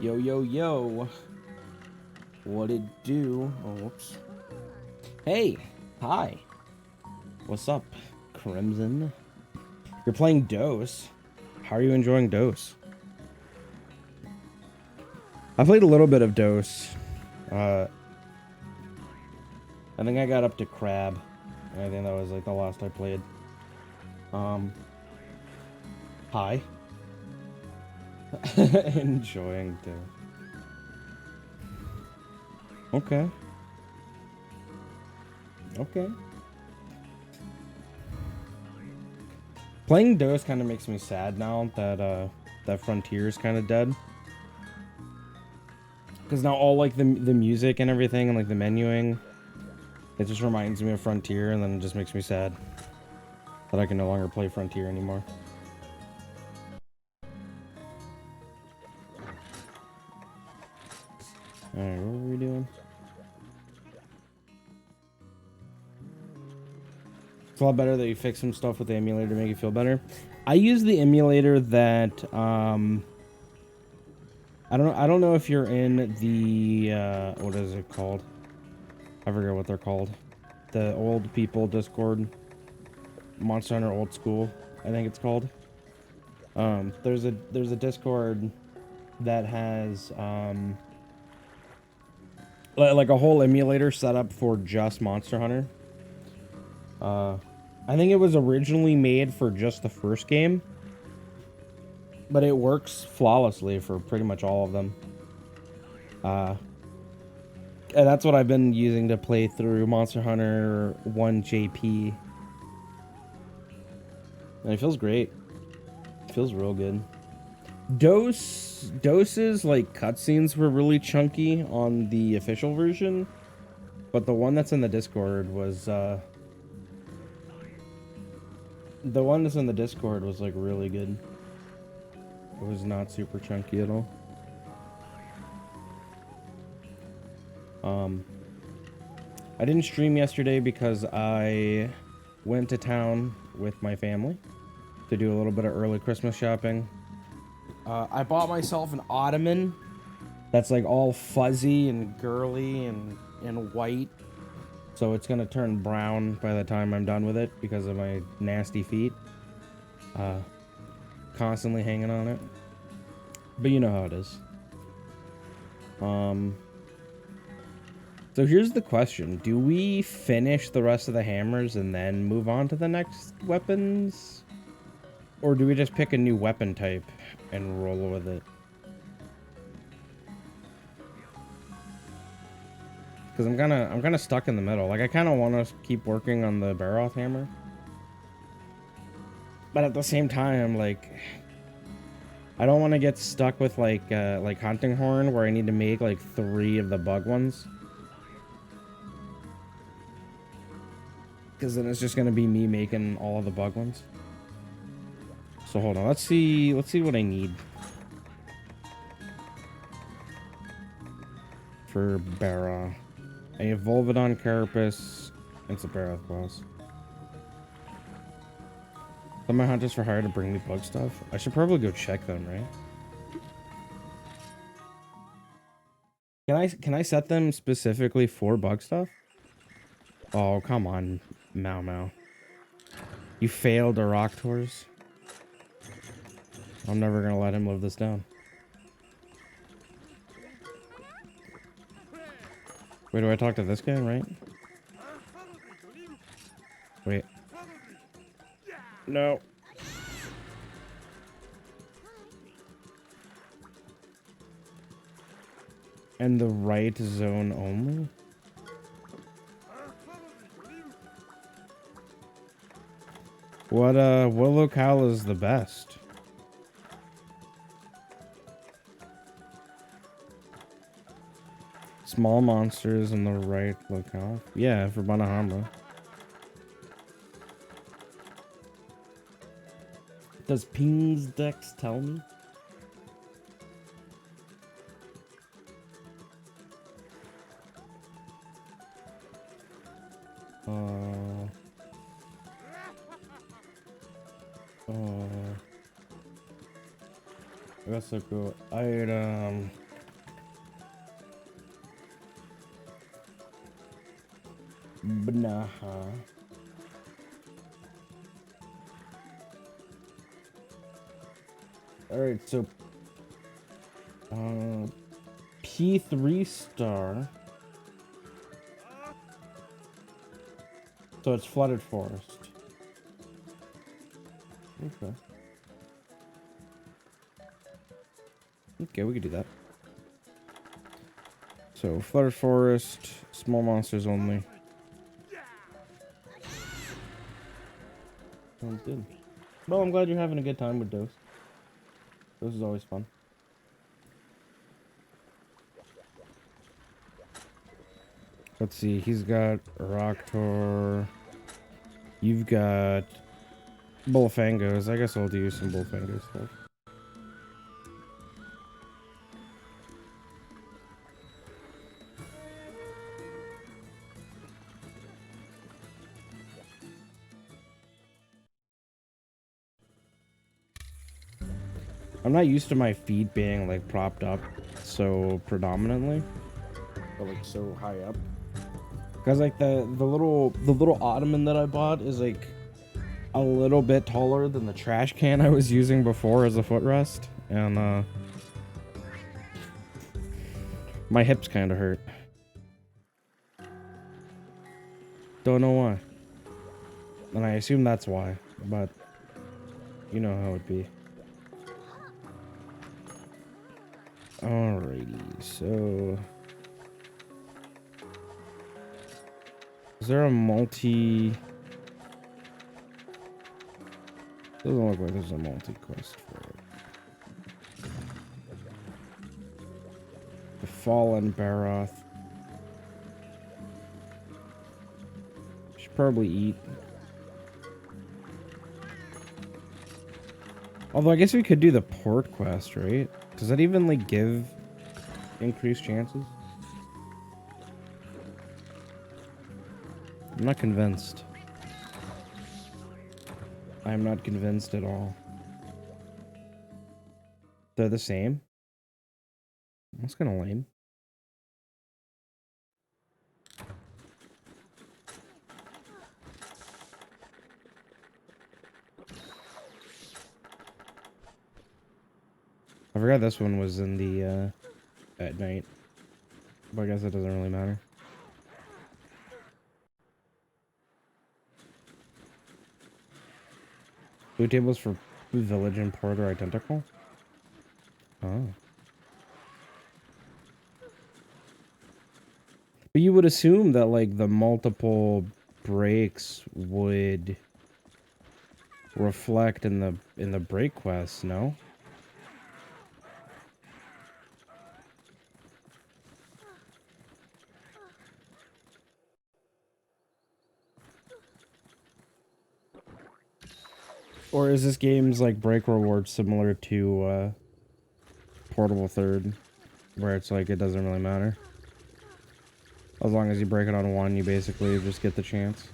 Yo, yo, yo. What it do? Oh, whoops. Hey, hi. What's up, Crimson? You're playing Dose. How are you enjoying Dose? I played a little bit of Dose. I think I got up to Crab. I think that was like the last I played. Hi. Enjoying Dose. Okay. Okay. Playing Dose kind of makes me sad now that Frontier is kind of dead. Because now all like the music and everything and like the menuing, it just reminds me of Frontier, and then it just makes me sad that I can no longer play Frontier anymore. Alright, what were we doing? It's a lot better that you fix some stuff with the emulator to make it feel better. I use the emulator that I don't know if you're in the what is it called? I forget what they're called. The old people Discord, Monster Hunter Old School, I think it's called. There's a Discord that has like a whole emulator set up for just Monster Hunter. I think it was originally made for just the first game, but it works flawlessly for pretty much all of them. And that's what I've been using to play through Monster Hunter 1 JP. And it feels great. It feels real good. Dose's like cutscenes were really chunky on the official version, but the one that's in the Discord was the one that's in the Discord was like really good. It was not super chunky at all. I didn't stream yesterday because I went to town with my family to do a little bit of early Christmas shopping. I bought myself an ottoman that's like all fuzzy and girly and white. So it's gonna turn brown by the time I'm done with it because of my nasty feet. Constantly hanging on it. But you know how it is. So here's the question. Do we finish the rest of the hammers and then move on to the next weapons? Or do we just pick a new weapon type and roll with it? Because I'm kind of stuck in the middle. Like I kind of want to keep working on the Barroth hammer. But at the same time, like I don't want to get stuck with like hunting horn where I need to make like 3 of the bug ones. Because then it's just gonna be me making all of the bug ones. So hold on, let's see what I need for Bara. A Volvidon Carapace. It's a Barroth boss. Let my hunters for hire to bring me bug stuff. I should probably go check them, right? Can I set them specifically for bug stuff? Oh, come on, Mau Mau. You failed the rock tours. I'm never gonna let him live this down. Wait, do I talk to this guy, right? Wait. No. And the right zone only? What locale is the best? Small monsters in the right locale? Yeah, for Banahama. Does Ping's Dex tell me? I guess I'll go item Bnaha. Alright, so P3 star. So it's flooded forest. Okay. Okay, we could do that. So flooded forest, small monsters only. Sounds good. Well, I'm glad you're having a good time with Dose. Dose is always fun. Let's see, he's got Rocktor. You've got Bullfangos. I guess I'll do some Bullfango stuff. I'm not used to my feet being like propped up so predominantly, but like so high up. Cause like the little ottoman that I bought is like a little bit taller than the trash can I was using before as a footrest, and my hips kind of hurt. Don't know why, and I assume that's why, but you know how it be. Alrighty, so is there a multi? Doesn't look like there's a multi-quest for it. The Fallen Baroth. Should probably eat. Although I guess we could do the port quest, right? Does that even like give increased chances? I'm not convinced. I'm not convinced at all. They're the same? That's kind of lame. I forgot this one was in the, at night. But I guess it doesn't really matter. Food tables for village and port are identical? Oh. But you would assume that, like, the multiple breaks would reflect in the break quests, no? Or is this game's like break reward similar to Portable Third, where it's like it doesn't really matter? As long as you break it on one, you basically just get the chance.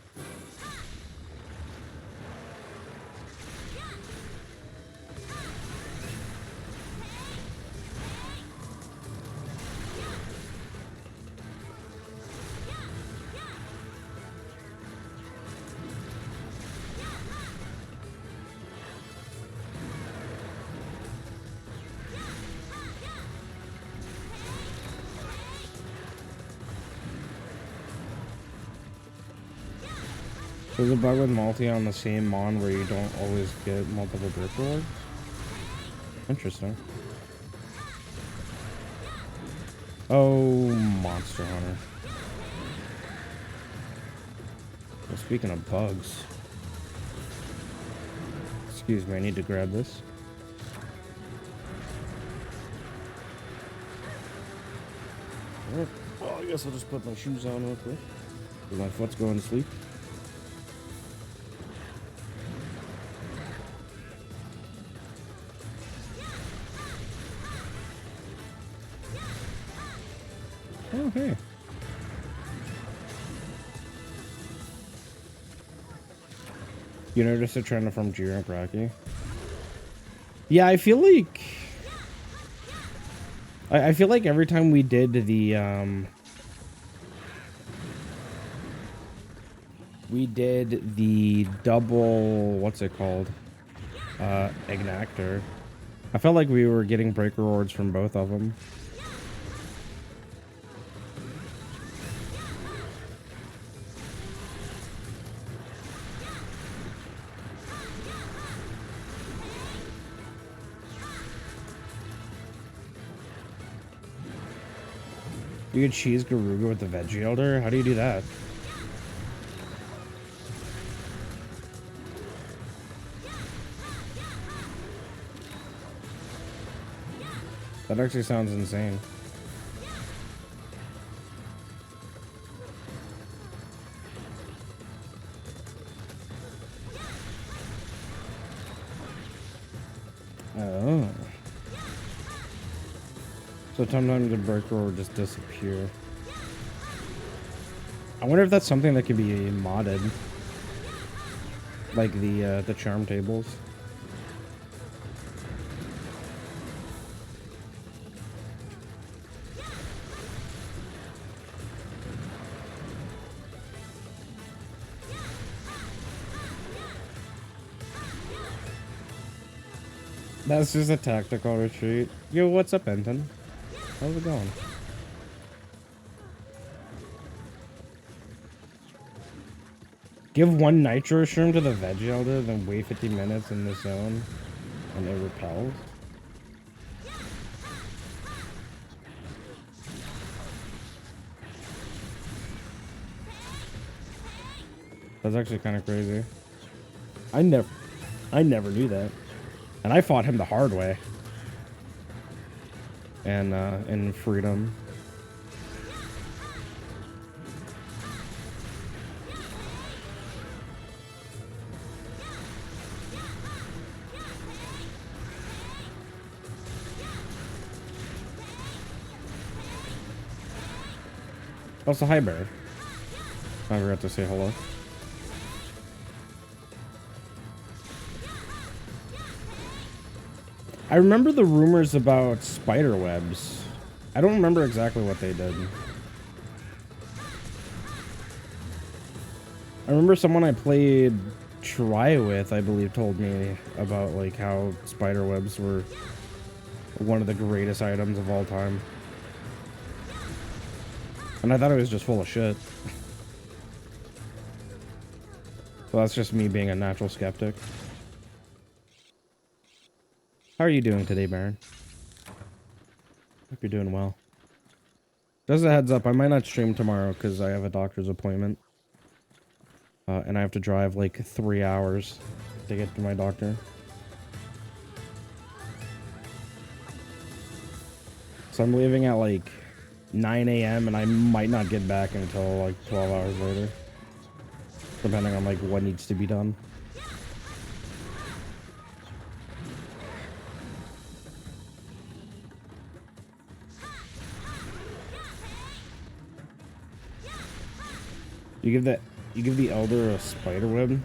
There's a bug with multi on the same mon where you don't always get multiple break rewards? Interesting. Oh, Monster Hunter. Well, speaking of bugs. Excuse me, I need to grab this. Alright, well, I guess I'll just put my shoes on real quick. My foot's going to sleep. Oh, hey. You noticed a trend from Jira and Rocky? Yeah, I feel like... I feel like every time we did the, we did the double, what's it called? Ignactor. I felt like we were getting break rewards from both of them. You could cheese Garuga with the Veggie Elder? How do you do that? That actually sounds insane. Oh. So sometimes the breaker will just disappear. I wonder if that's something that could be modded. Like the charm tables. That's just a tactical retreat. Yo, what's up, Benton? How's it going? Give one nitro shroom to the Veggie Elder, then wait 50 minutes in the zone, and it repels. That's actually kind of crazy. I never knew that. And I fought him the hard way. And in Freedom. Also, hi, Bear. I forgot to say hello. I remember the rumors about spider webs. I don't remember exactly what they did. I remember someone I played Try with, I believe, told me about like how spider webs were one of the greatest items of all time. And I thought it was just full of shit. So that's just me being a natural skeptic. How are you doing today, Baron? Hope you're doing well. Just a heads up, I might not stream tomorrow because I have a doctor's appointment. And I have to drive like 3 hours to get to my doctor. So I'm leaving at like 9 a.m. and I might not get back until like 12 hours later. Depending on like what needs to be done. You give the elder a spider web?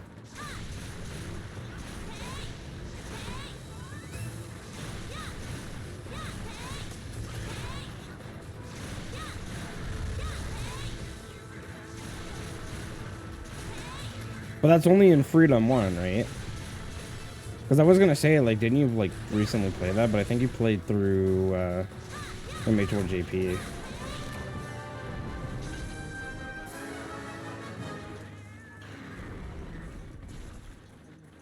But that's only in Freedom 1, right? Because I was gonna say, like, didn't you like recently play that? But I think you played through MH1JP.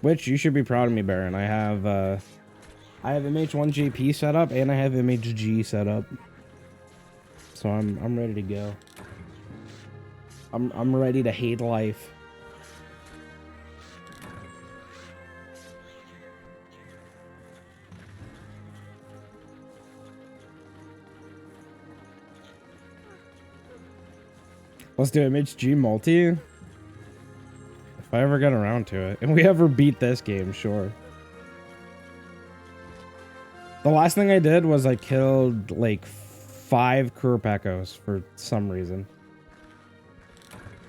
Which you should be proud of me, Baron. I have MH1JP set up and I have MHG set up. So I'm ready to go. I'm ready to hate life. Let's do MHG multi. If I ever get around to it. And we ever beat this game, sure. The last thing I did was I killed like 5 Kurapekos for some reason.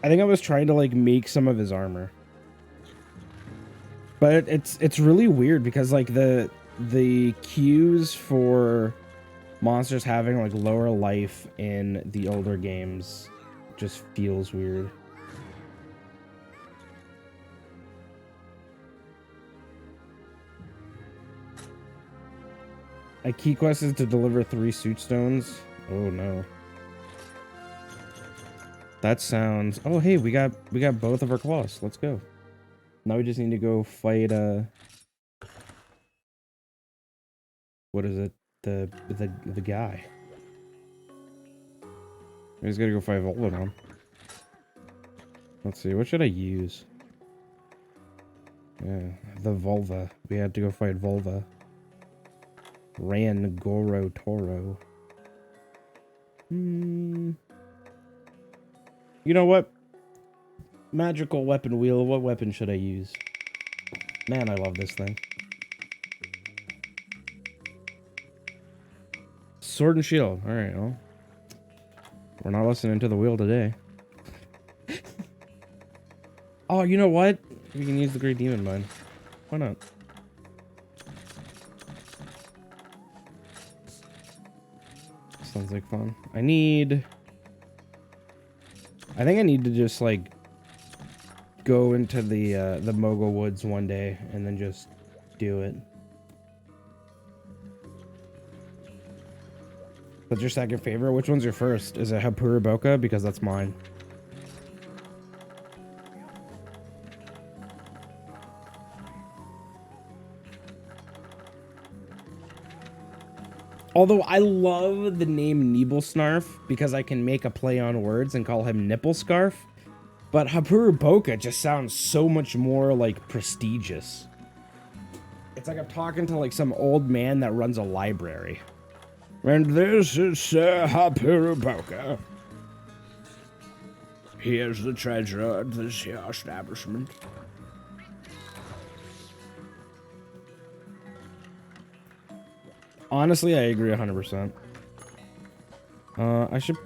I think I was trying to like make some of his armor. But it's really weird because like the queues for monsters having like lower life in the older games just feels weird. A key quest is to deliver 3 suit stones. Oh no. That sounds... Oh hey, we got both of our claws. Let's go. Now we just need to go fight what is it? The guy. We just gotta go fight Volvidon. Let's see, what should I use? Yeah, the Volva. We had to go fight Volva. Ran Goro Toro. You know what? Magical weapon wheel. What weapon should I use? Man, I love this thing. Sword and shield. Alright, well. We're not listening to the wheel today. Oh, you know what? We can use the Great Demon Mine. Why not? Sounds like fun. I think I need to just, like, go into the Mogul Woods one day and then just do it. What's your second favorite? Which one's your first? Is it Hapuru Boka? Because that's mine. Although I love the name Nibelsnarf because I can make a play on words and call him Nipple Scarf. But Hapuru Boka just sounds so much more, like, prestigious. It's like I'm talking to, like, some old man that runs a library. And this is Sir Hapuru Boka. He is the treasurer of this here establishment. Honestly, I agree 100%. I should...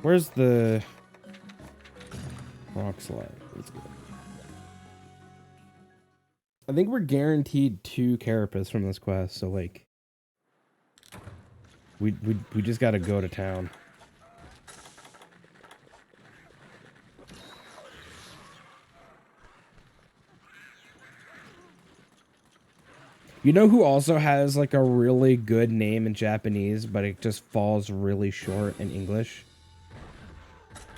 Where's the... rock slide? Let's go. I think we're guaranteed 2 carapace from this quest, so, like... We just gotta go to town. You know who also has, like, a really good name in Japanese, but it just falls really short in English?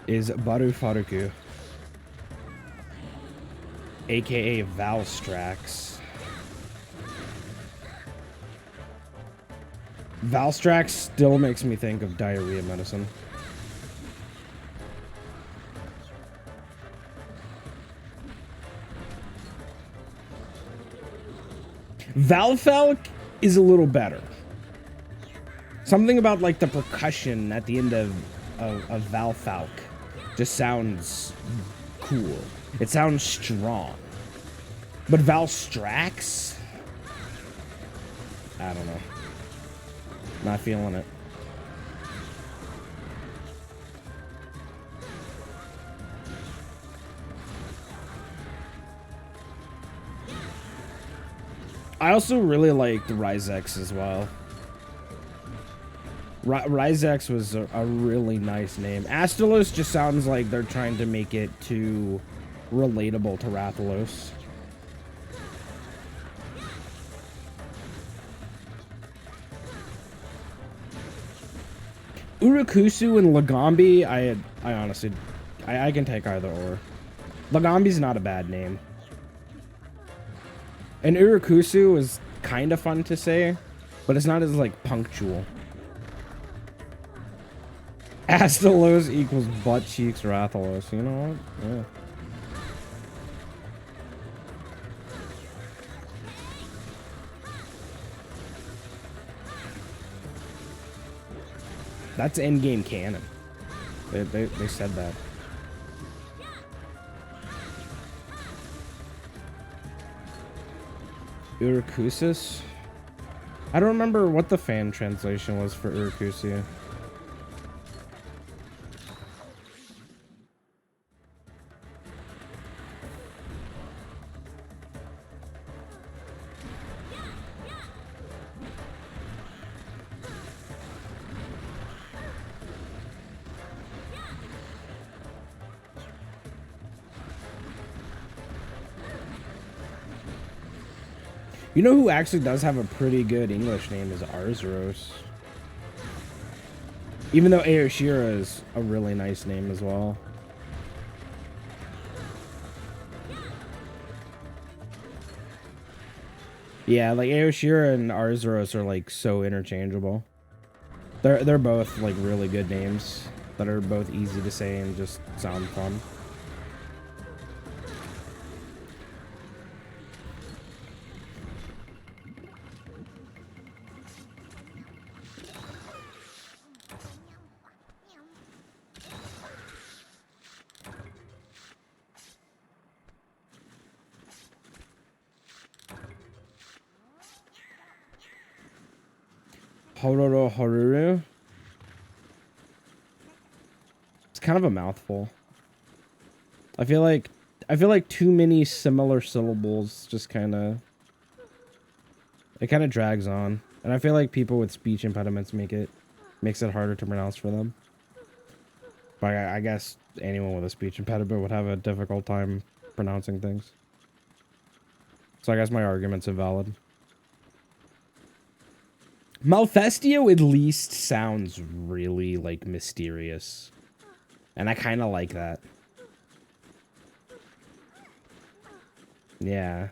Is Baru Faruku. AKA Valstrax. Valstrax still makes me think of diarrhea medicine. Valfalk is a little better. Something about, like, the percussion at the end of Valfalk just sounds cool. It sounds strong. But Valstrax? I don't know. Not feeling it. I also really liked Ryzex as well. Ryzex was a really nice name. Astalos just sounds like they're trying to make it too relatable to Rathalos. Urakusu and Lagombi, I honestly, I can take either or. Lagombi's not a bad name. And Urakusu is kind of fun to say, but it's not as, like, punctual. Astalos equals butt cheeks Rathalos, you know what? Yeah. That's endgame canon. They said that. Urakusis? I don't remember what the fan translation was for Urakusu. You know who actually does have a pretty good English name is Arzuros. Even though Aoshira is a really nice name as well. Yeah, like Aoshira and Arzuros are like so interchangeable. They're both like really good names that are both easy to say and just sound fun. Hororo Horuru. It's kind of a mouthful. I feel like too many similar syllables just kind of drags on. And I feel like people with speech impediments makes it harder to pronounce for them. But I guess anyone with a speech impediment would have a difficult time pronouncing things. So I guess my argument's invalid. Malfestio at least sounds really, like, mysterious. And I kind of like that. Yeah.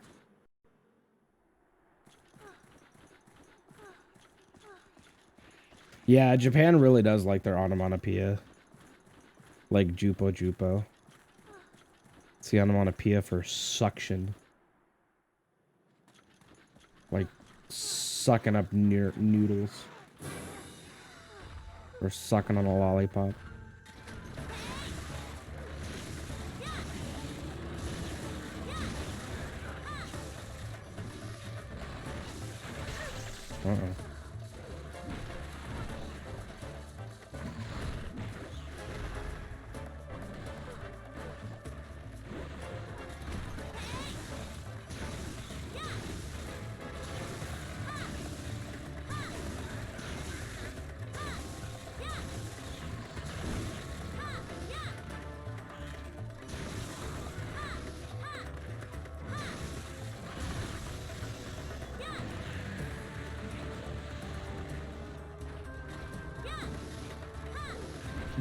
Yeah, Japan really does like their onomatopoeia. Like Jupo Jupo. It's the onomatopoeia for suction. Like sucking up noodles. Or sucking on a lollipop. Uh-oh.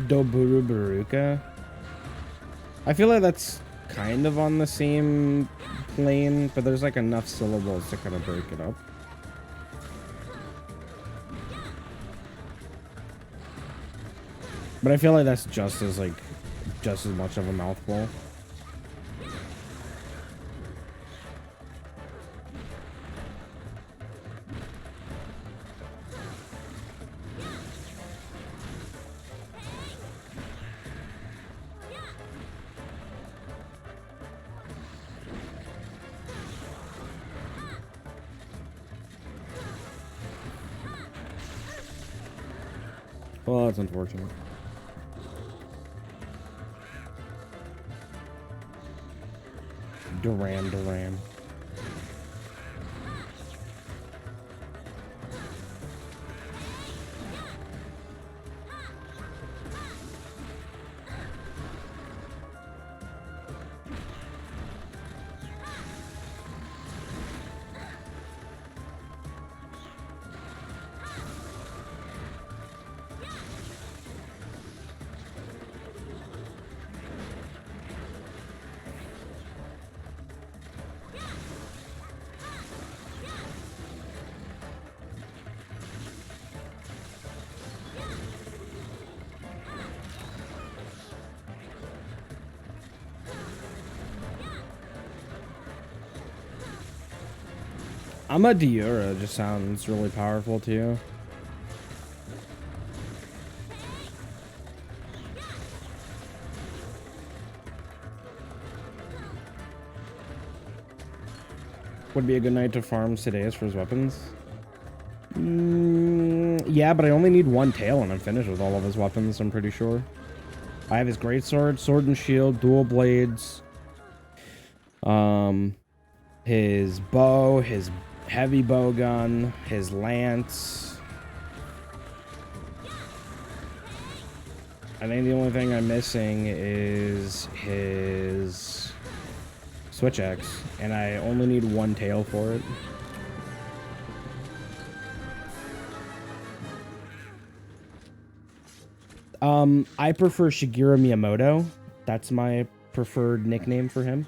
Doburu Baruka. I feel like that's kind of on the same plane, but there's like enough syllables to kind of break it up. But I feel like that's just as much of a mouthful. Well, that's unfortunate. Duran. Amadiura just sounds really powerful too. Would be a good night to farm Sideus for his weapons. Yeah, but I only need one tail and I'm finished with all of his weapons, I'm pretty sure. I have his greatsword, sword and shield, dual blades. His bow, his heavy bow gun, his lance. I think the only thing I'm missing is his switch axe, and I only need one tail for it. I prefer Shigeru Miyamoto. That's my preferred nickname for him.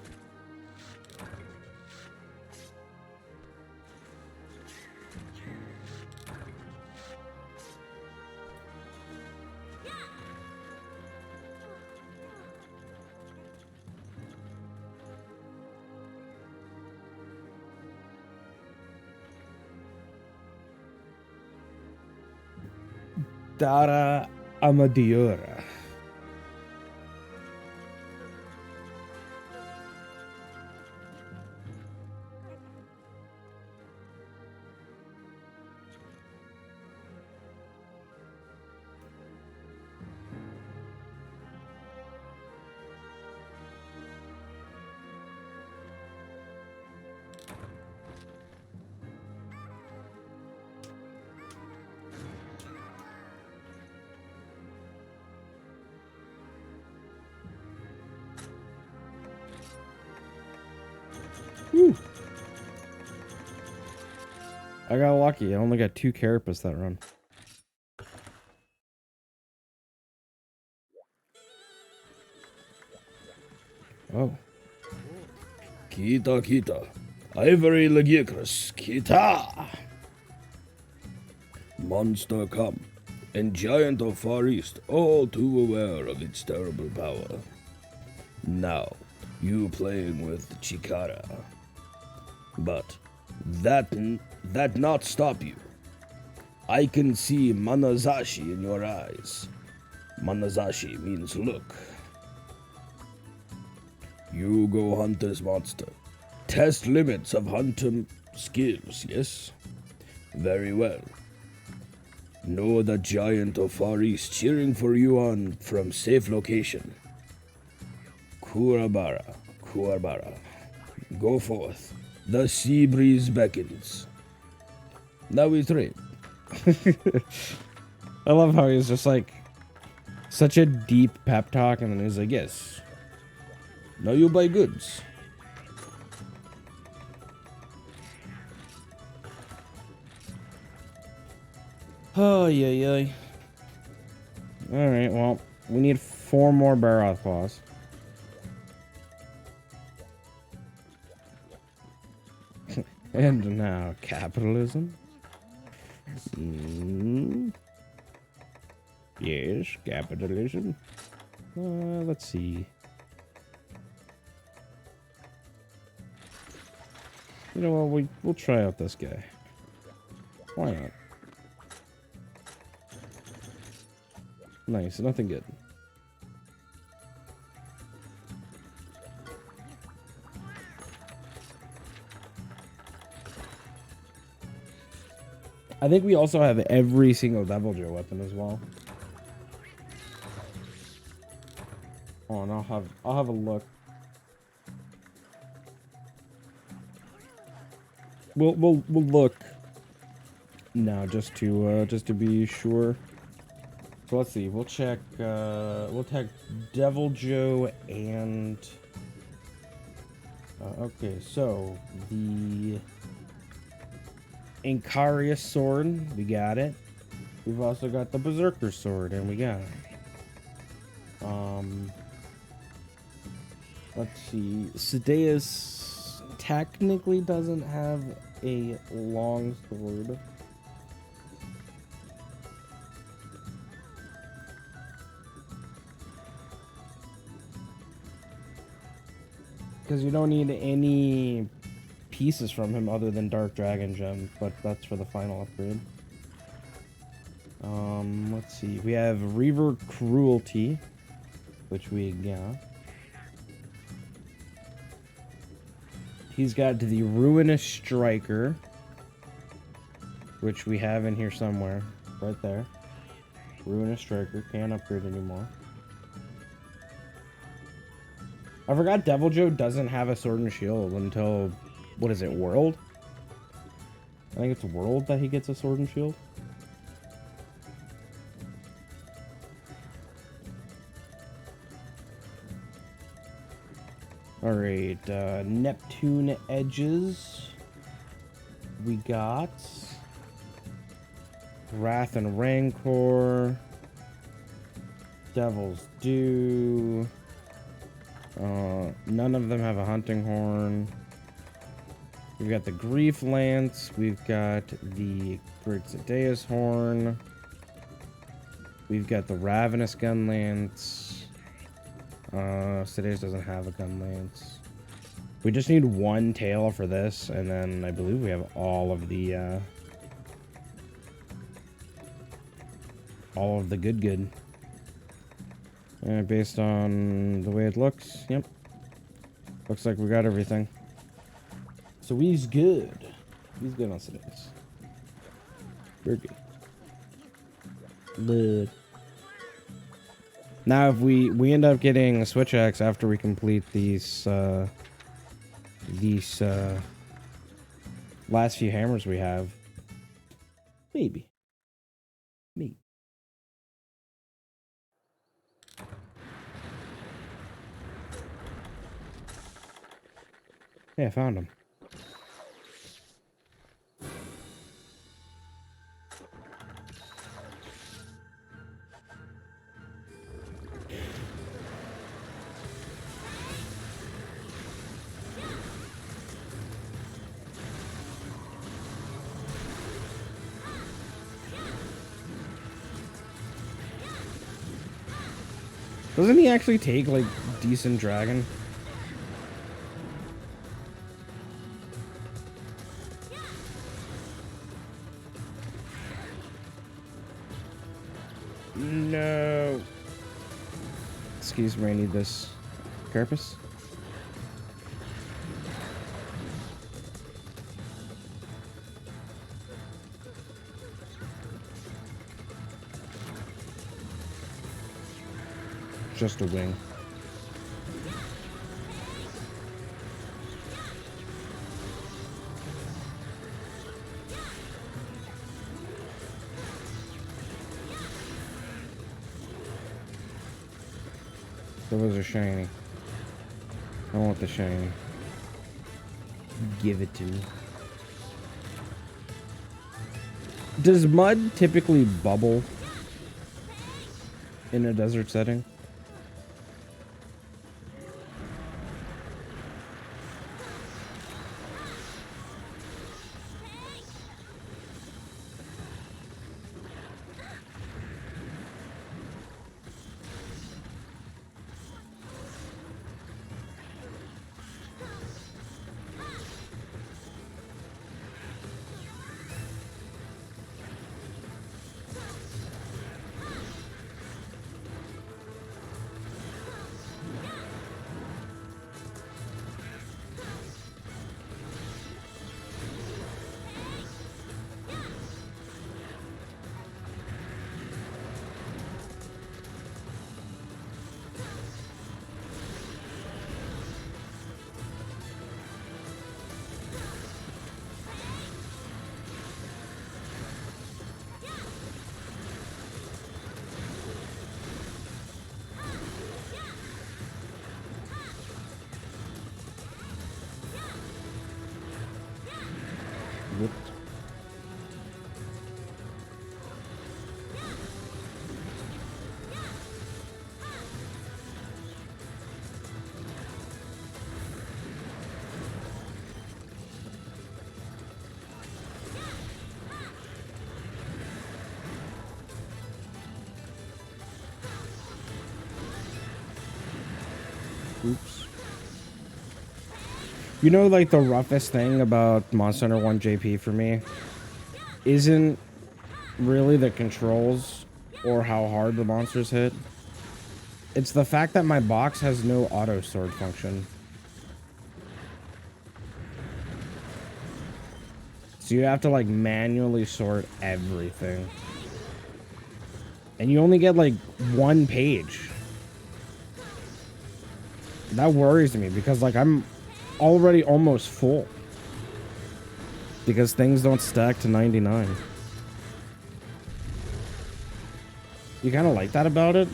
Dara Amadura. Whew. I got lucky. I only got 2 carapace that run. Oh. Kita kita. Ivory Legicrus. Kita. Monster come. And giant of Far East, all too aware of its terrible power. Now, you playing with Chikara. But that not stop you. I can see Manazashi in your eyes. Manazashi means look. You go hunt this monster. Test limits of hunter skills, yes? Very well. Know the giant of Far East cheering for you on from safe location. Kuwabara, Kuwabara. Go forth. The sea breeze beckons. Now we trade. I love how he's just like such a deep pep talk, and then he's like, yes. Now you buy goods. Oh, yeah. Alright, well, we need 4 more Barroth claws. And now, capitalism. Yes, capitalism. Let's see. You know what, we'll try out this guy. Why not? Nice, nothing good. I think we also have every single Deviljho weapon as well. Oh, and I'll have a look. We'll look now just to be sure. So let's see. We'll check Deviljho and okay. So the Incarius sword, we got it. We've also got the Berserker sword, and we got it. Let's see. Sadeas technically doesn't have a long sword. Because you don't need any pieces from him other than Dark Dragon Gem, but that's for the final upgrade. Let's see. We have Reaver Cruelty, which we got. He's got the Ruinous Striker, which we have in here somewhere. Right there. Ruinous Striker. Can't upgrade anymore. I forgot Deviljho doesn't have a sword and shield until, what is it, World? I think it's World that he gets a sword and shield. Alright, Neptune Edges. We got Wrath and Rancor. Devils do. None of them have a hunting horn. We've got the Grief Lance. We've got the Great Zedeus horn. We've got the Ravenous Gun Lance. Zedeus doesn't have a gun lance. We just need one tail for this, and then I believe we have all of the good. Based on the way it looks, yep. Looks like we got everything. So he's good. He's good on Zedeus. We're good. But now if we end up getting a switch axe after we complete these last few hammers we have, maybe. Yeah, I found him. Doesn't he actually take, like, decent dragon? No. Excuse me, I need this. Carapace? Just a wing. Those are shiny. I want the shiny. Give it to me. Does mud typically bubble in a desert setting? Whoops. Oops. You know, like, the roughest thing about Monster Hunter 1 JP for me isn't really the controls or how hard the monsters hit. It's the fact that my box has no auto sort function. So you have to, like, manually sort everything. And you only get, like, one page. That worries me because, like, I'm already almost full. Because things don't stack to 99. You kind of like that about it?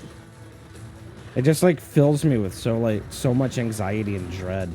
It just, like, fills me with so much anxiety and dread.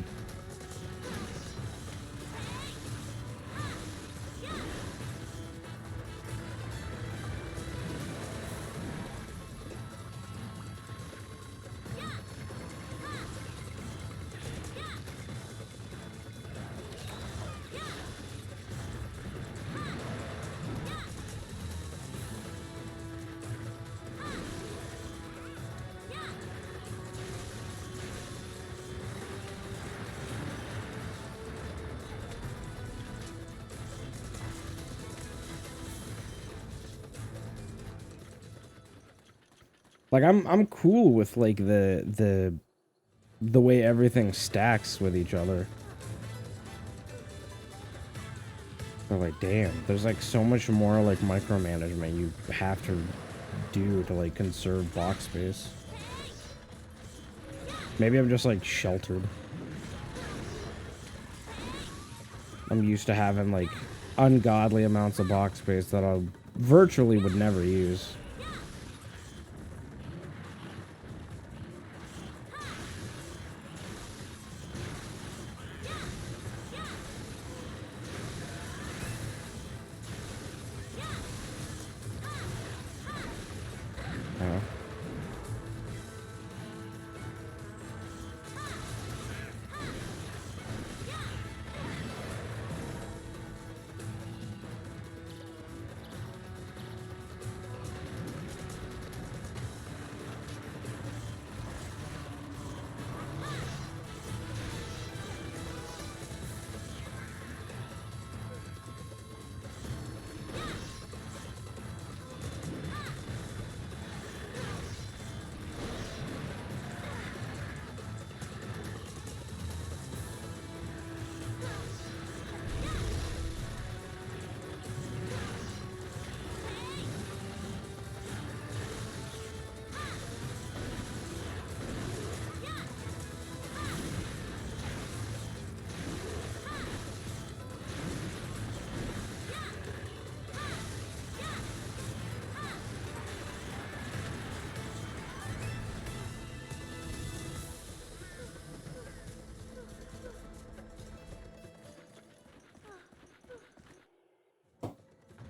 Like I'm cool with like the way everything stacks with each other. But like, damn, there's like so much more like micromanagement you have to do to like conserve box space. Maybe I'm just like sheltered. I'm used to having like ungodly amounts of box space that I virtually would never use. Uh,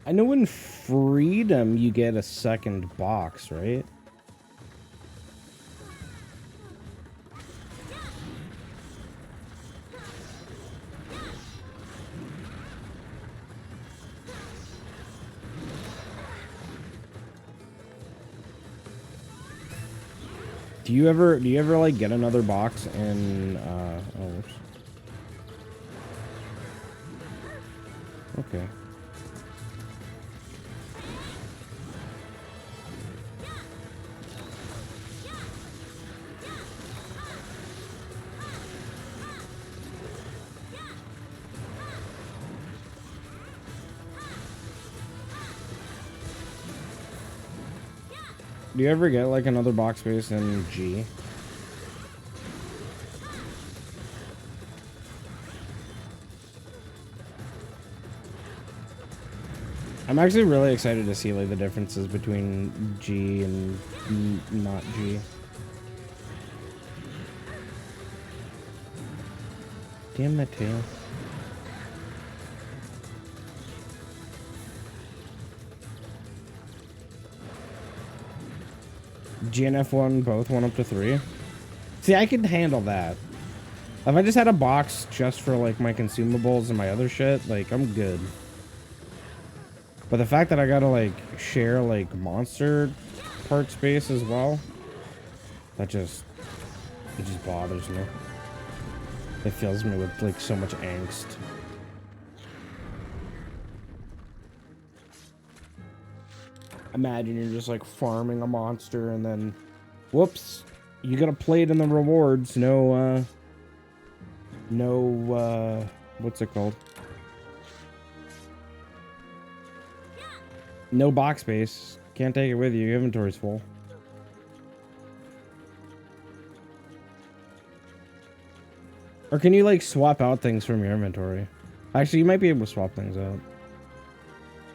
I know in Freedom you get a second box, right? Do you ever like get another box in oh whoops. Okay. Do you ever get like another box space in G? I'm actually really excited to see like the differences between G and not G. Damn that tail. G and F1 both went up to 3. See, I could handle that. If I just had a box just for like my consumables and my other shit, like I'm good. But the fact that I gotta like share like monster part space as well, it just bothers me. It fills me with like so much angst. Imagine you're just like farming a monster and then, whoops, you got a plate in the rewards. No, what's it called? No box space. Can't take it with you. Your inventory's full. Or can you like swap out things from your inventory? Actually, you might be able to swap things out.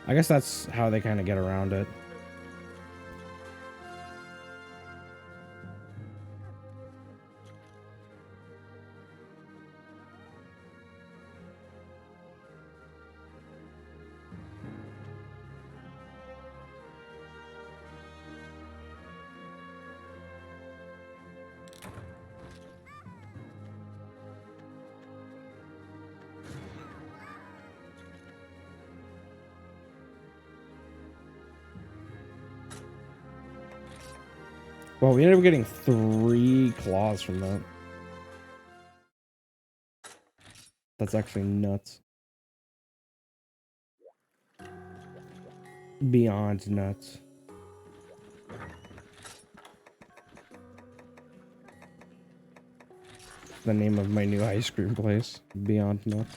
I guess that's how they kind of get around it. Well, we ended up getting 3 claws from that. That's actually nuts. Beyond nuts. the name of my new ice cream place. Beyond nuts.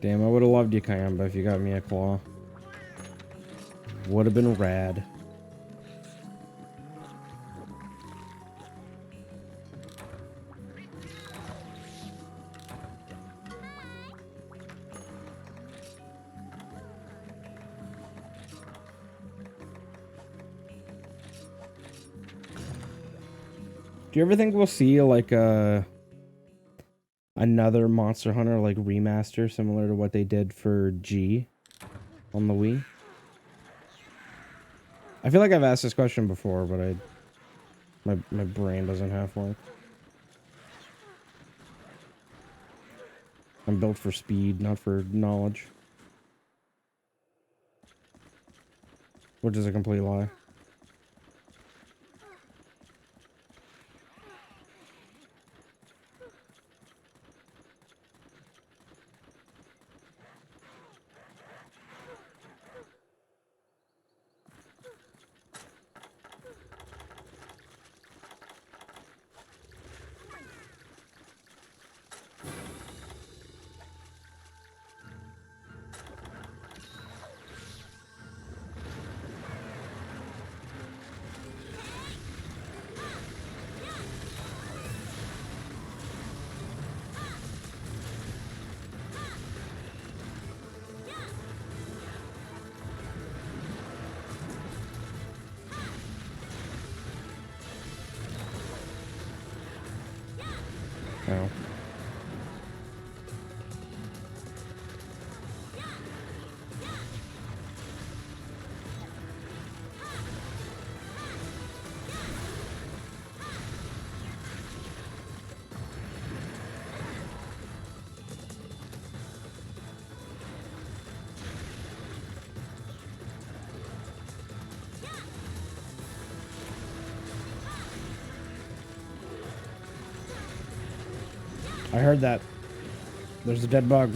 Damn, I would have loved you, Kayamba, if you got me a claw. Would have been rad. Do you ever think we'll see like another Monster Hunter like remaster similar to what they did for G on the Wii? I feel like I've asked this question before, but my brain doesn't half work. I'm built for speed, not for knowledge. Which is a complete lie. Oh. I heard that. There's a dead bug.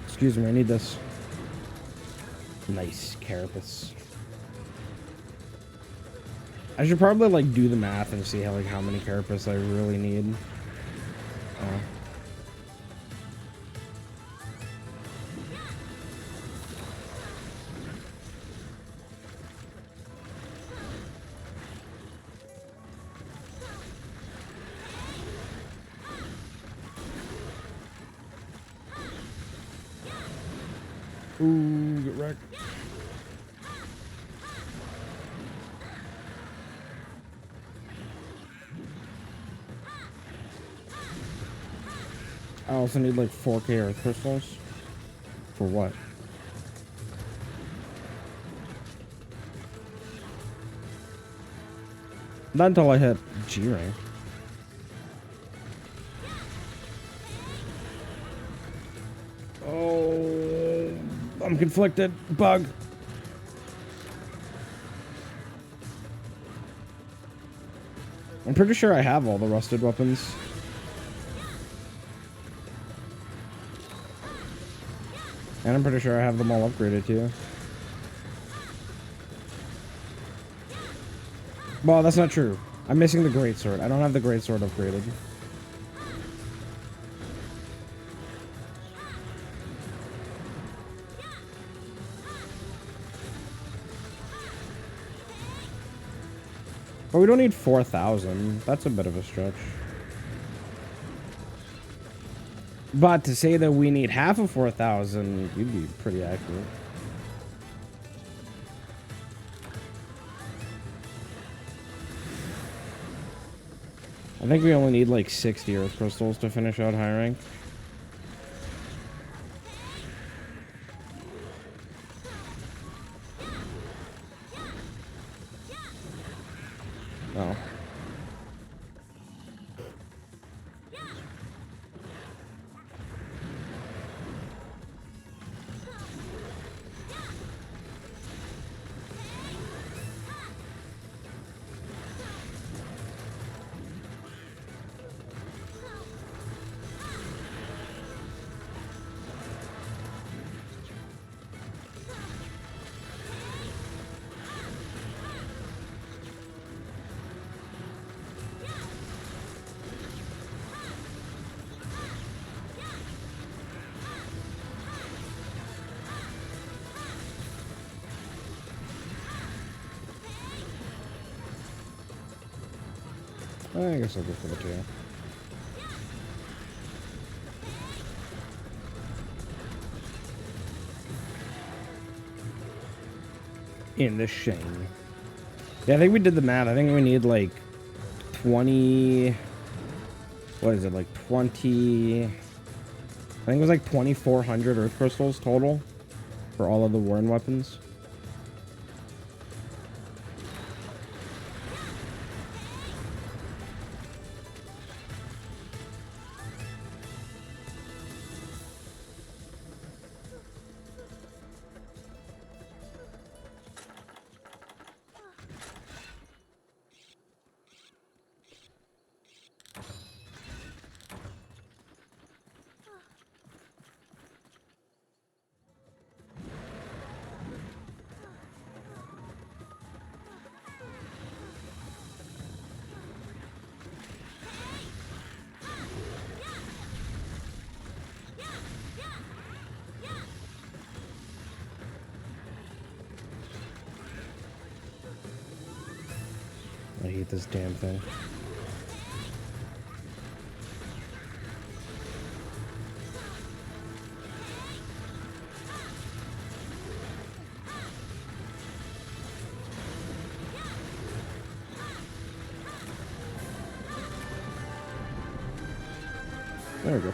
Excuse me, I need this. Nice, carapace. I should probably like do the math and see how many carapace I really need. Ooh, get wrecked. I also need like 4K earth crystals. For what? Not until I hit G rank. Oh, I'm conflicted. Bug. I'm pretty sure I have all the rusted weapons. And I'm pretty sure I have them all upgraded too. Well, that's not true. I'm missing the greatsword. I don't have the greatsword upgraded. But we don't need 4,000. That's a bit of a stretch. But to say that we need half of 4,000, you'd be pretty accurate. I think we only need like 60 earth crystals to finish out high rank. Oh. I guess I'll go for the 2. In the shame. Yeah, I think we did the math. I think we need like 20. What is it? Like 20. I think it was like 2,400 Earth Crystals total for all of the Warren weapons. I hate this damn thing. There we go.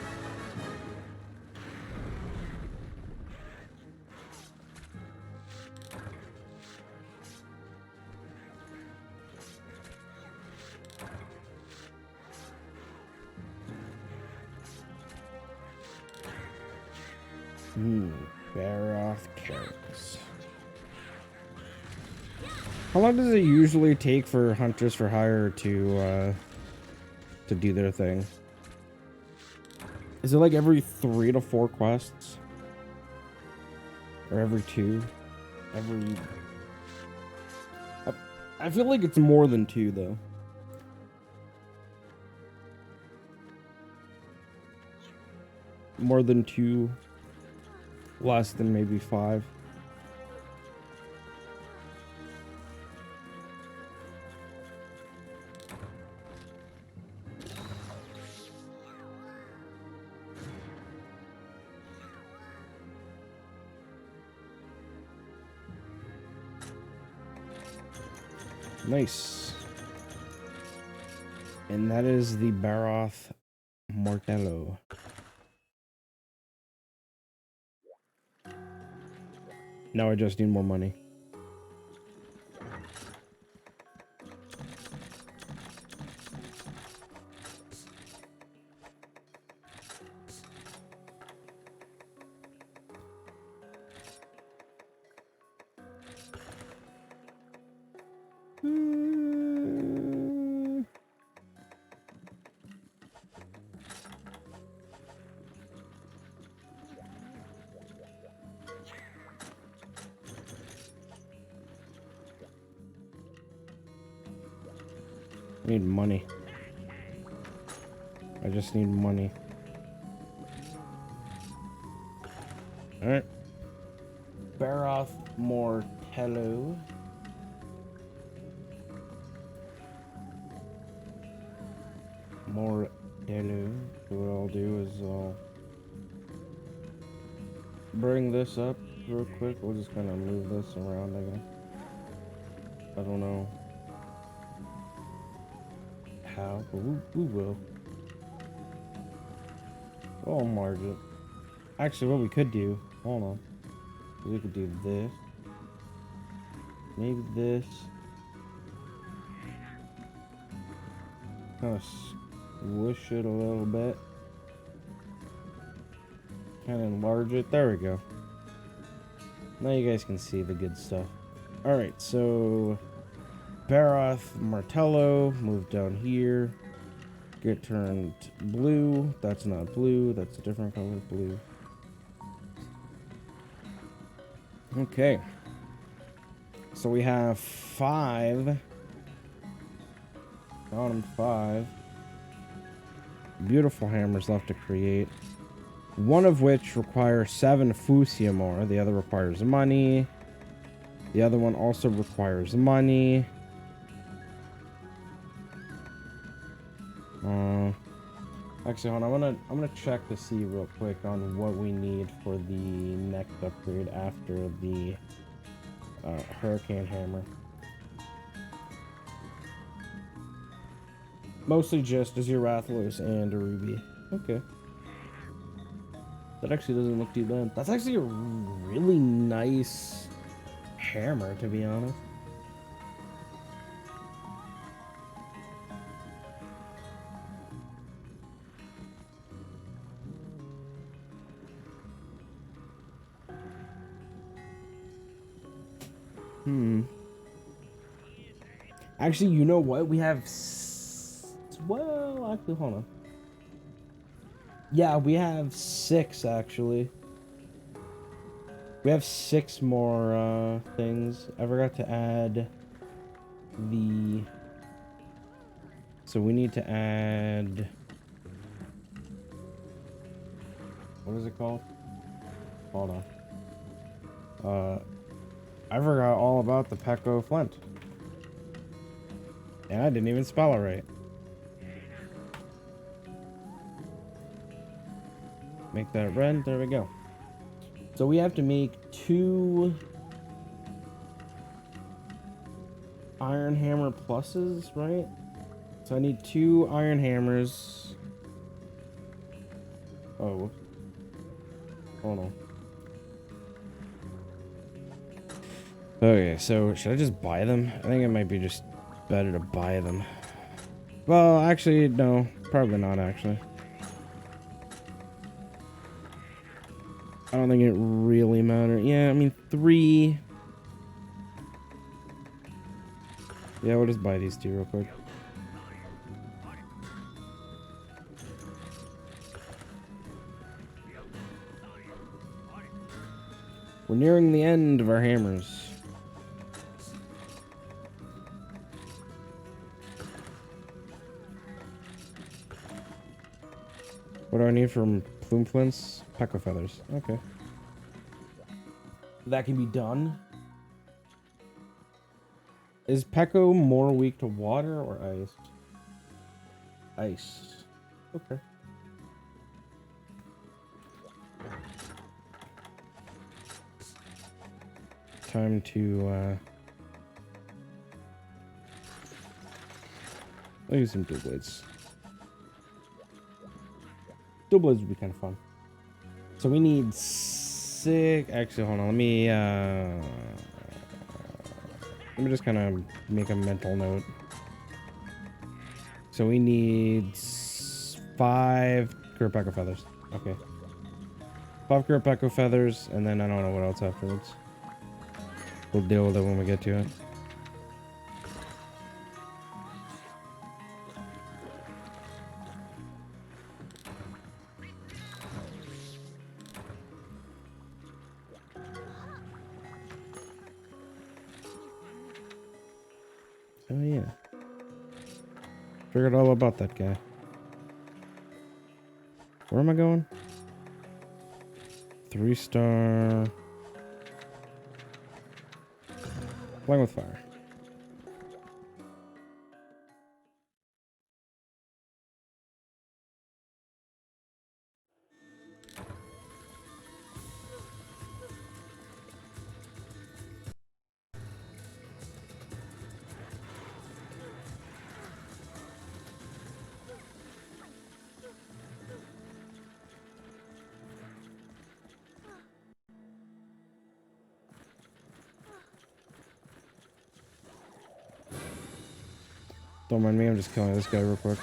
Baroth carrots. How long does it usually take for Hunters for Hire to do their thing? Is it like every 3 to 4 quests? Or every 2? I feel like it's more than 2 though. More than 2. Less than maybe 5. Nice. And that is the Baroth Martello. Now I just need more money. I need money. I just need money. Alright. Baroth Martello. Martello. So what I'll do is I'll bring this up real quick. We'll just kind of move this around, I guess. I don't know how, but we will. Oh, Margaret. Actually, what we could do, hold on. We could do this. Maybe this. Kind of squish it a little bit. Kind of enlarge it. There we go. Now you guys can see the good stuff. Alright, so Baroth Martello, move down here. Get turned blue. That's not blue, that's a different color of blue. Okay. So we have 5. Bottom 5. Beautiful hammers left to create. One of which requires 7 fuchsia more. The other requires money. The other one also requires money. Actually, hold on. I'm gonna check to see real quick on what we need for the next upgrade after the Hurricane Hammer. Mostly just a Rathalos and a Ruby. Okay. That actually doesn't look too bad. That's actually a really nice hammer, to be honest. Actually, you know what? We have... Well, actually, hold on. Yeah, we have 6, actually. We have 6 more things. I forgot to add the... So we need to add... What is it called? Hold on. I forgot all about the Peko Flint. And I didn't even spell it right. Make that red. There we go. So we have to make 2 Iron Hammer pluses, right? So I need 2 Iron Hammers. Oh. Hold on. Okay, so should I just buy them? I think it might be just better to buy them. Well, actually, no. Probably not, actually. I don't think it really matters. Yeah, I mean, 3... Yeah, we'll just buy these 2 real quick. We're nearing the end of our hammers. What do I need from Plume Flints? Peko Feathers. Okay. That can be done. Is Peko more weak to water or ice? Ice. Okay. Time to I'll use some dual blades. Dual blades would be kind of fun. So we need 6. Actually, hold on. Let me just kind of make a mental note. So we need 5 Peko Feathers. Okay. 5 Peko Feathers, and then I don't know what else afterwards. We'll deal with it when we get to it. Oh yeah. Figured all about that guy. Where am I going? 3-star. Playing with fire. Don't mind me, I'm just killing this guy real quick.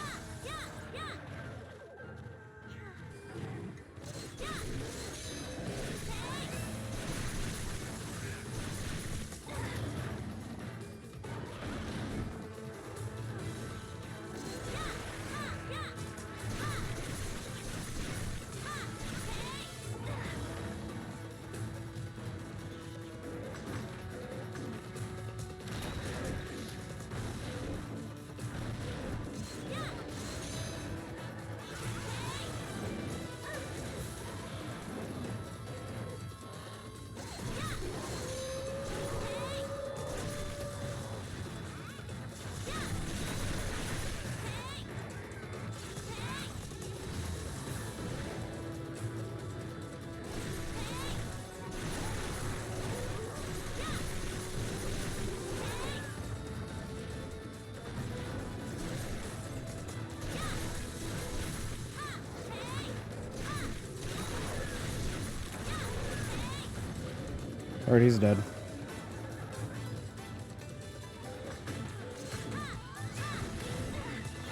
Alright, he's dead.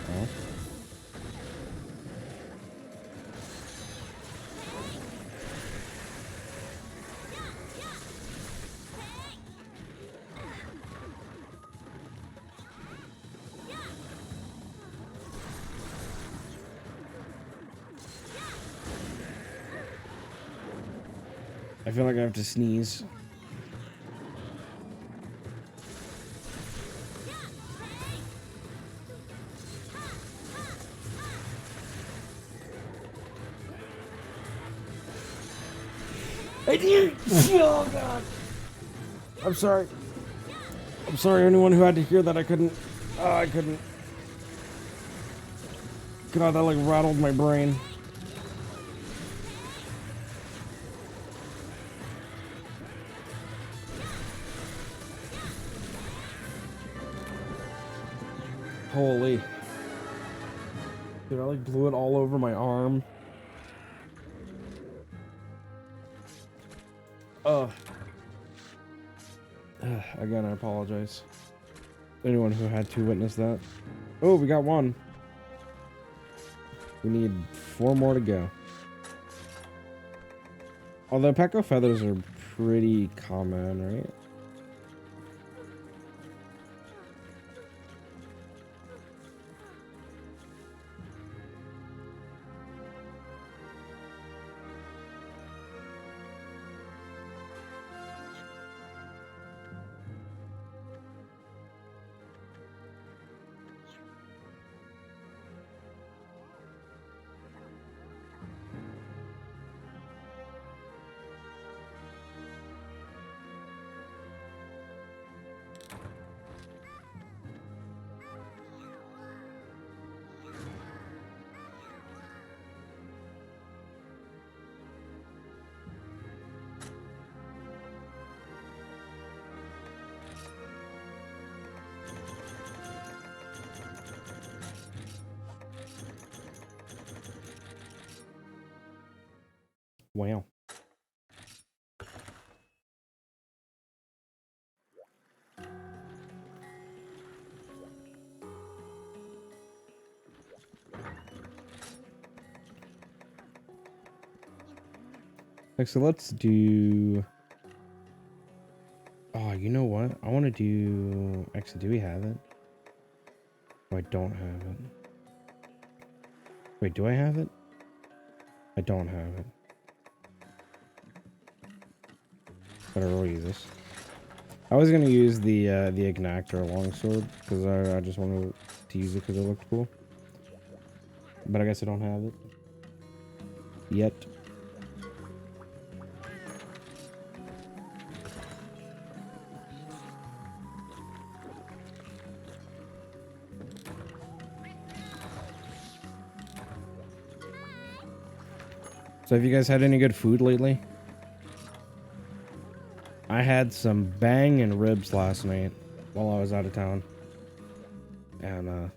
Oh. I feel like I have to sneeze. I did. Oh god. I'm sorry. I'm sorry, anyone who had to hear that. I couldn't. I couldn't. God, that like rattled my brain. Holy. Dude, I like blew it all over my arm. Again, I apologize. Anyone who had to witness that. Oh, we got one. We need 4 more to go. Although Pecco feathers are pretty common, right? Wow. Okay, so let's do... Oh, you know what? I want to do... Actually, do we have it? Oh, I don't have it. Wait, do I have it? I don't have it. Better roll use this. I was gonna use the Ignactor longsword because I just wanted to use it because it looked cool. But I guess I don't have it yet. So have you guys had any good food lately? I had some banging ribs last night while I was out of town. And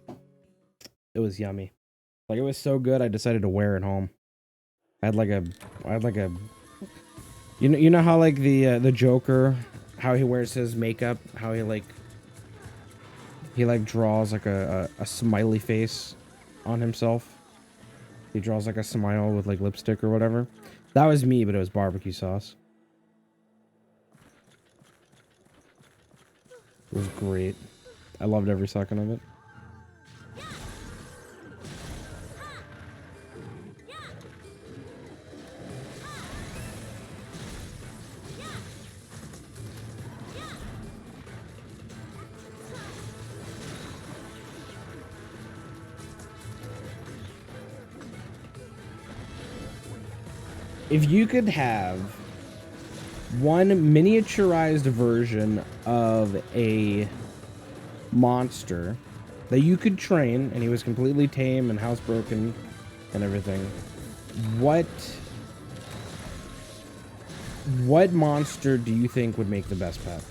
it was yummy. Like, it was so good I decided to wear it home. I had like a you know how like the Joker, how he wears his makeup, how he draws like a smiley face on himself. He draws like a smile with like lipstick or whatever. That was me, but it was barbecue sauce. It was great. I loved every second of it. If you could have one miniaturized version of a monster that you could train, and he was completely tame and housebroken and everything, what monster do you think would make the best pet?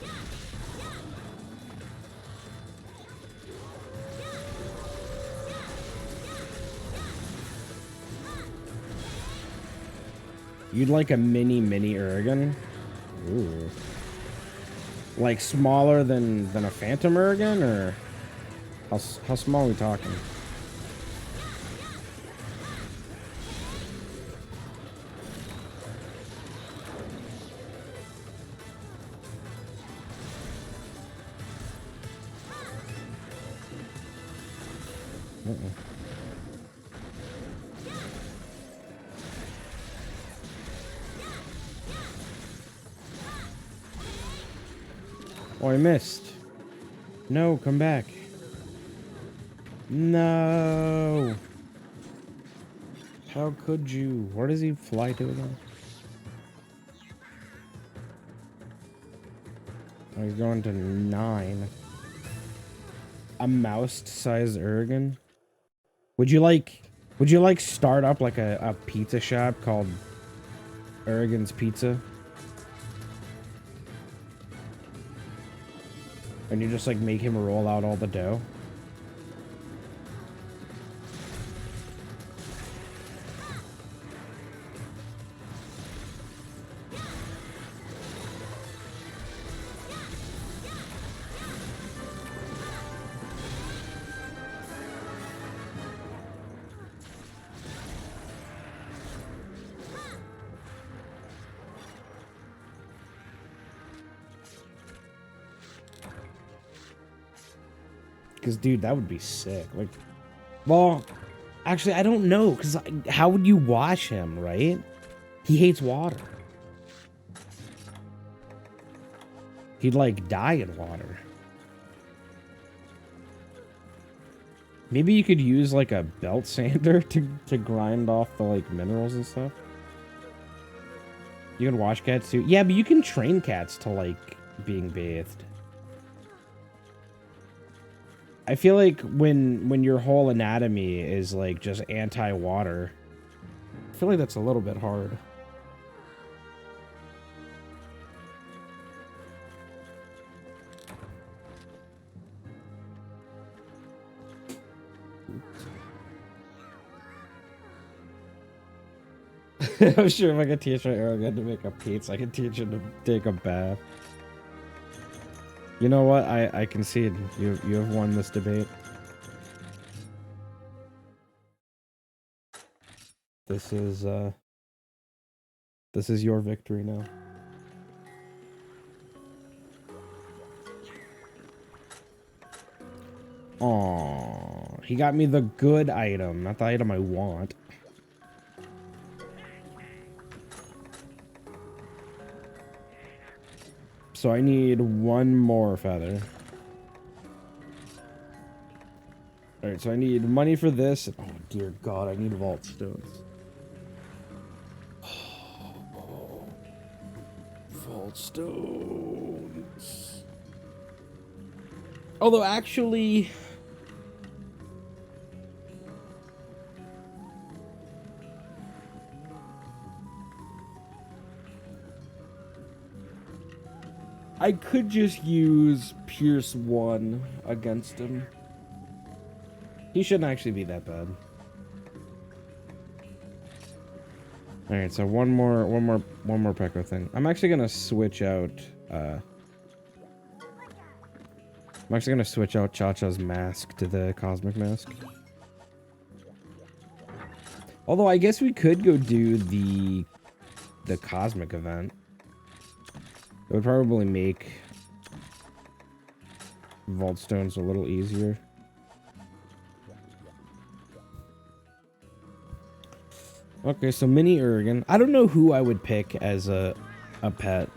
You'd like a mini Urigan? Ooh. Like smaller than a Phantom Urigan, or how small are we talking? Oh, I missed. No, come back. No. How could you? Where does he fly to again? Oh, he's going to 9. A mouse-sized Urigan? Would you like start up like a pizza shop called Urigan's Pizza? And you just like make him roll out all the dough? Because, dude, that would be sick. Like, well, actually, I don't know. Because how would you wash him, right? He hates water. He'd, like, die in water. Maybe you could use, like, a belt sander to grind off the, like, minerals and stuff. You can wash cats, too. Yeah, but you can train cats to, like, being bathed. I feel like when your whole anatomy is like just anti-water, I feel like that's a little bit hard. I'm sure if I could teach my Urigan to make a pizza, I could teach him to take a bath. You know what? I concede. You have won this debate. This is your victory now. Aww, he got me the good item, not the item I want. So I need one more feather. Alright, so I need money for this. Oh, dear God, I need vault stones. Oh, vault stones. Although, actually... I could just use Pierce 1 against him. He shouldn't actually be that bad. Alright, so one more Peko thing. I'm actually gonna switch out Cha-Cha's mask to the Cosmic Mask. Although I guess we could go do the Cosmic event. It would probably make Vault Stones a little easier. Okay, so Mini Urigan. I don't know who I would pick as a pet.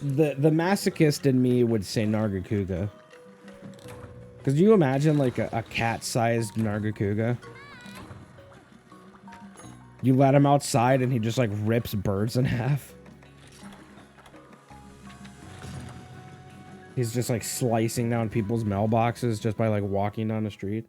The masochist in me would say Nargacuga. Because you imagine like a cat-sized Nargacuga? You let him outside and he just like rips birds in half. He's just like slicing down people's mailboxes just by like walking down the street.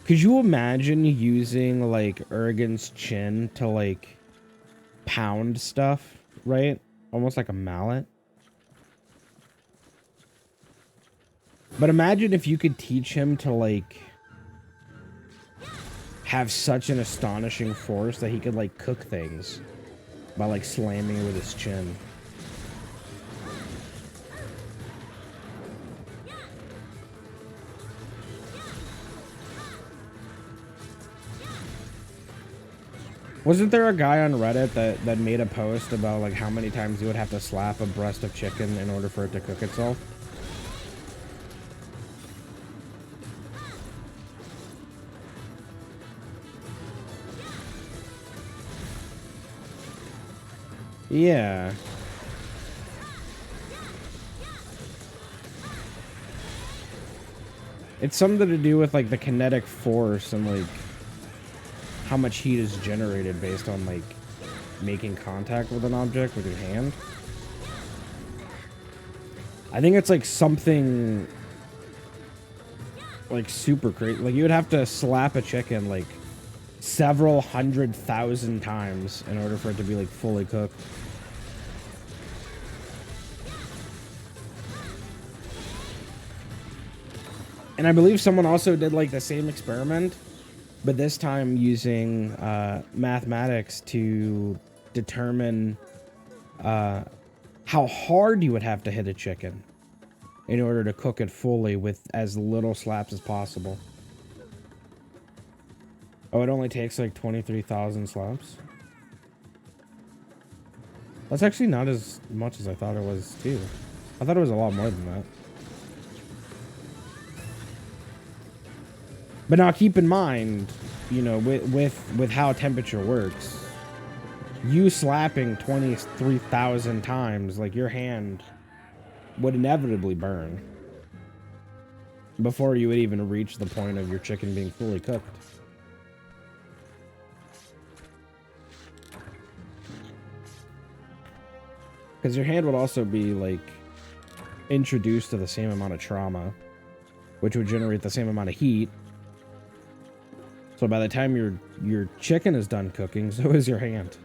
Could you imagine using like Urigan's chin to like pound stuff, right? Almost like a mallet. But imagine if you could teach him to, like, have such an astonishing force that he could, like, cook things by, like, slamming it with his chin. Wasn't there a guy on Reddit that made a post about, like, how many times he would have to slap a breast of chicken in order for it to cook itself? Yeah. It's something to do with, like, the kinetic force and, like, how much heat is generated based on, like, making contact with an object with your hand. I think it's, like, something, like, super crazy. Like, you would have to slap a chicken, like, several 100,000 times in order for it to be, like, fully cooked. And I believe someone also did, like, the same experiment, but this time using mathematics to determine how hard you would have to hit a chicken in order to cook it fully with as little slaps as possible. Oh, it only takes like 23,000 slaps. That's actually not as much as I thought it was, too. I thought it was a lot more than that. But now keep in mind, you know, with how temperature works, you slapping 23,000 times, like, your hand would inevitably burn before you would even reach the point of your chicken being fully cooked. Because your hand would also be, like, introduced to the same amount of trauma, which would generate the same amount of heat. So by the time your chicken is done cooking, so is your hand.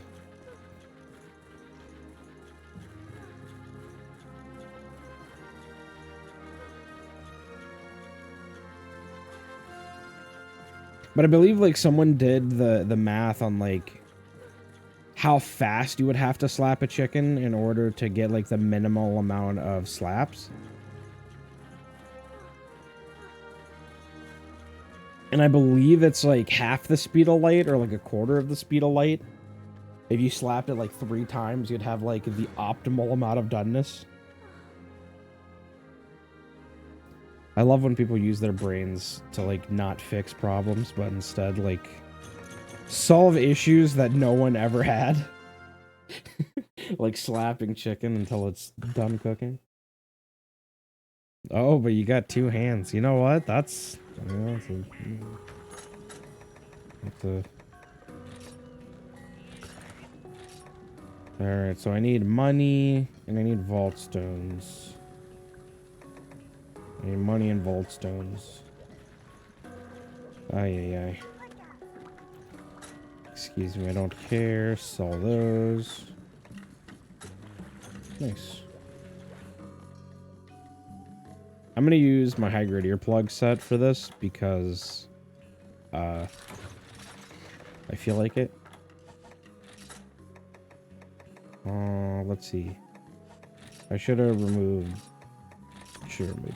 But I believe, like, someone did the math on, like, how fast you would have to slap a chicken in order to get, like, the minimal amount of slaps. And I believe it's, like, half the speed of light or, like, a quarter of the speed of light. If you slapped it, like, 3 times, you'd have, like, the optimal amount of doneness. I love when people use their brains to, like, not fix problems, but instead, like, solve issues that no one ever had. Like slapping chicken until it's done cooking. Oh, but you got 2 hands. You know what? That's... You know, that's a... Alright, so I need money, and I need vault stones. I need money and vault stones. Ay. Excuse me, I don't care. Sell those. Nice. I'm gonna use my high-grade earplug set for this because I feel like it. Let's see. I should have removed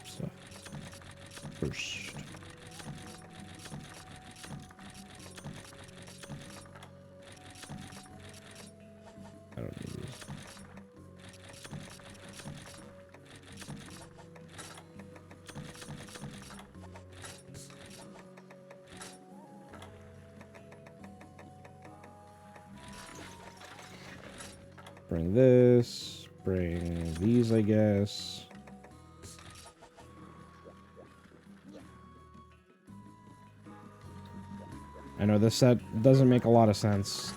stuff first. I don't need these. Bring this. Bring these, I guess. I know this set doesn't make a lot of sense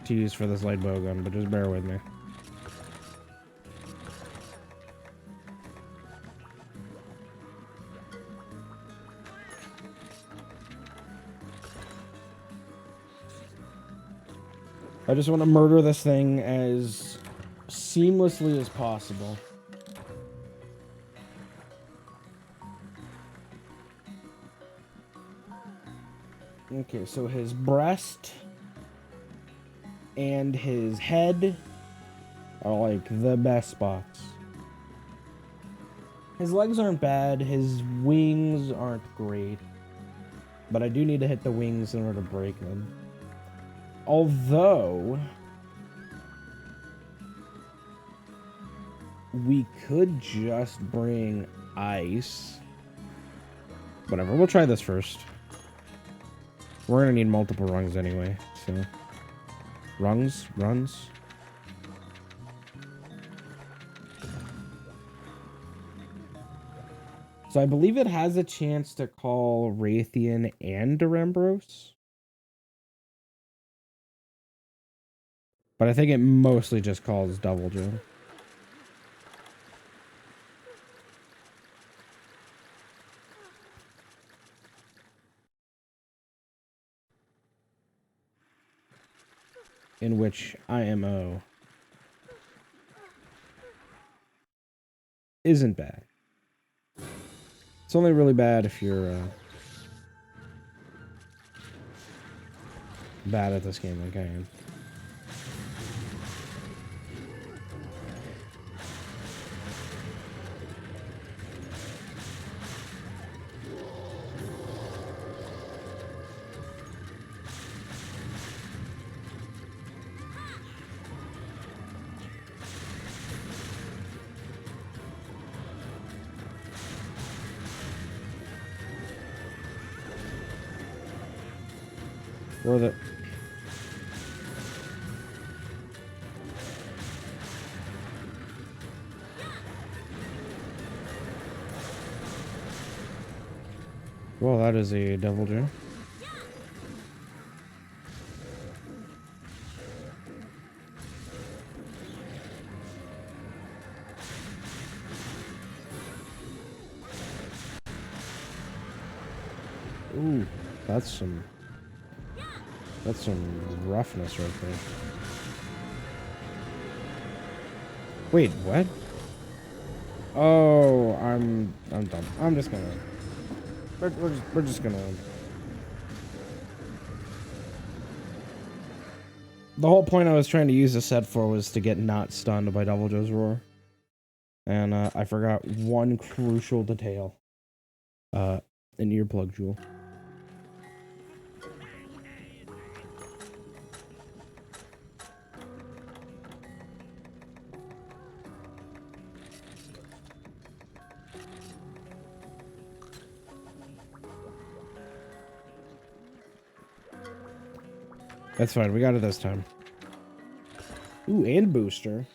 to use for this light bow gun, but just bear with me. I just want to murder this thing as seamlessly as possible. Okay, so his breast and his head are like the best spots. His legs aren't bad, his wings aren't great, but I do need to hit the wings in order to break them. Although we could just bring ice. Whatever, we'll try this first. We're gonna need multiple rungs anyway, so. Runs. So I believe it has a chance to call Raytheon and Durambros. But I think it mostly just calls Double Joe. In which IMO isn't bad. It's only really bad if you're bad at this game like I am. Worth it. Well, that is a Devil Joe. Ooh, that's some roughness right there. Wait, what? Oh, I'm done. I'm just gonna. We're just gonna. The whole point I was trying to use the set for was to get not stunned by Double Joe's roar, and I forgot one crucial detail. An earplug jewel. That's fine. We got it this time. Ooh, and booster.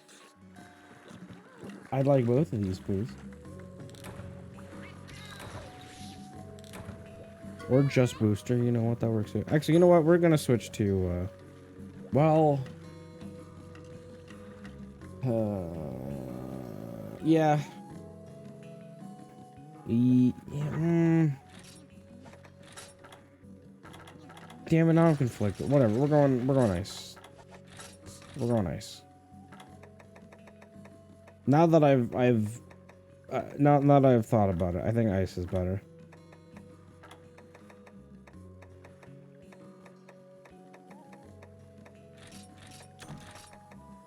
I'd like both of these, please. Or just booster. You know what? That works too. Actually, you know what? We're gonna switch to, well... yeah. Damn it, now I'm conflicted. Whatever, we're going ice. We're going ice. Now that now that I've thought about it, I think ice is better.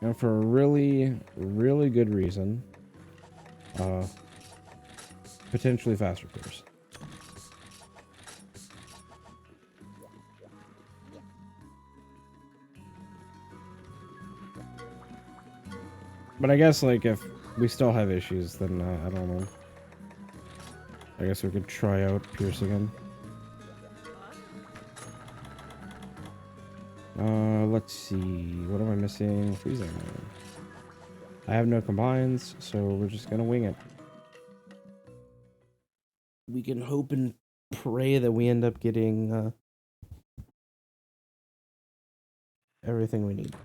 And for a really, really good reason. Potentially fast repairs. But I guess, like, if we still have issues, then I don't know. I guess we could try out Pierce again. Let's see. What am I missing? Freezing. I have no combines, so we're just gonna wing it. We can hope and pray that we end up getting everything we need.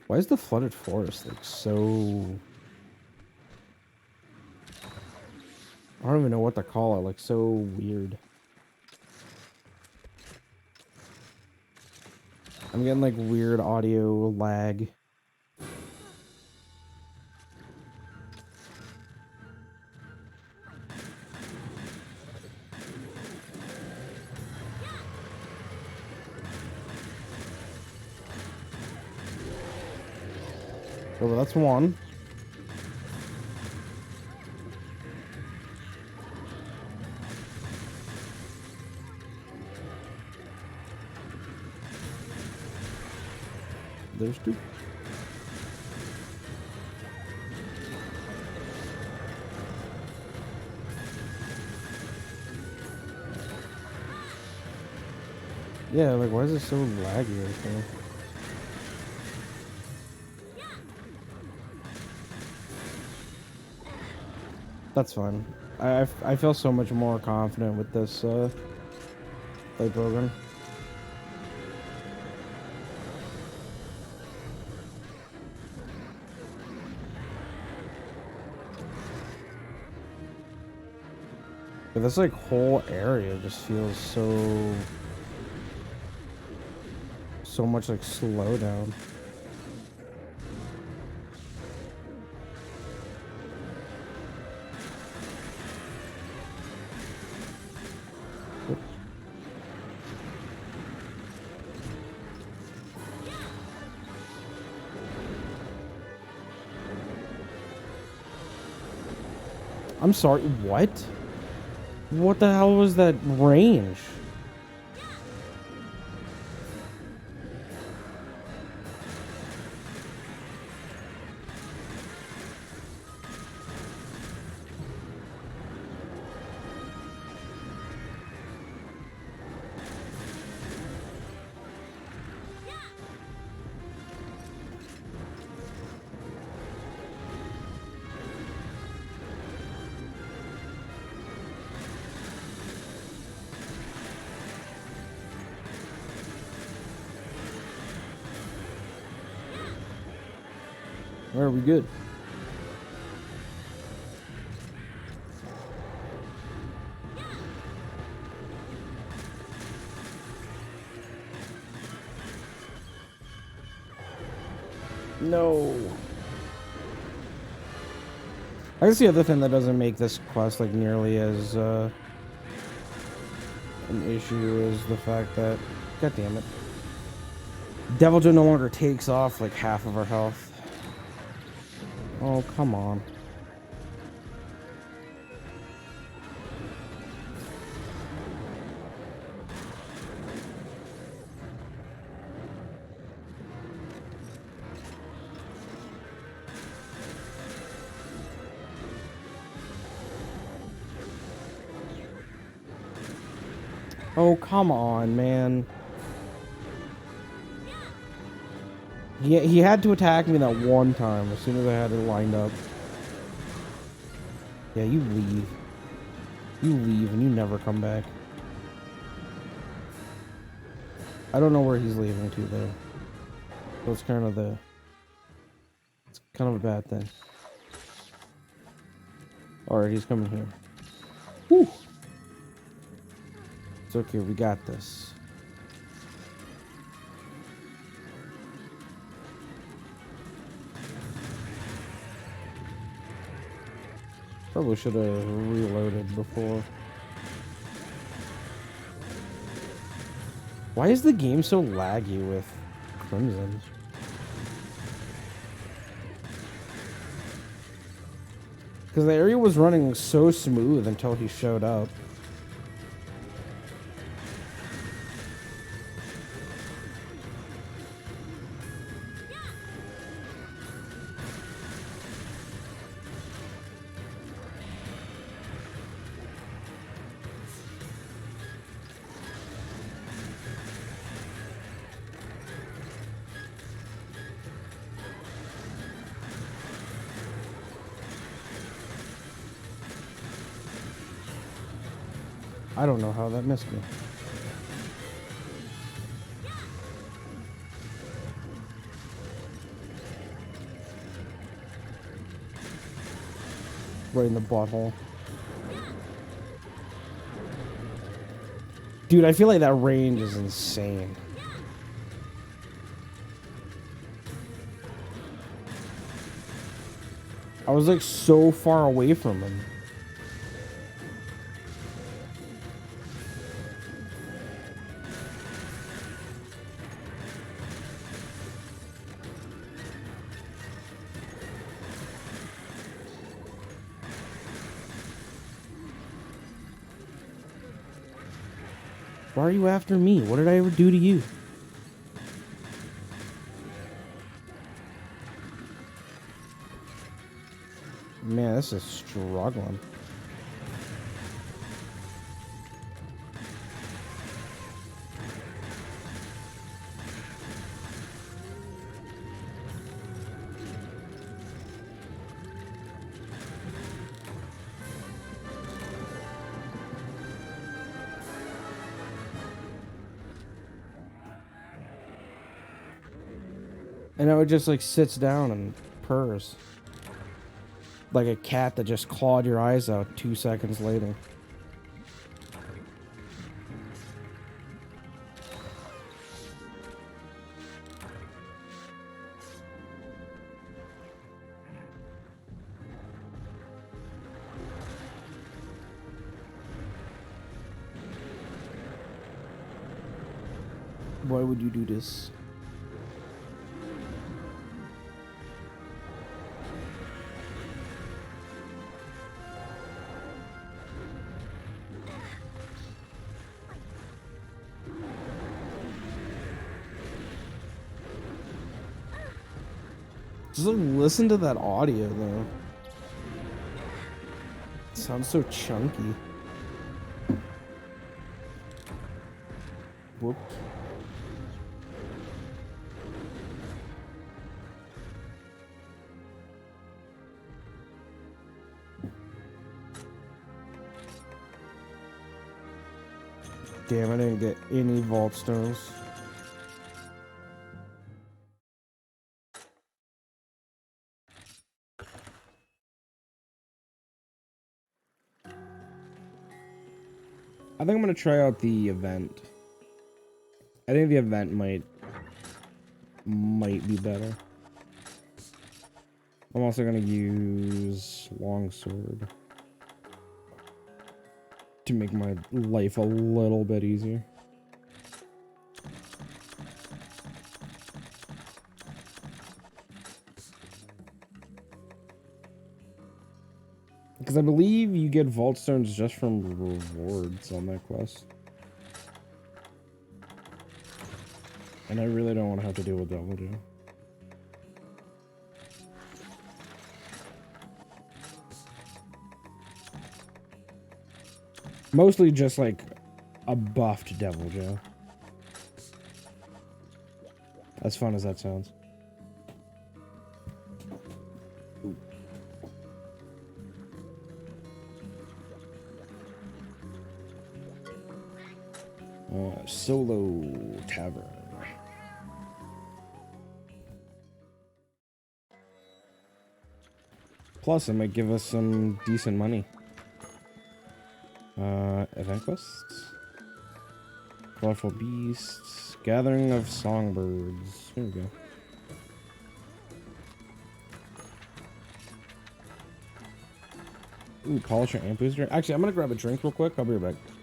Why is the flooded forest like so... I don't even know what to call it, like so weird. I'm getting like weird audio lag. Oh, well, that's one. There's two. Yeah, like why is it so laggy right there? That's fine. I feel so much more confident with this play program. But this like whole area just feels so much like slow down. I'm sorry, what? What the hell was that range? Where are we good? No. I guess the other thing that doesn't make this quest like nearly as an issue is the fact that, god damn it, Deviljho no longer takes off like half of our health. Oh, come on. Oh, come on, man. He had to attack me that one time as soon as I had it lined up. Yeah, you leave. You leave and you never come back. I don't know where he's leaving to though. So it's kind of a bad thing. Alright, he's coming here. Whew. It's okay, we got this. Probably should have reloaded before. Why is the game so laggy with Crimson? Because the area was running so smooth until he showed up. I don't know how that missed me. Right in the butthole. Dude, I feel like that range is insane. I was like so far away from him. Why are you after me? What did I ever do to you? Man, this is struggling. And now it just like sits down and purrs. Like a cat that just clawed your eyes out 2 seconds later. Why would you do this? Just like listen to that audio though. It sounds so chunky. Whoop. Damn, I didn't get any vault stones. I think I'm gonna try out the event. I think the event might be better. I'm also gonna use longsword to make my life a little bit easier. Because I believe you get vault stones just from rewards on that quest. And I really don't want to have to deal with Deviljho. Mostly just like a buffed Deviljho. As fun as that sounds. Solo Tavern. Plus, it might give us some decent money. Event quests? Colorful Beasts. Gathering of Songbirds. Here we go. Ooh, Polisher and Booster. Actually, I'm gonna grab a drink real quick. I'll be right back.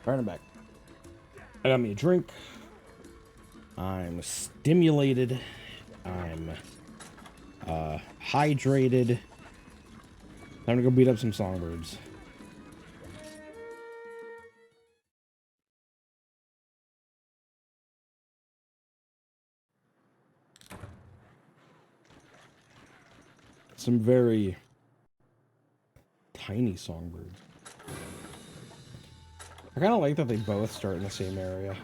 Turning back. I got me a drink. I'm stimulated. I'm hydrated. Time to go beat up some songbirds. Some very tiny songbirds. I kind of like that they both start in the same area.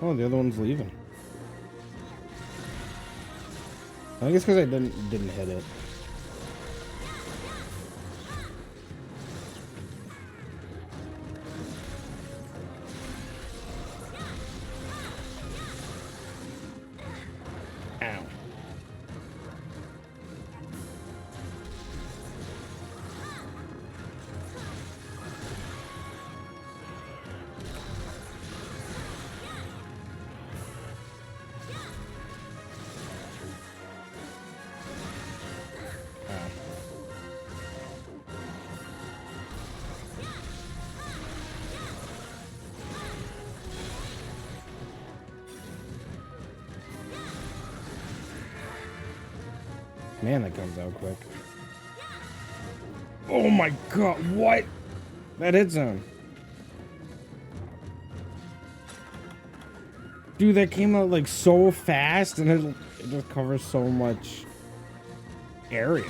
Oh, the other one's leaving. I think it's because I didn't hit it. Ow. Man, that comes out quick. Oh my god, what? That hit zone. Dude, that came out like so fast and it just covers so much area.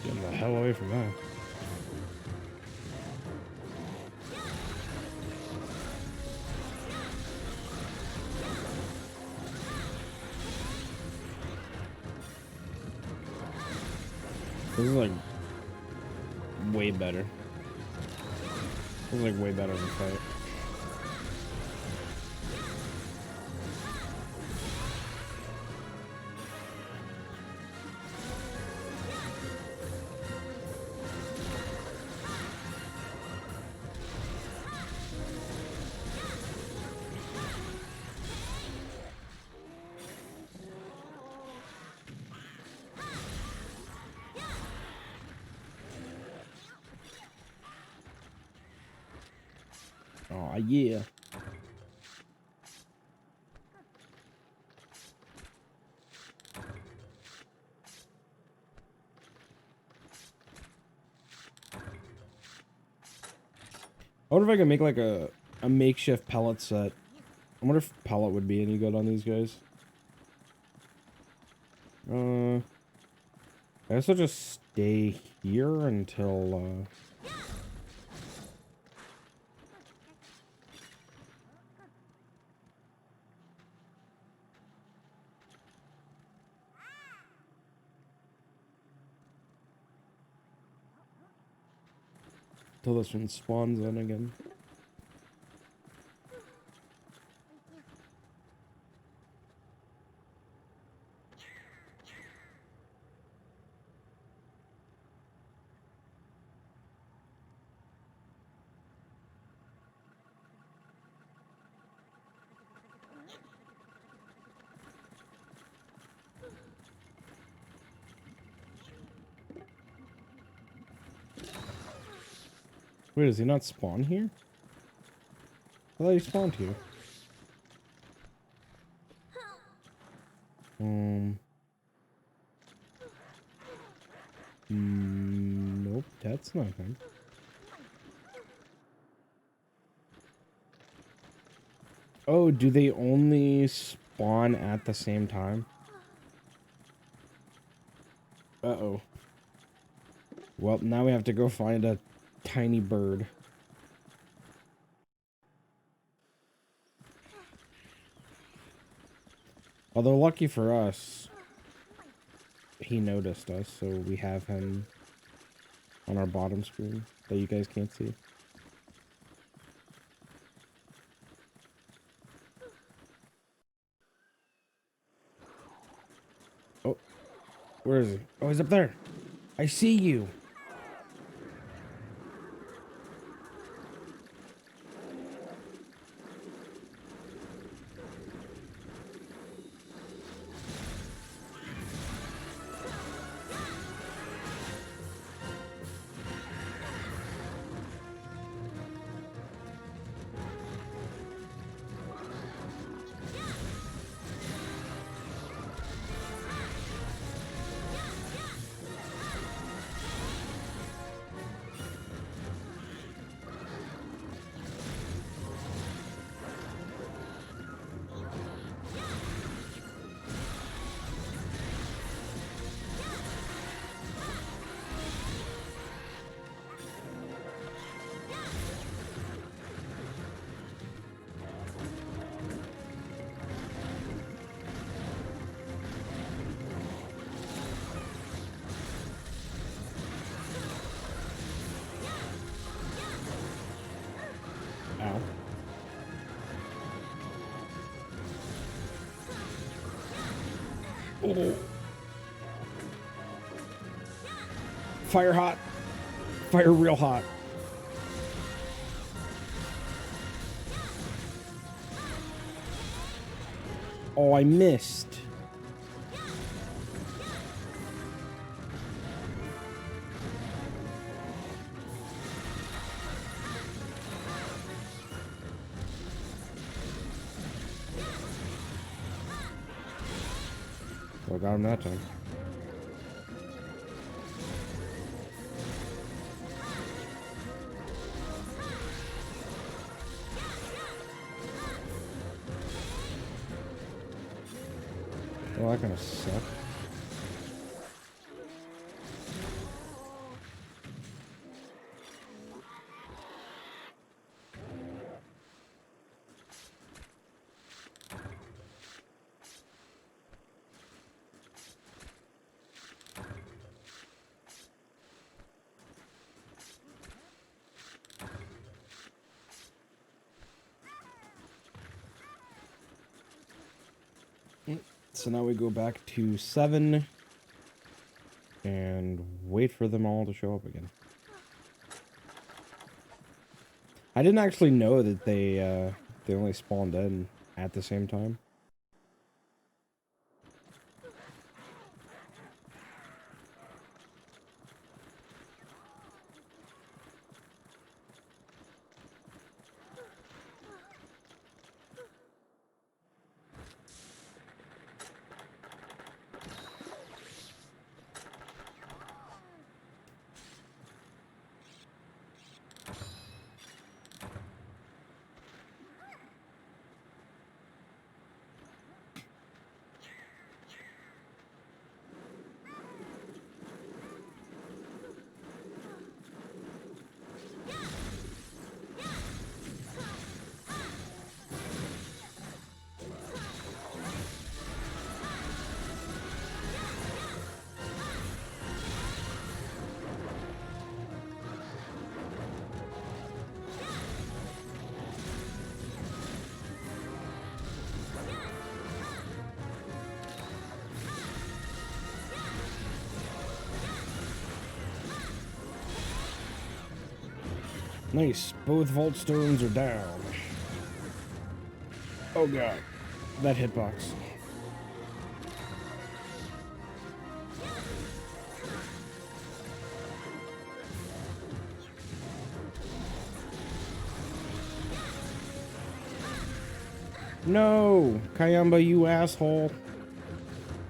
Getting the hell away from that. This is like way better. This is like way better than fight. Oh yeah. I wonder if I can make like a makeshift pellet set. I wonder if pellet would be any good on these guys. I guess I'll just stay here until till this one spawns in again. Wait, does he not spawn here? I thought he spawned here. Nope, that's not him. Oh, do they only spawn at the same time? Uh-oh. Well, now we have to go find a tiny bird. Although, lucky for us, he noticed us, so we have him on our bottom screen that you guys can't see. Oh, where is he? Oh, he's up there. I see you. Ow. Oh. Fire hot. Fire real hot. Oh, I missed. Well, got him that time. Well, that kind of sucked. So now we go back to 7 and wait for them all to show up again. I didn't actually know that they only spawned in at the same time. Nice. Both vault stones are down. Oh god. That hitbox. No! Kayamba, you asshole.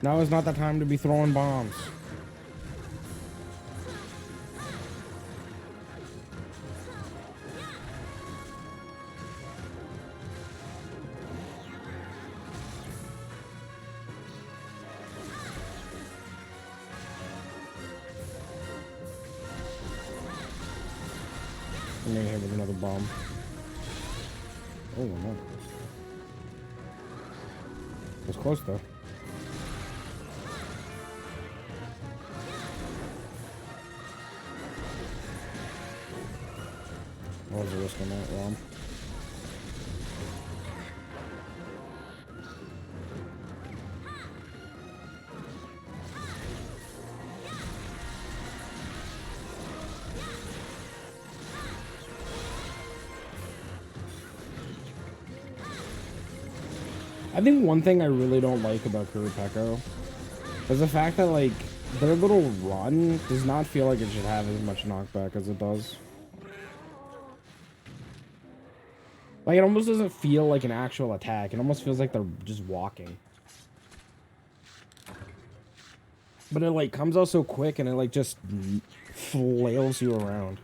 Now is not the time to be throwing bombs. I'm gonna hit with another bomb. Oh no. It was close though. What was the risk on that, Rom? I think one thing I really don't like about Kurupeko is the fact that, like, their little run does not feel like it should have as much knockback as it does. Like, it almost doesn't feel like an actual attack. It almost feels like they're just walking. But it, like, comes out so quick and it, like, just flails you around.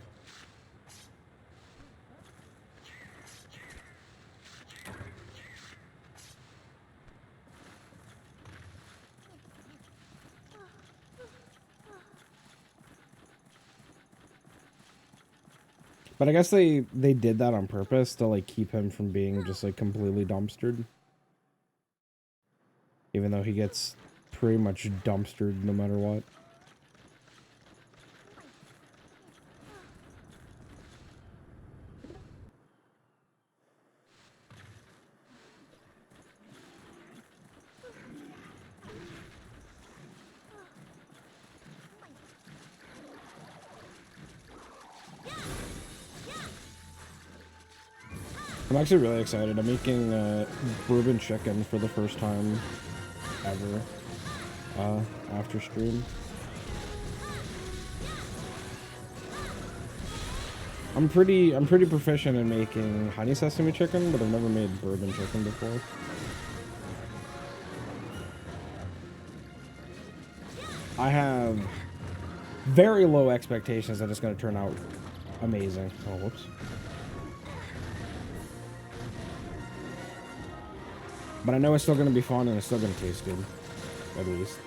But I guess they did that on purpose to, like, keep him from being just, like, completely dumpstered. Even though he gets pretty much dumpstered no matter what. I'm actually really excited. I'm making bourbon chicken for the first time ever after stream. I'm pretty proficient in making honey sesame chicken, but I've never made bourbon chicken before. I have very low expectations that it's going to turn out amazing. Oh, whoops. But I know it's still going to be fun and it's still going to taste good, at least.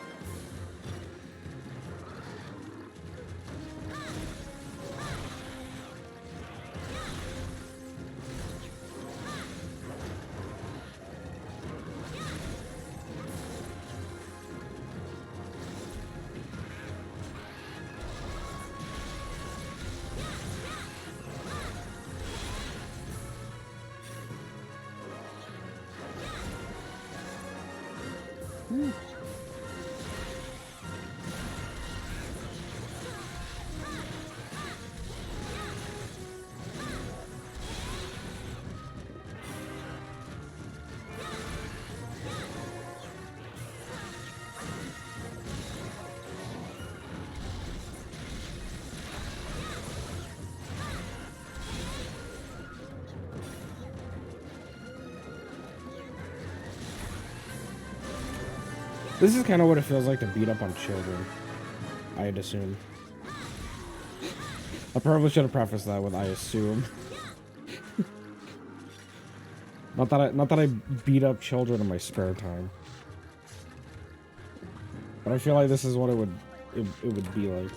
This is kind of what it feels like to beat up on children, I'd assume. I probably should have prefaced that with "I assume." Not that I beat up children in my spare time, but I feel like this is what it would be like.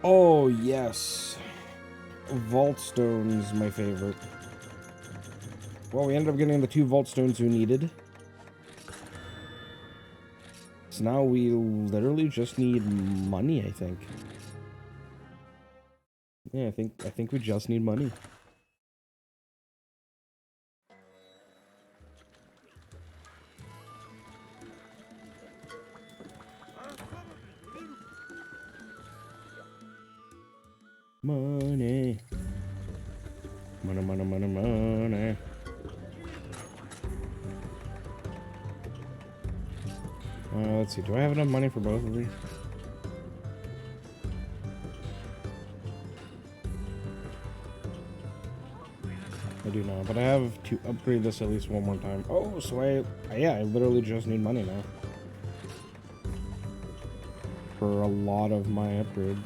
Oh, yes. Vault Stone's my favorite. Well, we ended up getting the 2 Vault Stones we needed. So now we literally just need money, I think. Yeah, I think we just need money. Money. Money, money, money, money. Let's see. Do I have enough money for both of these? I do now, but I have to upgrade this at least one more time. Oh, so I literally just need money now for a lot of my upgrades.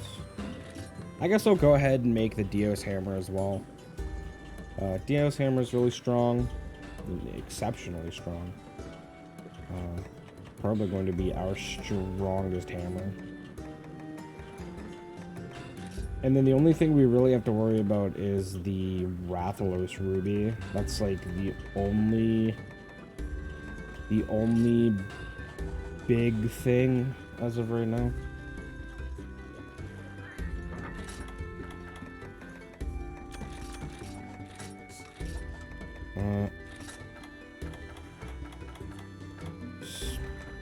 I guess I'll go ahead and make the Dios hammer as well. Dios hammer is really strong, exceptionally strong. Probably going to be our strongest hammer. And then the only thing we really have to worry about is the Rathalos Ruby. That's like the only big thing as of right now.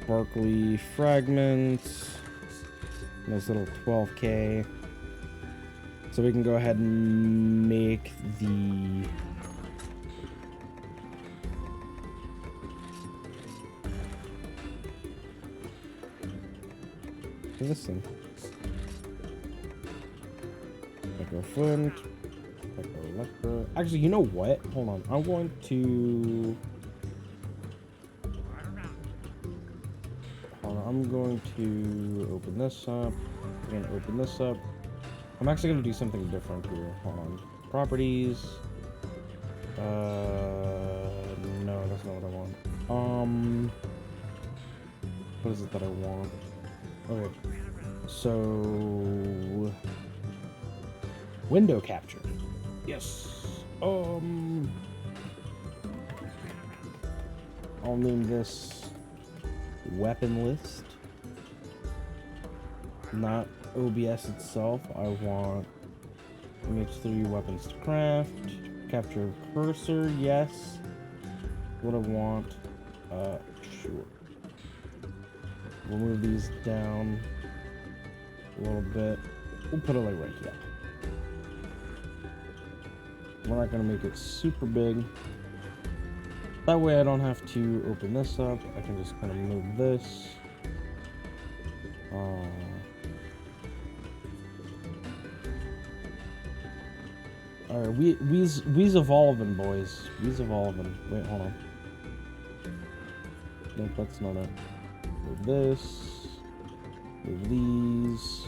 Sparkly fragments. Nice little 12k. So we can go ahead and make the this thing. Flint. Electra. Actually, you know what? Hold on. I'm going to. Hold on. I'm going to open this up. I'm going to open this up. I'm actually going to do something different here. Hold on. Properties. No, that's not what I want. What is it that I want? Okay. So. Window capture. Yes. I'll name this weapon list. Not OBS itself. I want MH3 weapons to craft. Capture cursor, yes. What I want, sure. We'll move these down a little bit. We'll put it like right here. We're not gonna make it super big. That way I don't have to open this up. I can just kind of move this. Alright, we's evolving, boys. We's evolving. Wait, hold on. Nope, that's not it. Move this. Move these.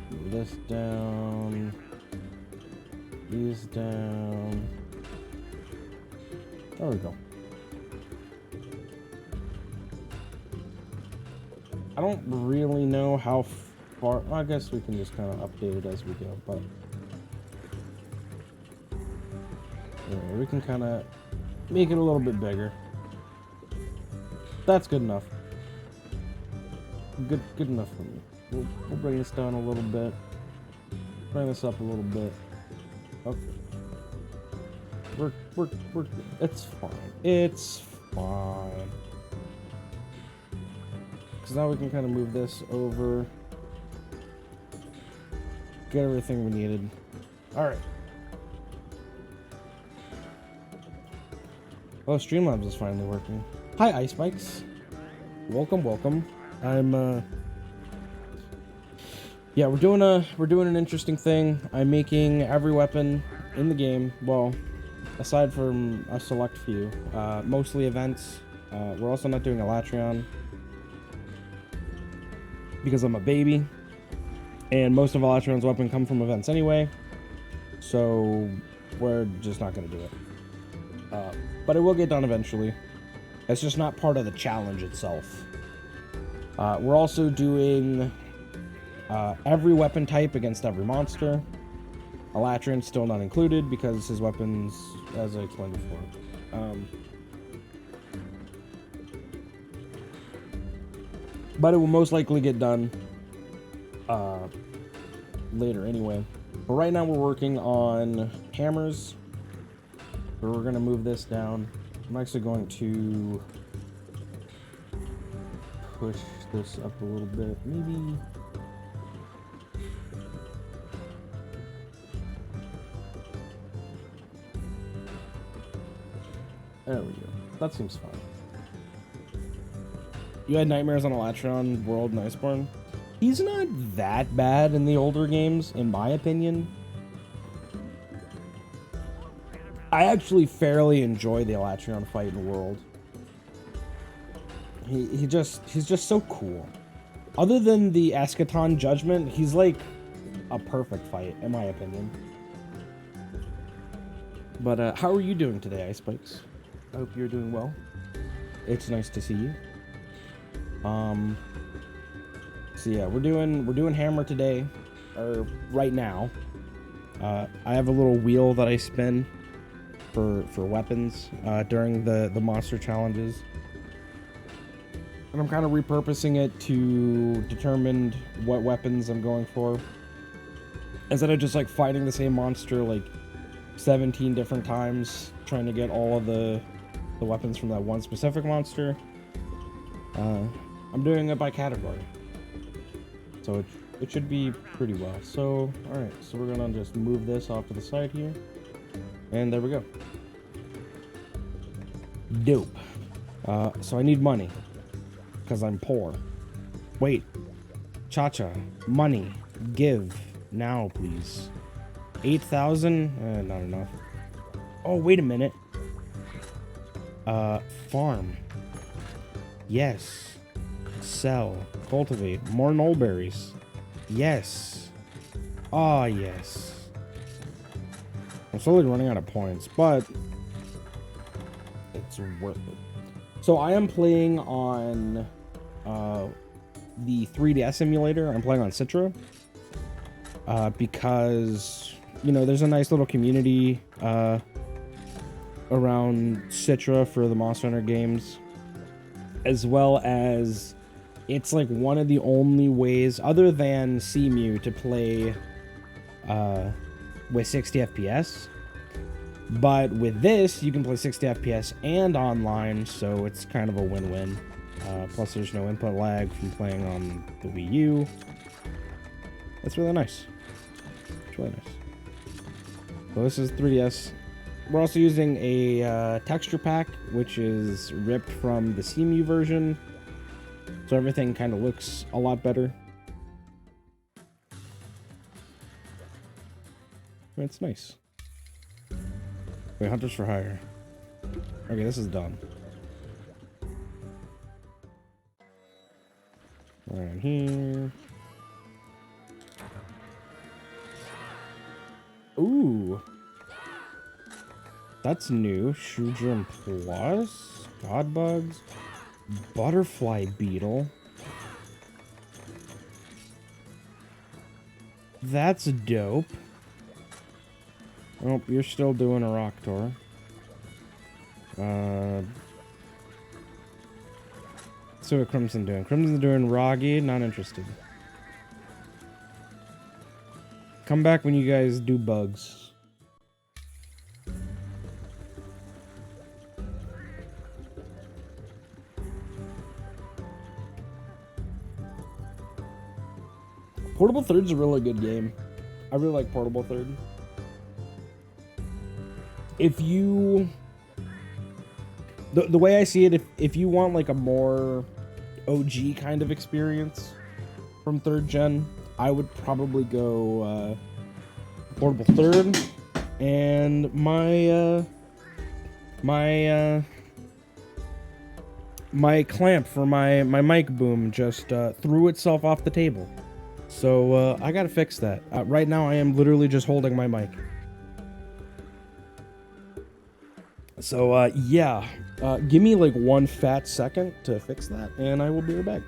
Move this down. These down. There we go. I don't really know how far. I guess we can just kind of update it as we go, but yeah, we can kind of make it a little bit bigger. That's good enough. Good enough for me. We'll bring this down a little bit. Bring this up a little bit. Okay. We're it's fine. It's fine. Because now we can kind of move this over. Get everything we needed. Alright. Oh, Streamlabs is finally working. Hi, Ice Bikes. Welcome. Yeah, we're doing an interesting thing. I'm making every weapon in the game. Well, aside from a select few, mostly events. We're also not doing Elatrion because I'm a baby, and most of Elatrion's weapons come from events anyway. So we're just not gonna do it. But it will get done eventually. It's just not part of the challenge itself. We're also doing every weapon type against every monster. Elatrion still not included because his weapons, as I explained before. But it will most likely get done later anyway. But right now we're working on hammers. So we're going to move this down. I'm actually going to push this up a little bit. Maybe... There we go. That seems fine. You had nightmares on Elatron, World, and Iceborne. He's not that bad in the older games, in my opinion. I actually fairly enjoy the Elatron fight in World. He's just so cool. Other than the Eschaton Judgment, he's like a perfect fight, in my opinion. But how are you doing today, Ice Spikes? I hope you're doing well. It's nice to see you. So yeah, we're doing Hammer today, or right now. I have a little wheel that I spin for weapons during the monster challenges, and I'm kind of repurposing it to determine what weapons I'm going for, instead of just like fighting the same monster like 17 different times trying to get all of the weapons from that one specific monster. I'm doing it by category, so it should be pretty well. So alright, so we're gonna just move this off to the side here, and there we go. Dope. So I need money because I'm poor. Wait, Cha-Cha, money, give now please. 8,000? Not enough. Oh, wait a minute. Farm. Yes. Sell. Cultivate. More Nullberries. Yes. Ah, yes. I'm slowly running out of points, but it's worth it. So I am playing on the 3DS emulator. I'm playing on Citra. Because, you know, there's a nice little community around Citra for the Monster Hunter games, as well as it's like one of the only ways other than CMU to play with 60 FPS. But with this, you can play 60 FPS and online, so it's kind of a win-win. Plus, there's no input lag from playing on the Wii U. That's really nice. It's really nice. So this is 3DS. We're also using a texture pack, which is ripped from the CMU version, so everything kind of looks a lot better. It's nice. Wait, Hunters for Hire. Okay, this is done. Right here. Ooh. That's new. Shoojum Plus. Godbugs. Butterfly Beetle. That's dope. Oh, you're still doing a rock tour. So what Crimson doing? Crimson's doing Roggy. Not interested. Come back when you guys do bugs. Portable Third's a really good game. I really like Portable Third. If you... The way I see it, if you want like a more OG kind of experience from 3rd gen, I would probably go Portable Third. And my clamp for my mic boom just threw itself off the table. So I gotta fix that. Right now I am literally just holding my mic. So yeah, give me like one fat second to fix that, and I will be right back.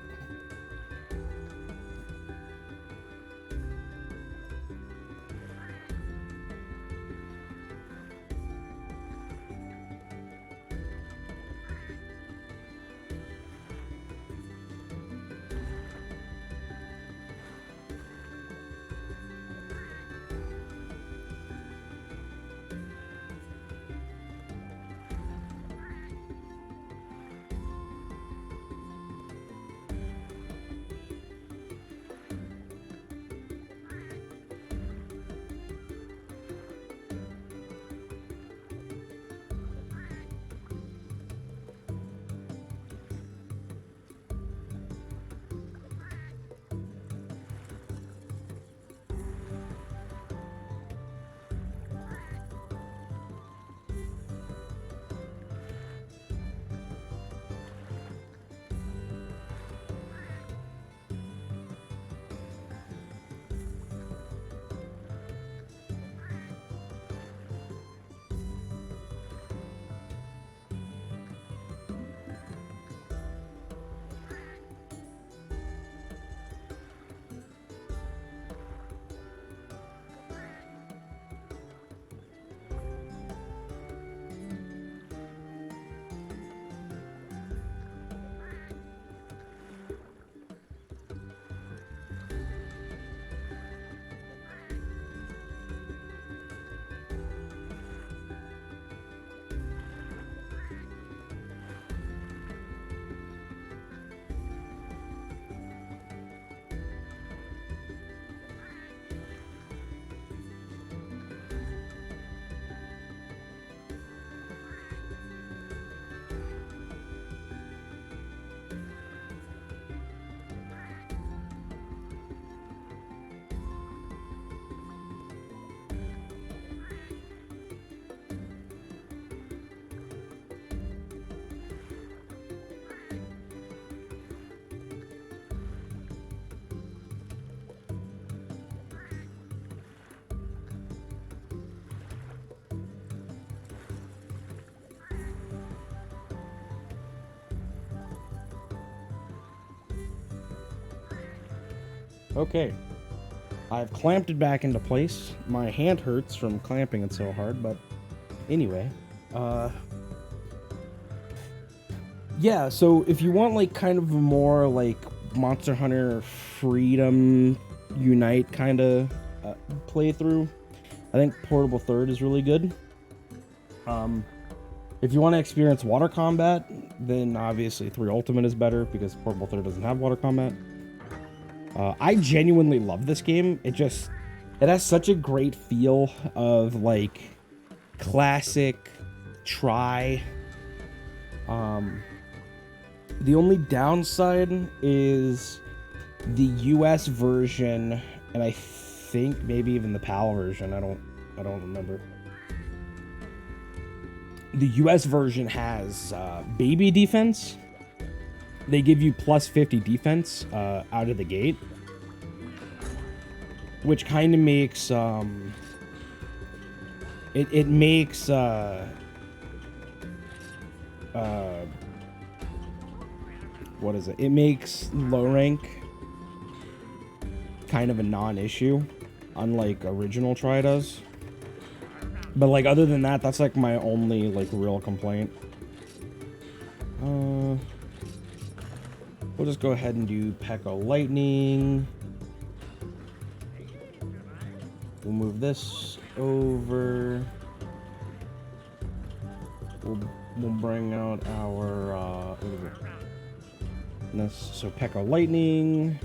Okay. I've clamped it back into place. My hand hurts from clamping it so hard, but anyway. Yeah, so if you want like kind of a more like Monster Hunter Freedom Unite kind of playthrough, I think Portable Third is really good. If you want to experience water combat, then obviously 3 Ultimate is better because Portable Third doesn't have water combat. I genuinely love this game. It has such a great feel of like classic try. The only downside is the US version, and I think maybe even the PAL version. I don't remember. The US version has baby defense. They give you plus 50 defense out of the gate, which kind of makes it makes what is it? It makes low rank kind of a non-issue, unlike original try does. But like other than that, that's like my only like real complaint. We'll just go ahead and do P.E.K.K.A. Lightning. We'll move this over. We'll bring out our this. So P.E.K.K.A. Lightning.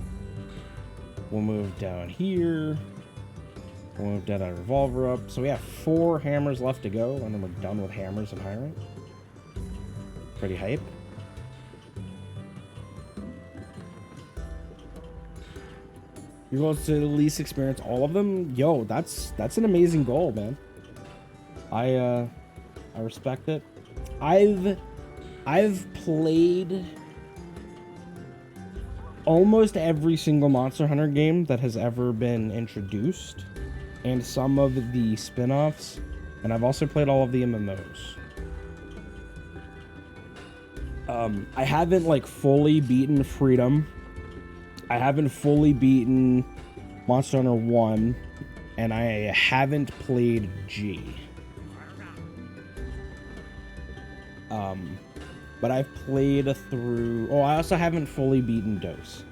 We'll move down here. We'll move Deadeye Revolver up. So we have 4 hammers left to go, and then we're done with hammers and high rank. Pretty hype. Your goal is to at least experience all of them. Yo, that's an amazing goal, man. I respect it. I've played almost every single Monster Hunter game that has ever been introduced, and some of the spin-offs, and I've also played all of the MMOs. I haven't like fully beaten Freedom. I haven't fully beaten Monster Hunter 1, and I haven't played G. But I've played through... Oh, I also haven't fully beaten Dose.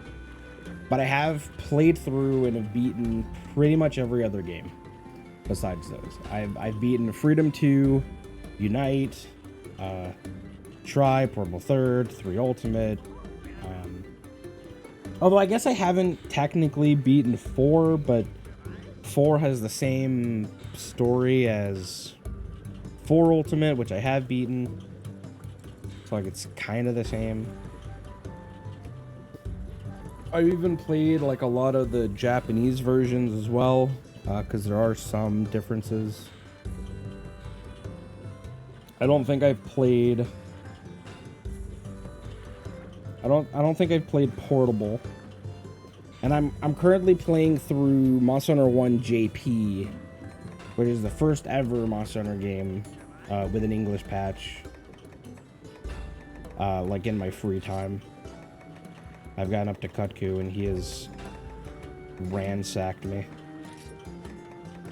But I have played through and have beaten pretty much every other game besides those. I've beaten Freedom 2, Unite, Try, Portable Third, 3 Ultimate. Although I guess I haven't technically beaten 4, but 4 has the same story as 4 Ultimate, which I have beaten. So like it's kind of the same. I've even played like a lot of the Japanese versions as well, because there are some differences. I don't think I've played... I don't think I've played Portable. And I'm currently playing through Monster Hunter 1 JP, which is the first ever Monster Hunter game with an English patch. Like in my free time. I've gotten up to Kutku and he has ransacked me.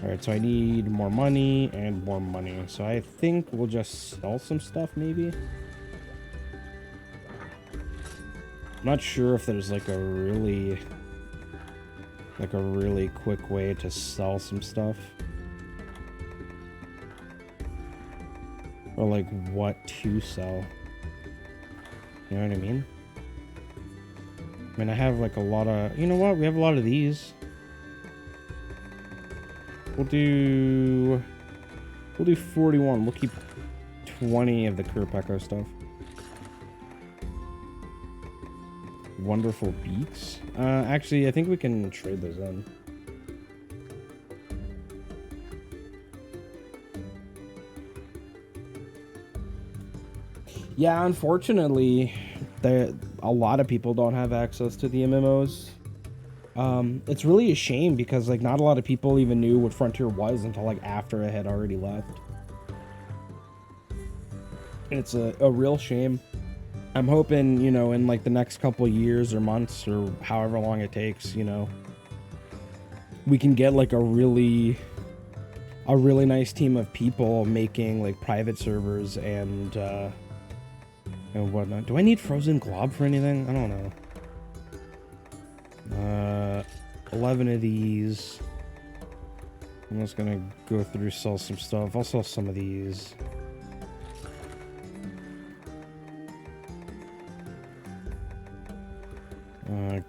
Alright, so I need more money and more money. So I think we'll just sell some stuff maybe. I'm not sure if there's like a really quick way to sell some stuff. Or like what to sell. You know what I mean? I mean, I have like a lot of... You know what? We have a lot of these. We'll do 41. We'll keep 20 of the P.E.K.K.A. stuff. Wonderful Beaks. Actually, I think we can trade those in. Yeah, unfortunately, a lot of people don't have access to the MMOs. It's really a shame because like not a lot of people even knew what Frontier was until like after it had already left. It's a real shame. I'm hoping, you know, in like the next couple years or months or however long it takes, you know, we can get like a really nice team of people making like private servers and whatnot. Do I need frozen glob for anything? I don't know. 11 of these. I'm just gonna go through, sell some stuff. I'll sell some of these.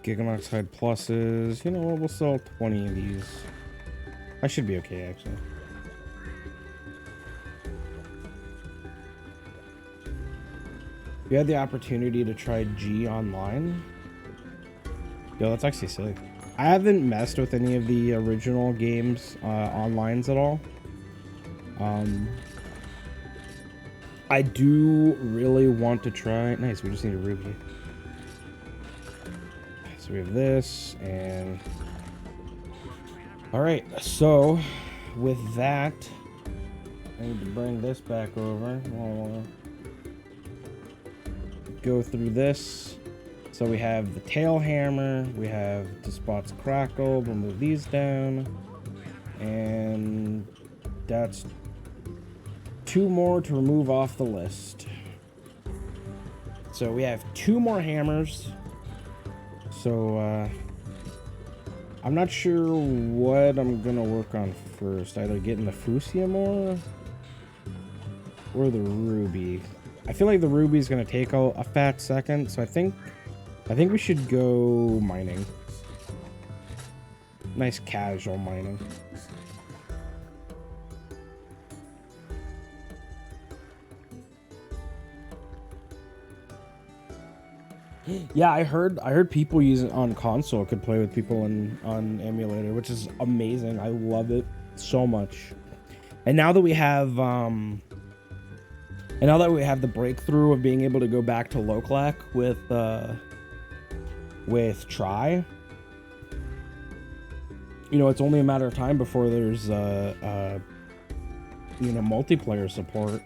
Giganoxide pluses. You know what? We'll sell 20 of these. I should be okay, actually. If you had the opportunity to try G online, yo, that's actually sick. I haven't messed with any of the original games onlines at all. I do really want to try. Nice, we just need a ruby. So we have this, and all right. So with that, I need to bring this back over. I'll go through this. So we have the tail hammer, we have the spots crackled. We'll move these down, and that's 2 more to remove off the list. So we have 2 more hammers. So I'm not sure what I'm gonna work on first. Either getting the fuchsia more or the ruby. I feel like the ruby is gonna take a fat second, so I think we should go mining. Nice casual mining. Yeah, I heard people using on console could play with people on emulator, which is amazing. I love it so much. And now that we have the breakthrough of being able to go back to Loclac with Try, you know, it's only a matter of time before there's multiplayer support.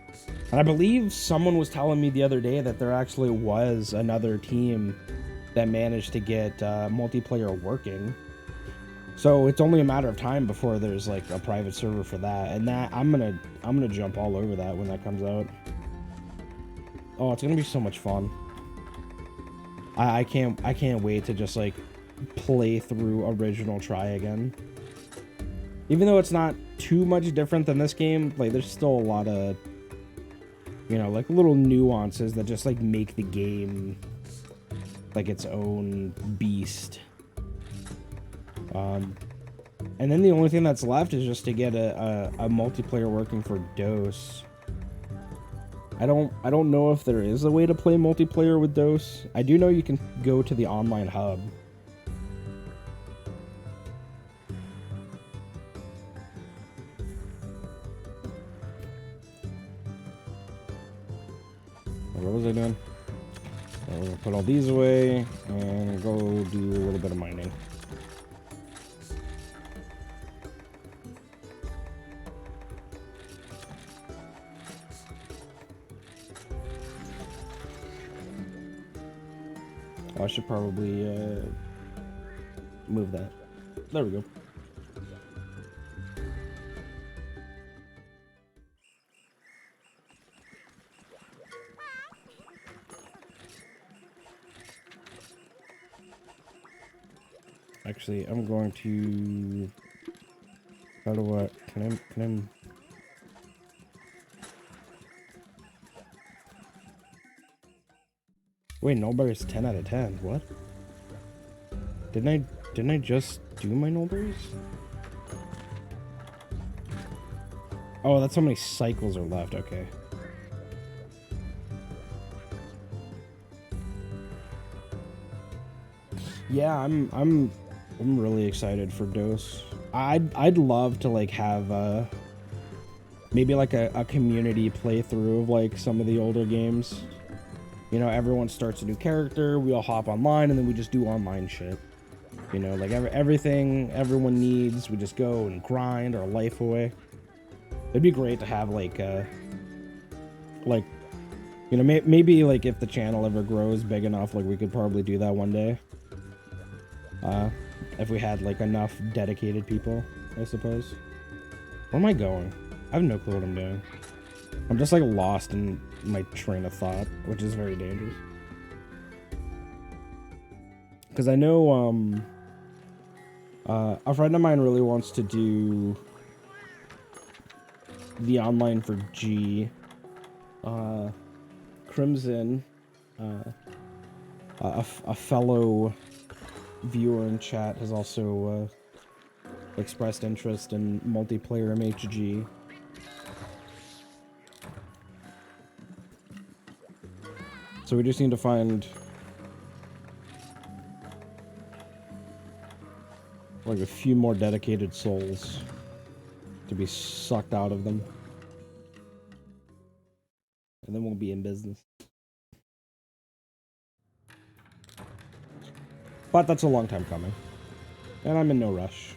And I believe someone was telling me the other day that there actually was another team that managed to get multiplayer working. So it's only a matter of time before there's like a private server for that. And that I'm gonna jump all over that when that comes out. Oh, it's gonna be so much fun. I can't wait to just like play through original Try again. Even though it's not too much different than this game, like there's still a lot of, you know, like little nuances that just like make the game like its own beast. And then the only thing that's left is just to get a multiplayer working for DOS. I don't know if there is a way to play multiplayer with DOS. I do know you can go to the online hub. What was I doing? So we're gonna put all these away and go do a little bit of mining. I should probably move that. There we go. Actually, I'm going to... How do I... Can I... Wait, Nullberry's 10 out of 10. What? Didn't I just do my Nullberries? Oh, that's how many cycles are left. Okay. Yeah, I'm really excited for DOS. I'd love to like have maybe like a community playthrough of like some of the older games. You know, everyone starts a new character, we all hop online, and then we just do online shit. You know, like everything everyone needs, we just go and grind our life away. It'd be great to have like you know, maybe like if the channel ever grows big enough, like we could probably do that one day. If we had, like, enough dedicated people, I suppose. Where am I going? I have no clue what I'm doing. I'm just, like, lost in my train of thought, which is very dangerous. Because I know, a friend of mine really wants to do the online for G. Crimson, a fellow viewer in chat, has also expressed interest in multiplayer MHG. So we just need to find like a few more dedicated souls to be sucked out of them. And then we'll be in business. But that's a long time coming. And I'm in no rush.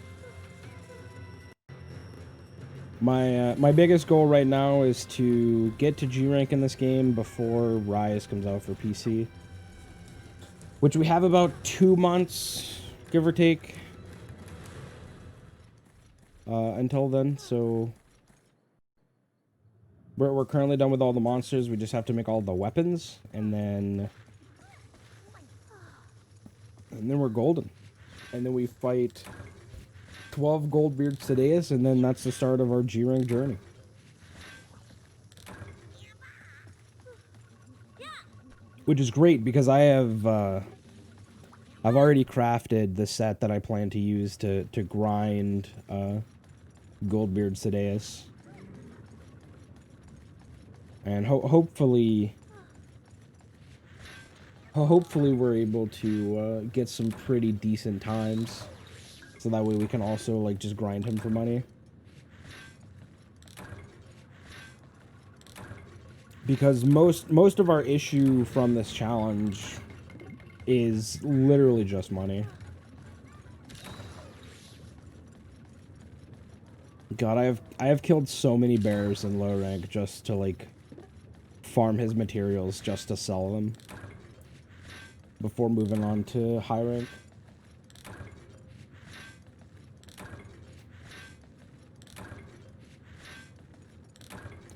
My biggest goal right now is to get to G rank in this game before Rise comes out for PC. Which we have about 2 months, give or take. Until then, so... We're currently done with all the monsters, we just have to make all the weapons, and then we're golden. And then we fight 12 Goldbeard Sadeas, and then that's the start of our G-Rank journey. Which is great, because I have, I've already crafted the set that I plan to use to grind, Goldbeard Sadeas. And hopefully we're able to get some pretty decent times, so that way we can also like just grind him for money. Because most of our issue from this challenge is literally just money. God, I have killed so many bears in low rank just to like farm his materials just to sell them before moving on to high rank.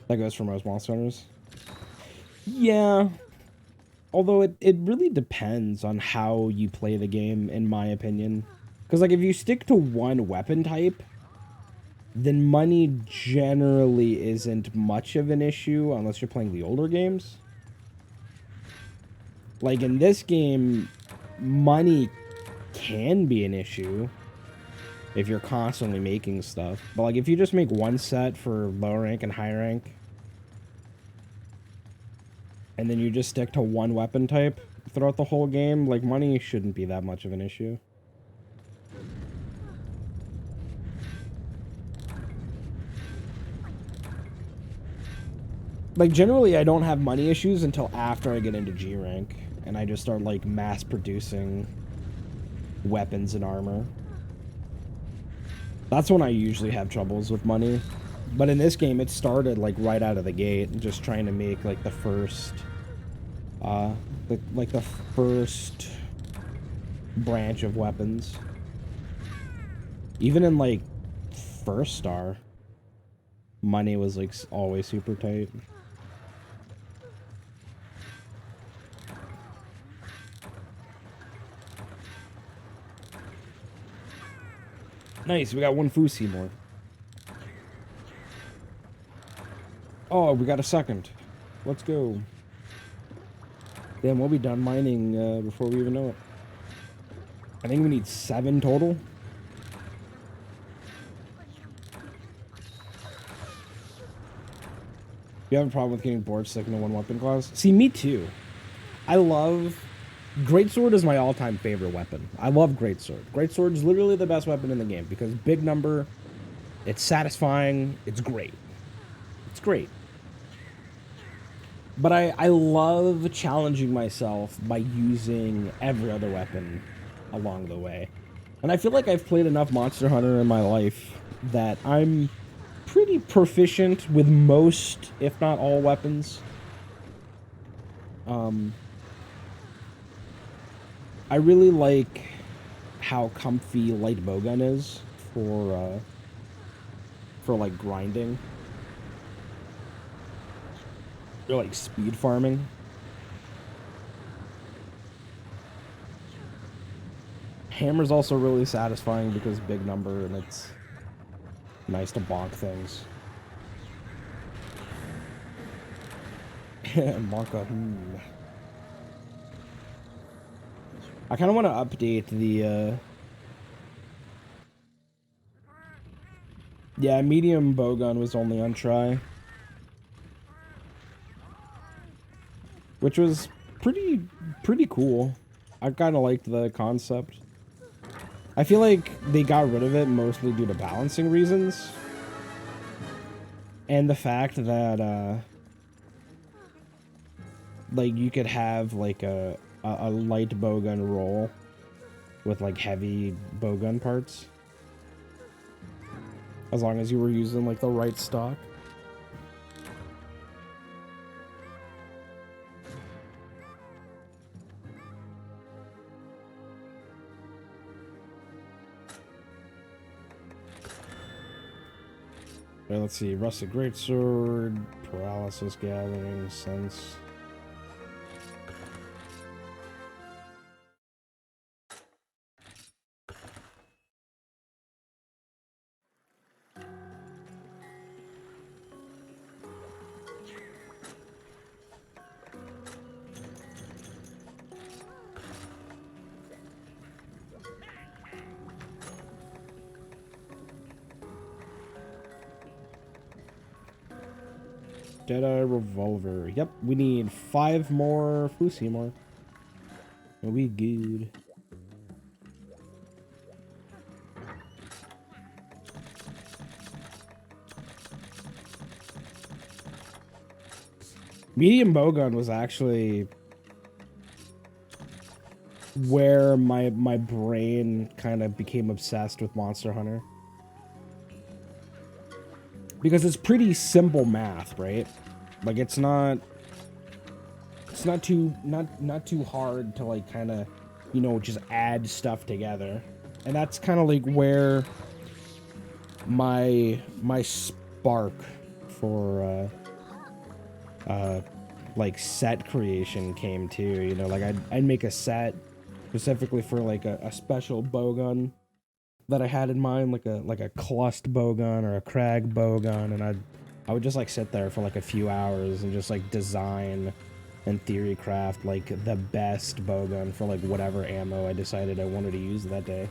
That goes for most monster hunters. Yeah. Although it really depends on how you play the game, in my opinion. Because like if you stick to one weapon type, then money generally isn't much of an issue unless you're playing the older games. Like in this game, money can be an issue if you're constantly making stuff. But like if you just make one set for low rank and high rank, and then you just stick to one weapon type throughout the whole game, like money shouldn't be that much of an issue. Like, generally, I don't have money issues until after I get into G rank, and I just start, like, mass-producing weapons and armor. That's when I usually have troubles with money. But in this game, it started, like, right out of the gate, just trying to make, like, the first... the first branch of weapons. Even in, like, first star, money was, like, always super tight. Nice, we got one Fusi more. Oh, we got a second. Let's go. Damn, we'll be done mining before we even know it. I think we need 7 total. You have a problem with getting bored sticking to one weapon class? See, me too. I love... Greatsword is my all-time favorite weapon. I love Greatsword. Greatsword is literally the best weapon in the game because big number, it's satisfying, it's great. It's great. But I love challenging myself by using every other weapon along the way. And I feel like I've played enough Monster Hunter in my life that I'm pretty proficient with most, if not all, weapons. I really like how comfy light bowgun is for like grinding or like speed farming. Hammer's also really satisfying because big number and it's nice to bonk things. Marka, I kind of want to update the, yeah, medium bowgun was only on try. Which was pretty cool. I kind of liked the concept. I feel like they got rid of it mostly due to balancing reasons. And the fact that, like, you could have, like, a light bowgun roll with, like, heavy bowgun parts. As long as you were using, like, the right stock. Well, let's see. Rusted Greatsword, Paralysis Gathering, Sense. Deadeye Revolver. Yep, we need 5 more Fusimore. And we good. Medium bowgun was actually where my brain kind of became obsessed with Monster Hunter. Because it's pretty simple math, right? Like it's not too hard to like kind of, you know, just add stuff together. And that's kind of like where my spark for like set creation came to, you know, like I'd make a set specifically for like a special bowgun that I had in mind, like a clust bowgun or a crag bowgun, and I would just like sit there for like a few hours and just like design and theory craft like the best bowgun for like whatever ammo I decided I wanted to use that day.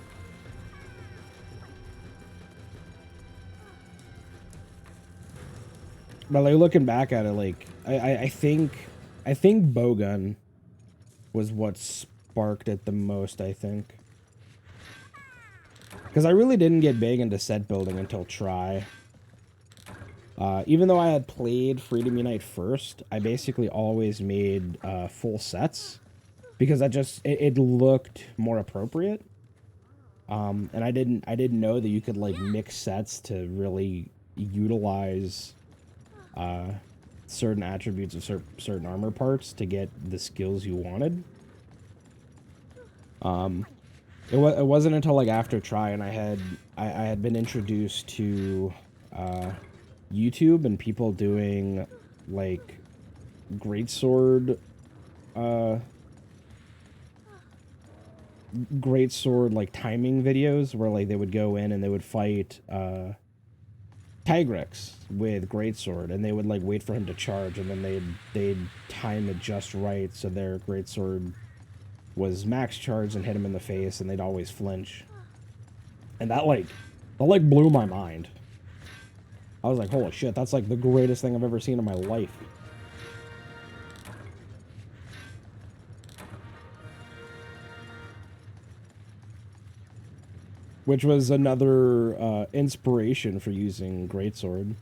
But like looking back at it, like I think bowgun was what sparked it the most, I think. Because I really didn't get big into set building until Try. Even though I had played Freedom Unite first, I basically always made full sets. Because that just, it looked more appropriate. And I didn't know that you could like mix sets to really utilize certain attributes of certain armor parts to get the skills you wanted. It wasn't until like after Try and I had been introduced to YouTube and people doing like greatsword like timing videos where like they would go in and they would fight Tigrex with greatsword and they would like wait for him to charge and then they'd time it just right so their greatsword was max charge and hit him in the face and they'd always flinch. And that blew my mind. I was like, holy shit, that's like the greatest thing I've ever seen in my life. Which was another inspiration for using greatsword.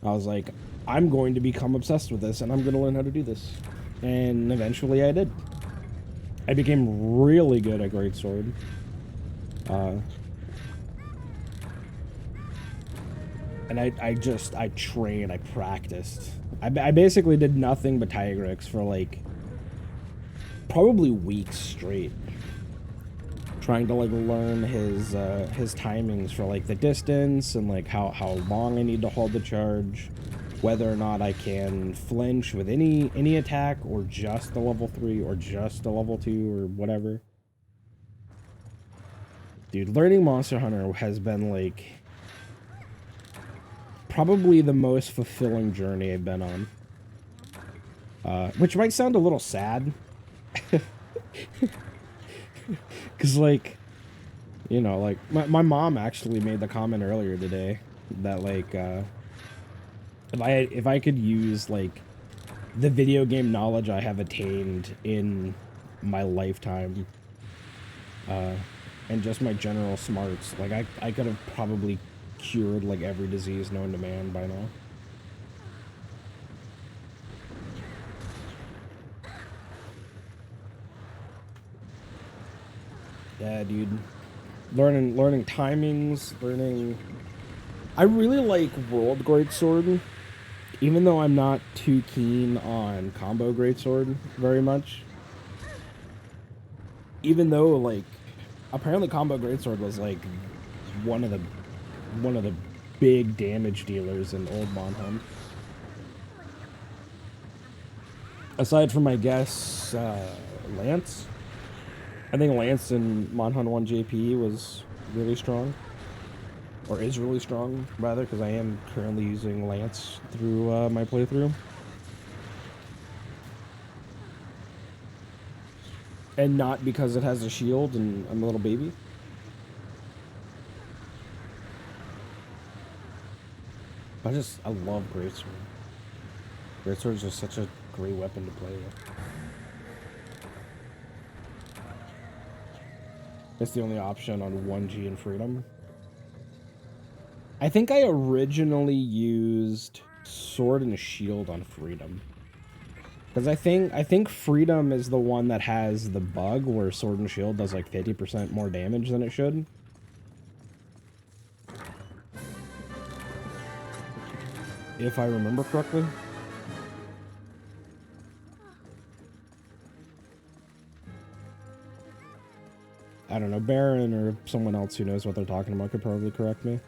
I was like, I'm going to become obsessed with this and I'm going to learn how to do this. And eventually I did. I became really good at greatsword. And I trained, I practiced. I basically did nothing but Tigrex for like probably weeks straight. trying to like learn his timings for like the distance and like how long I need to hold the charge, whether or not I can flinch with any attack or just a level 3 or just a level 2 or whatever. Dude, learning Monster Hunter has been like probably the most fulfilling journey I've been on. Which might sound a little sad. Cause like, you know, like my mom actually made the comment earlier today that like if I could use like the video game knowledge I have attained in my lifetime, and just my general smarts, like I could have probably cured like every disease known to man by now. Yeah, dude. Learning timings, learning. I really like World Greatsword, even though I'm not too keen on Combo Greatsword very much. Even though like, apparently Combo Greatsword was like one of the big damage dealers in Old Monhunt. Aside from, I guess, Lance. I think Lance in Monhunt 1 JP was really strong. Or is really strong, rather, because I am currently using Lance through my playthrough. And not because it has a shield and I'm a little baby. I love Greatsword. Greatsword is just such a great weapon to play with. It's the only option on 1G and Freedom. I think I originally used Sword and Shield on Freedom. Because I think Freedom is the one that has the bug where Sword and Shield does like 50% more damage than it should. If I remember correctly. I don't know, Baron or someone else who knows what they're talking about could probably correct me.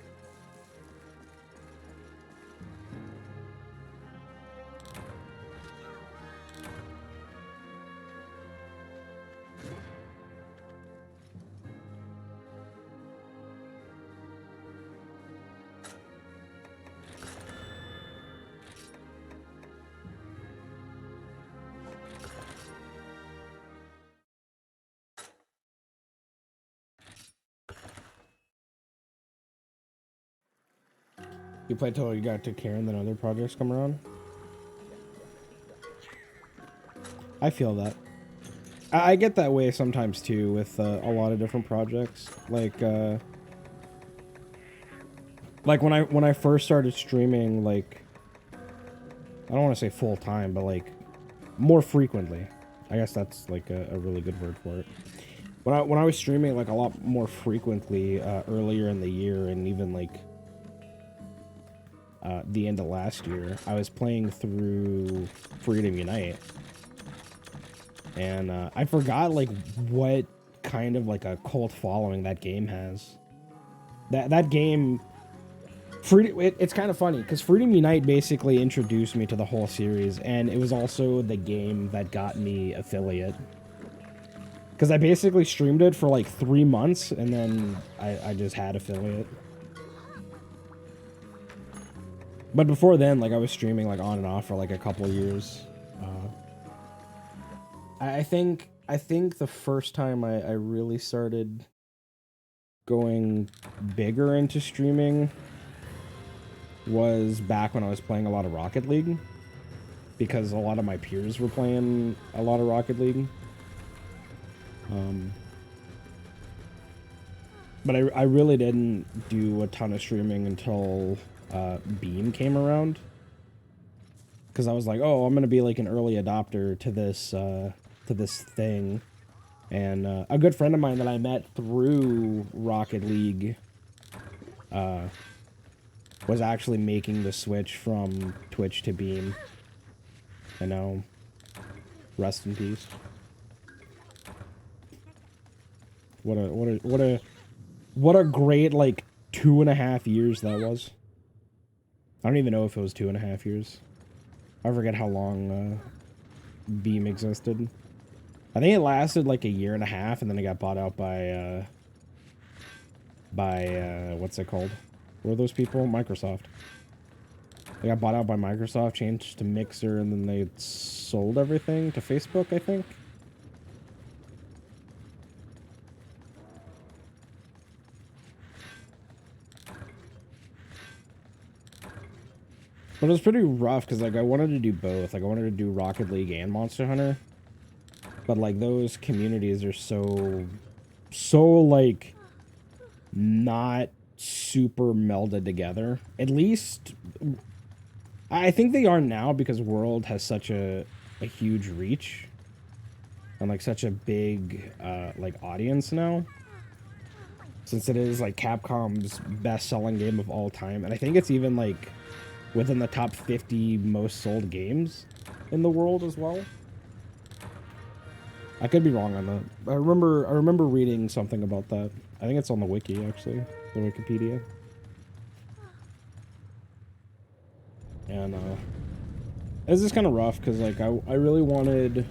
You play till you got to care and then other projects come around? I feel that. I get that way sometimes too with a lot of different projects. Like when I first started streaming, like, I don't want to say full time, but like more frequently. I guess that's like a really good word for it. When I was streaming like a lot more frequently earlier in the year and even like the end of last year, I was playing through Freedom Unite. And I forgot like what kind of like a cult following that game has. That game, it's kind of funny because Freedom Unite basically introduced me to the whole series, and it was also the game that got me affiliate. Because I basically streamed it for like 3 months, and then I just had affiliate. But before then, like I was streaming like on and off for like a couple years. I think the first time I really started going bigger into streaming was back when I was playing a lot of Rocket League, because a lot of my peers were playing a lot of Rocket League. But I really didn't do a ton of streaming until Beam came around, because I was like, oh, I'm gonna be like an early adopter to this thing. And a good friend of mine that I met through Rocket League was actually making the switch from Twitch to Beam. I know. Rest in peace. What a great, like, 2.5 years that was. I don't even know if it was 2.5 years. I forget how long Beam existed. I think it lasted like a year and a half, and then it got bought out by what's it called? What are those people? Microsoft. They got bought out by Microsoft, changed to Mixer, and then they sold everything to Facebook, I think. But it was pretty rough because, like, I wanted to do both. Like, I wanted to do Rocket League and Monster Hunter. But, like, those communities are so, like, not super melded together. At least, I think they are now because World has such a huge reach. And, like, such a big, like, audience now. Since it is, like, Capcom's best-selling game of all time. And I think it's even, like, within the top 50 most sold games in the world as well. I could be wrong on that. I remember reading something about that. I think it's on the wiki, actually. The Wikipedia. And, it's just kind of rough, because, like, I really wanted...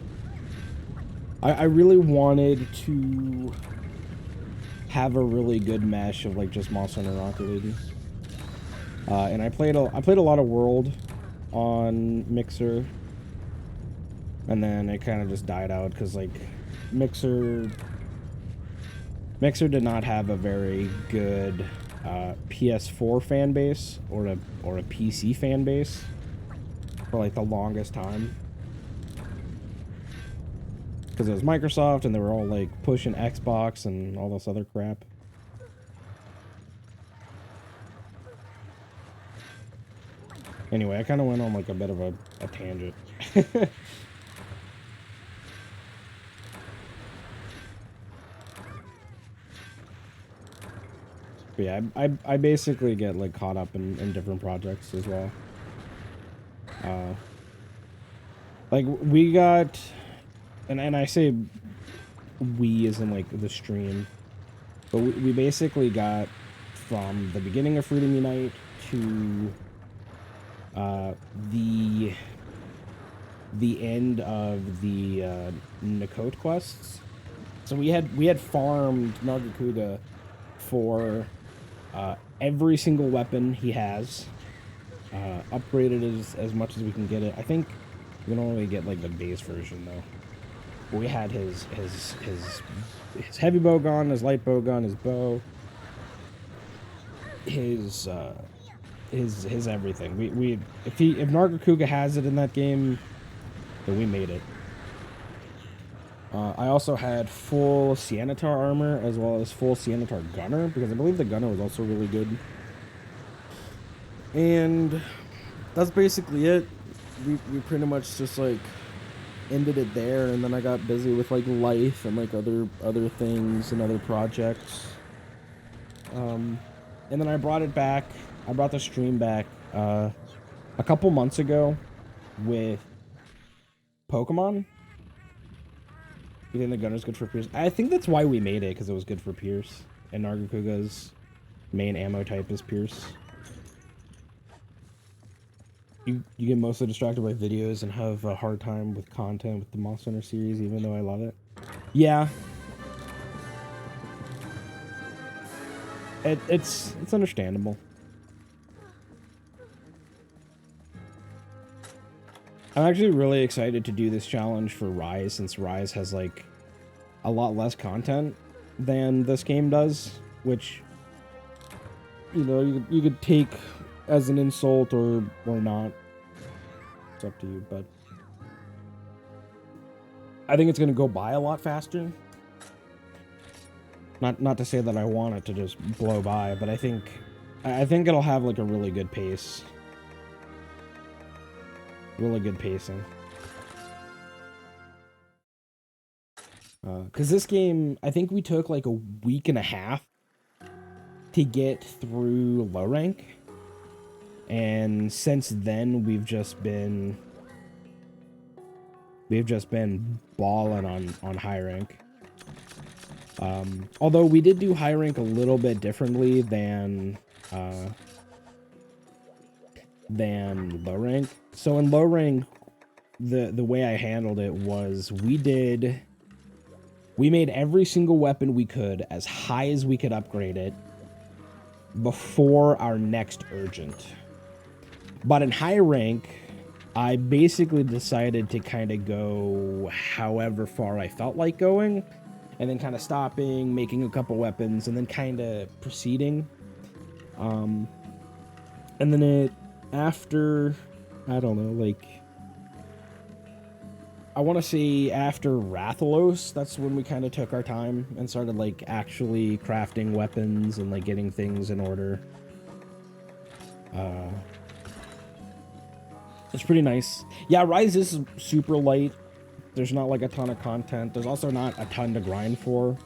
I really wanted to have a really good mesh of, like, just Monster Hunter Rocket League. And I played a lot of World on Mixer, and then it kind of just died out because, like, Mixer did not have a very good PS4 fan base or a PC fan base for, like, the longest time, because it was Microsoft and they were all, like, pushing Xbox and all this other crap. Anyway, I kind of went on, like, a bit of a tangent. But yeah, I basically get, like, caught up in different projects as well. Like, we got... And I say we as in, like, the stream. But we basically got from the beginning of Freedom Unite to... the end of the Nakot quests. So we had farmed Nargacuga for every single weapon he has, upgraded as much as we can get it. I think we can only get, like, the base version though. But we had his heavy bow gun, his light bow gun, his bow, his everything. If Nargacuga has it in that game, then we made it. I also had full Sianitar armor as well as full Sianitar gunner, because I believe the gunner was also really good. And that's basically it. We pretty much just, like, ended it there, and then I got busy with, like, life and, like, other things and other projects. And then I brought it back. I brought the stream back a couple months ago with Pokemon. You think the gunner's good for Pierce? I think that's why we made it, because it was good for Pierce. And Nargacuga's main ammo type is Pierce. You get mostly distracted by videos and have a hard time with content with the Monster Hunter series, even though I love it. Yeah. It's understandable. I'm actually really excited to do this challenge for Rise, since Rise has, like, a lot less content than this game does, which, you know, you could take as an insult or not. It's up to you, but I think it's going to go by a lot faster. Not to say that I want it to just blow by, but I think it'll have, like, a really good pace. Really good pacing. Because this game, I think we took, like, a week and a half to get through low rank. And since then, we've just been balling on high rank. Although we did do high rank a little bit differently than low rank. So in low rank, the way I handled it was we made every single weapon we could as high as we could upgrade it before our next urgent. But in high rank, I basically decided to kind of go however far I felt like going, and then kind of stopping, making a couple weapons, and then kind of proceeding. And then after, I don't know, like, I want to say after Rathalos, that's when we kind of took our time and started, like, actually crafting weapons and, like, getting things in order. It's pretty nice. Yeah, Rise is super light. There's not, like, a ton of content. There's also not a ton to grind for.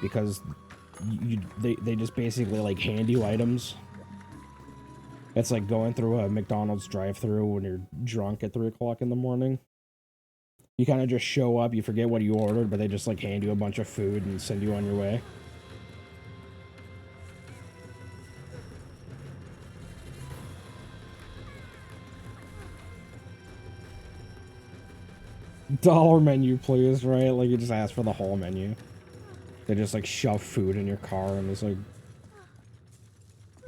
Because they just basically, like, hand you items. It's like going through a McDonald's drive-thru when you're drunk at 3 o'clock in the morning. You kind of just show up, you forget what you ordered, but they just, like, hand you a bunch of food and send you on your way. Dollar menu, please, right? Like, you just ask for the whole menu. They just, like, shove food in your car and just, like,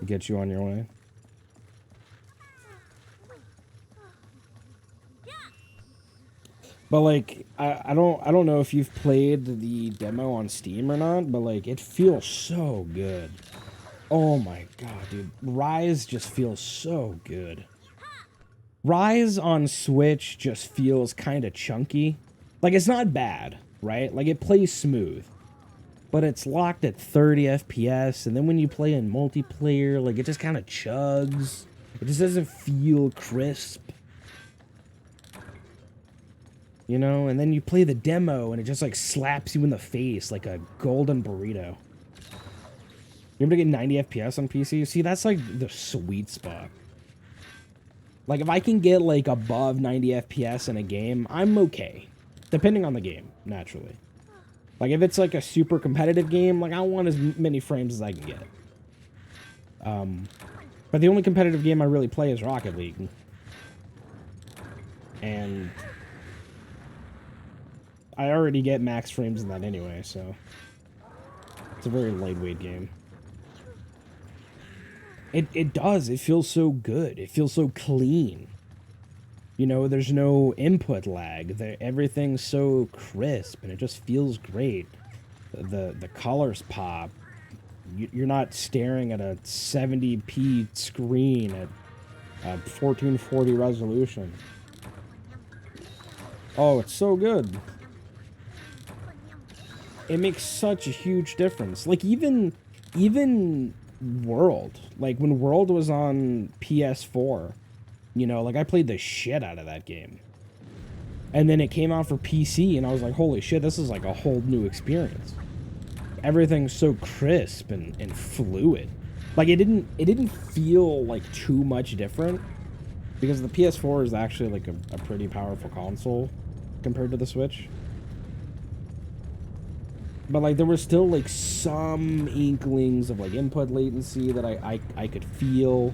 get you on your way. But, like, I don't know if you've played the demo on Steam or not, but, like, it feels so good. Oh my god, dude. Rise just feels so good. Rise on Switch just feels kind of chunky. Like, it's not bad, right? Like, it plays smooth. But it's locked at 30 FPS, and then when you play in multiplayer, like, it just kind of chugs. It just doesn't feel crisp. You know? And then you play the demo, and it just, like, slaps you in the face like a golden burrito. You able to get 90 FPS on PC? See, that's, like, the sweet spot. Like, if I can get, like, above 90 FPS in a game, I'm okay. Depending on the game, naturally. Like, if it's, like, a super competitive game, like, I want as many frames as I can get. But the only competitive game I really play is Rocket League. And I already get max frames in that anyway, so it's a very lightweight game. It does. It feels so good. It feels so clean. You know, there's no input lag. Everything's so crisp, and it just feels great. The colors pop. You're not staring at a 70p screen at 1440 resolution. Oh, it's so good. It makes such a huge difference. Like, even World. Like, when World was on PS4, you know, like, I played the shit out of that game. And then it came out for PC, and I was like, holy shit, this is like a whole new experience. Everything's so crisp and fluid. Like, it didn't feel like too much different, because the PS4 is actually like a pretty powerful console compared to the Switch. But, like, there were still, like, some inklings of, like, input latency that I could feel.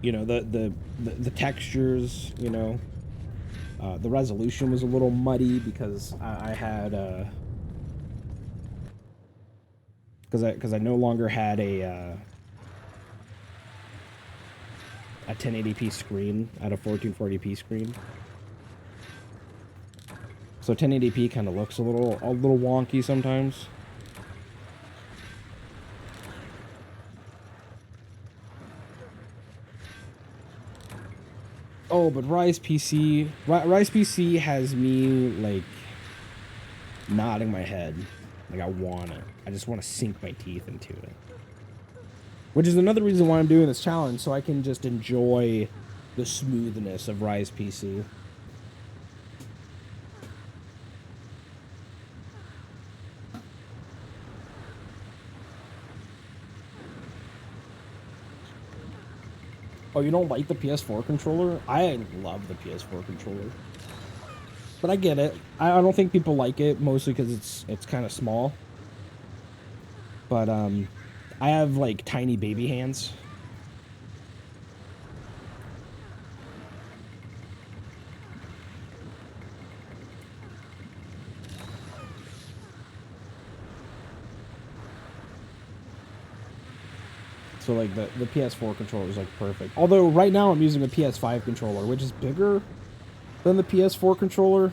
You know, the textures, you know. The resolution was a little muddy because I had, because I no longer had a 1080p screen. I had a 1440p screen. So 1080p kind of looks a little wonky sometimes. Oh, but Rise PC has me, like, nodding my head. Like, I want it. I just want to sink my teeth into it. Which is another reason why I'm doing this challenge, so I can just enjoy the smoothness of Rise PC. Oh, you don't like the PS4 controller? I love the PS4 controller. But I get it. I don't think people like it, mostly because it's kind of small. But I have like tiny baby hands. So like the PS4 controller is like perfect. Although right now I'm using a PS5 controller, which is bigger than the PS4 controller,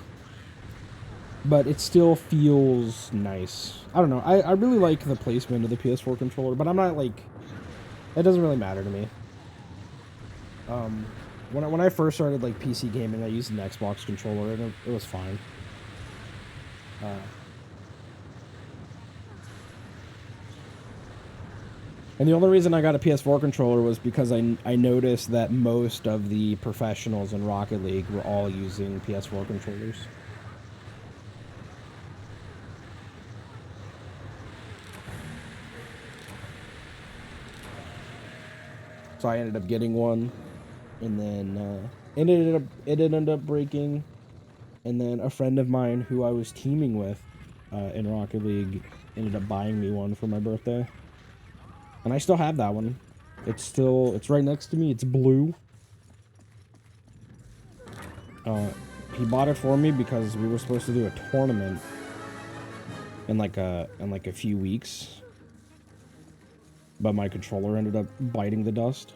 but it still feels nice. I don't know. I really like the placement of the PS4 controller, but I'm not like, it doesn't really matter to me. When I first started like PC gaming, I used an Xbox controller and it was fine. And the only reason I got a PS4 controller was because I noticed that most of the professionals in Rocket League were all using PS4 controllers. So I ended up getting one, and then it ended up breaking, and then a friend of mine who I was teaming with in Rocket League ended up buying me one for my birthday, and I still have that one. It's right next to me. It's blue. He bought it for me because we were supposed to do a tournament in like a few weeks, but my controller ended up biting the dust.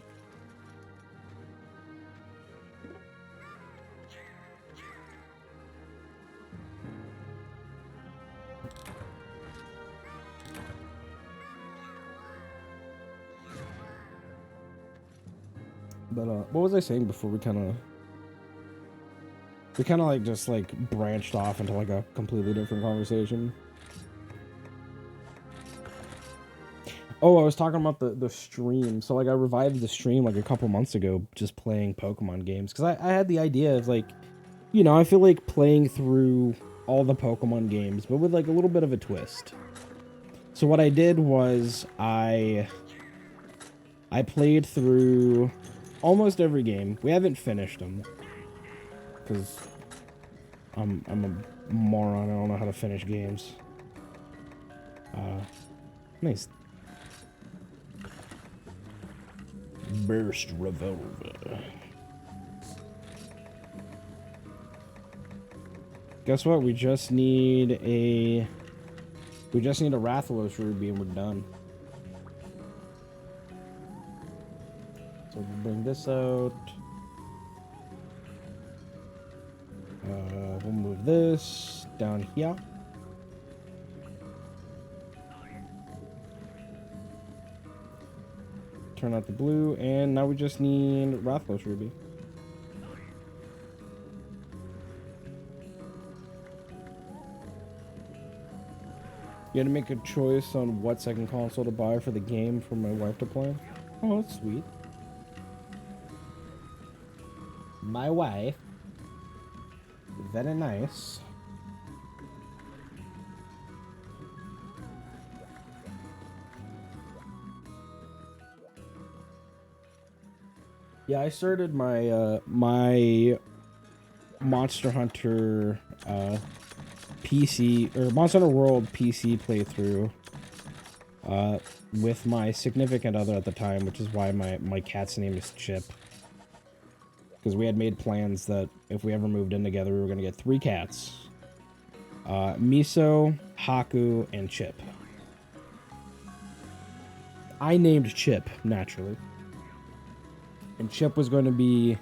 But what was I saying before we kind of like just like branched off into like a completely different conversation? Oh, I was talking about the stream. So like I revived the stream like a couple months ago just playing Pokemon games because I had the idea of like, you know, I feel like playing through all the Pokemon games but with like a little bit of a twist. So what I did was I played through almost every game. We haven't finished them because I'm a moron. I don't know how to finish games. Nice. Burst Revolver. Guess what? We just need a Rathalos Ruby and we're done. So we'll bring this out. We'll move this down here. Turn out the blue, and now we just need Rathalos Ruby. You had to make a choice on what second console to buy for the game for my wife to play. Oh, that's sweet. My wife. Very nice. Yeah, I started my my Monster Hunter PC or Monster Hunter World PC playthrough with my significant other at the time, which is why my cat's name is Chip. Because we had made plans that if we ever moved in together, we were going to get 3 cats. Miso, Haku, and Chip. I named Chip, naturally. And Chip was going to be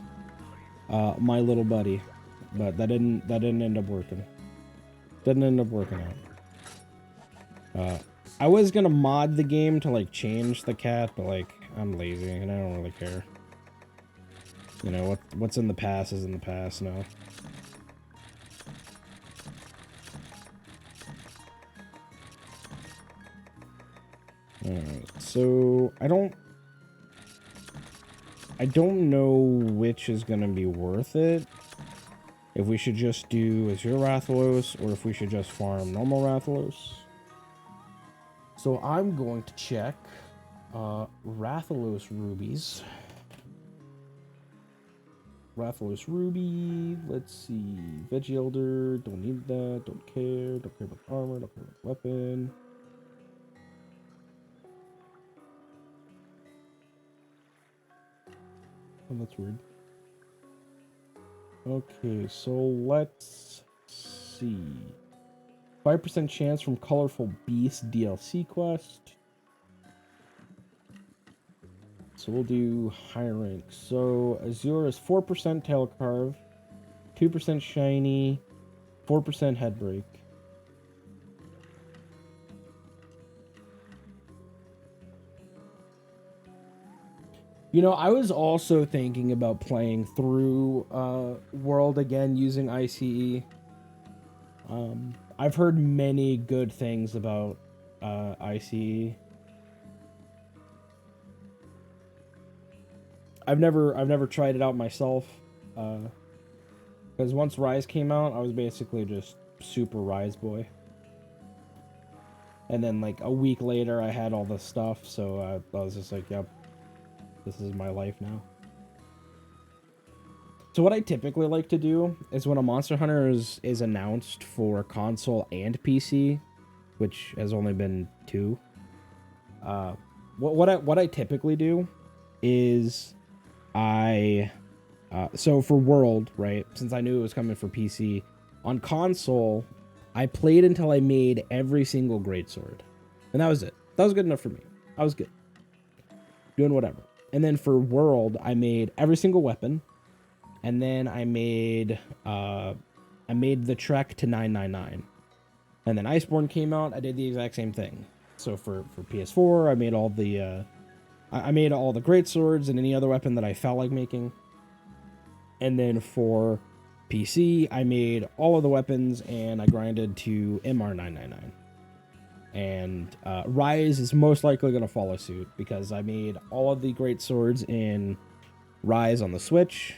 my little buddy. But that didn't end up working. Didn't end up working out. I was going to mod the game to, like, change the cat, but, like, I'm lazy and I don't really care. You know, what's in the past is in the past now. Alright, so I don't know which is gonna be worth it. If we should just do Azure Rathalos or if we should just farm normal Rathalos. So I'm going to check Rathalos rubies. Rathalos Ruby. Let's see. Veggie Elder. Don't need that. Don't care. Don't care about the armor. Don't care about the weapon. Oh, that's weird. Okay, so let's see. 5% chance from Colorful Beast DLC quest. So we'll do high rank. So Azure is 4% tail carve, 2% shiny, 4% head break. You know, I was also thinking about playing through World again using ICE. I've heard many good things about ICE. I've never tried it out myself, because once Rise came out, I was basically just super Rise boy. And then like a week later, I had all the stuff, so I was just like, yep, this is my life now. So what I typically like to do is when a Monster Hunter is announced for console and PC, which has only been 2, what I typically do is so for World, right, since I knew it was coming for PC, on console, I played until I made every single greatsword. And that was it. That was good enough for me. I was good. Doing whatever. And then for World, I made every single weapon. And then I made the trek to 999. And then Iceborne came out, I did the exact same thing. So for PS4, I made all the I made all the greatswords and any other weapon that I felt like making. And then for PC, I made all of the weapons and I grinded to MR999. And Rise is most likely going to follow suit because I made all of the greatswords in Rise on the Switch.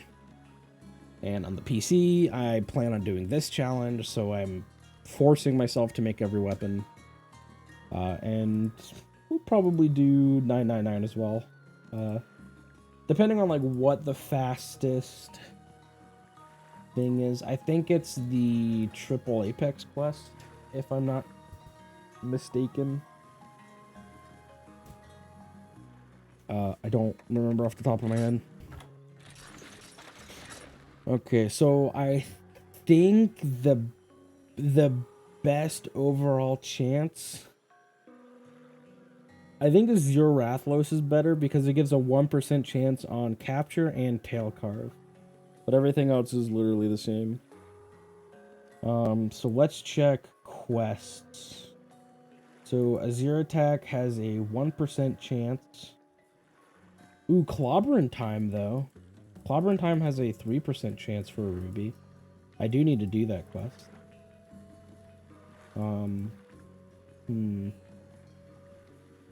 And on the PC, I plan on doing this challenge, so I'm forcing myself to make every weapon. And we'll probably do 999 as well. Depending on like what the fastest thing is. I think it's the triple Apex quest, if I'm not mistaken. I don't remember off the top of my head. Okay, so I think the best overall chance, I think Azure Rathalos is better because it gives a 1% chance on capture and tail carve. But everything else is literally the same. So let's check quests. So Azure Attack has a 1% chance. Ooh, Clobberin' Time though. Clobberin' Time has a 3% chance for a ruby. I do need to do that quest.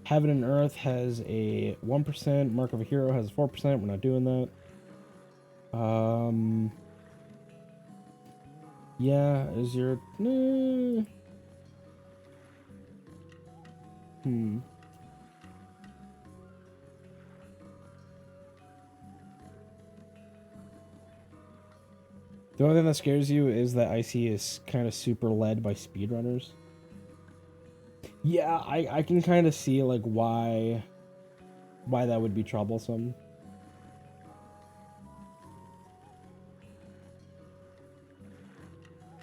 Heaven and Earth has a 1%. Mark of a Hero has 4%. We're not doing that. Yeah, is your... The only thing that scares you is that IC is kind of super led by speedrunners. Yeah, I can kind of see like why that would be troublesome.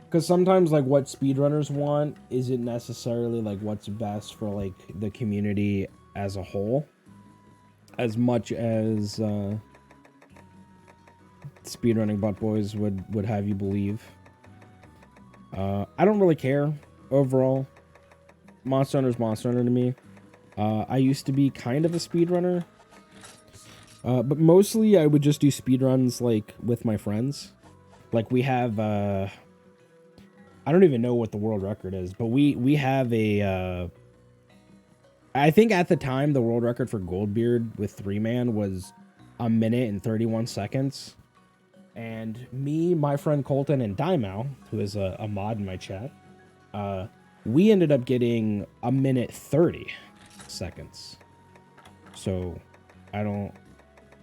Because sometimes like what speedrunners want isn't necessarily like what's best for like the community as a whole, as much as speedrunning butt boys would have you believe. I don't really care overall. Monster Hunter's Monster Hunter to me. I used to be kind of a speedrunner, but mostly I would just do speedruns like with my friends. Like we have I don't even know what the world record is, but we have a I think at the time the world record for Goldbeard with 3-man was 1 minute and 31 seconds. And me, my friend Colton, and Daimao, who is a mod in my chat, we ended up getting 1 minute 30 seconds. So I don't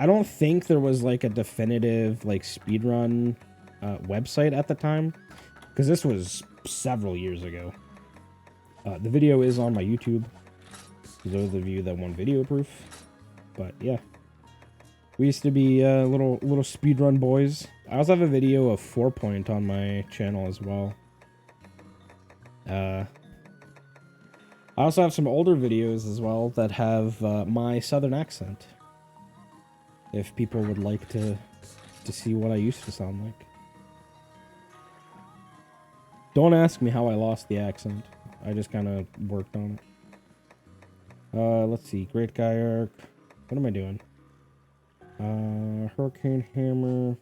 I don't think there was like a definitive like speedrun website at the time, because this was several years ago. The video is on my YouTube, for those of you that want video proof. But yeah, we used to be little speedrun boys. I also have a video of 4-Point on my channel as well. I also have some older videos as well that have my southern accent, if people would like to see what I used to sound like. Don't ask me how I lost the accent. I just kind of worked on it. Let's see. Great Guy Arc. What am I doing? Hurricane Hammer.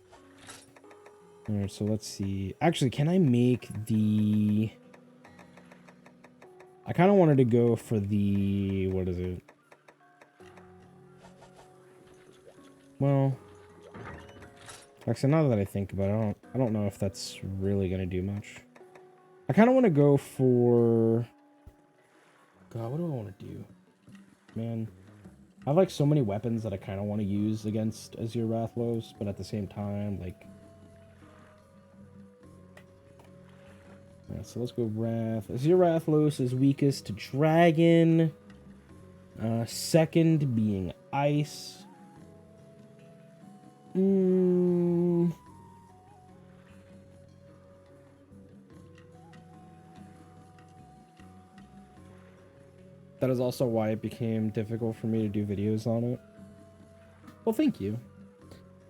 Alright, so let's see. Actually, can I make the... I kind of wanted to go for the... What is it? Well... Actually, now that I think about it, I don't know if that's really going to do much. I kind of want to go for... God, what do I want to do? Man. I have, like, so many weapons that I kind of want to use against Azir Rathlos, but at the same time, like... Yeah, so let's go Wrath. Azir Rathlos is weakest to Dragon. Second being Ice. That is also why it became difficult for me to do videos on it. Well, thank you.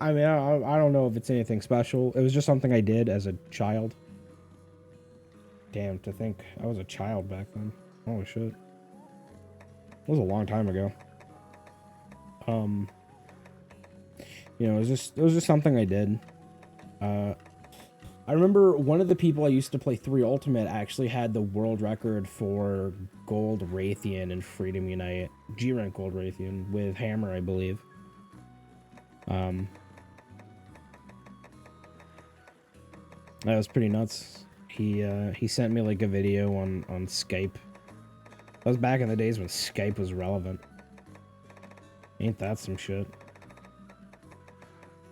I mean, I don't know if it's anything special. It was just something I did as a child. Damn, to think I was a child back then. Holy shit. It was a long time ago. You know, it was just something I did. I remember one of the people I used to play 3 Ultimate actually had the world record for Gold Raytheon and Freedom Unite. G-Rank Gold Raytheon with Hammer, I believe. That was pretty nuts. He sent me like a video on Skype. That was back in the days when Skype was relevant. Ain't that some shit?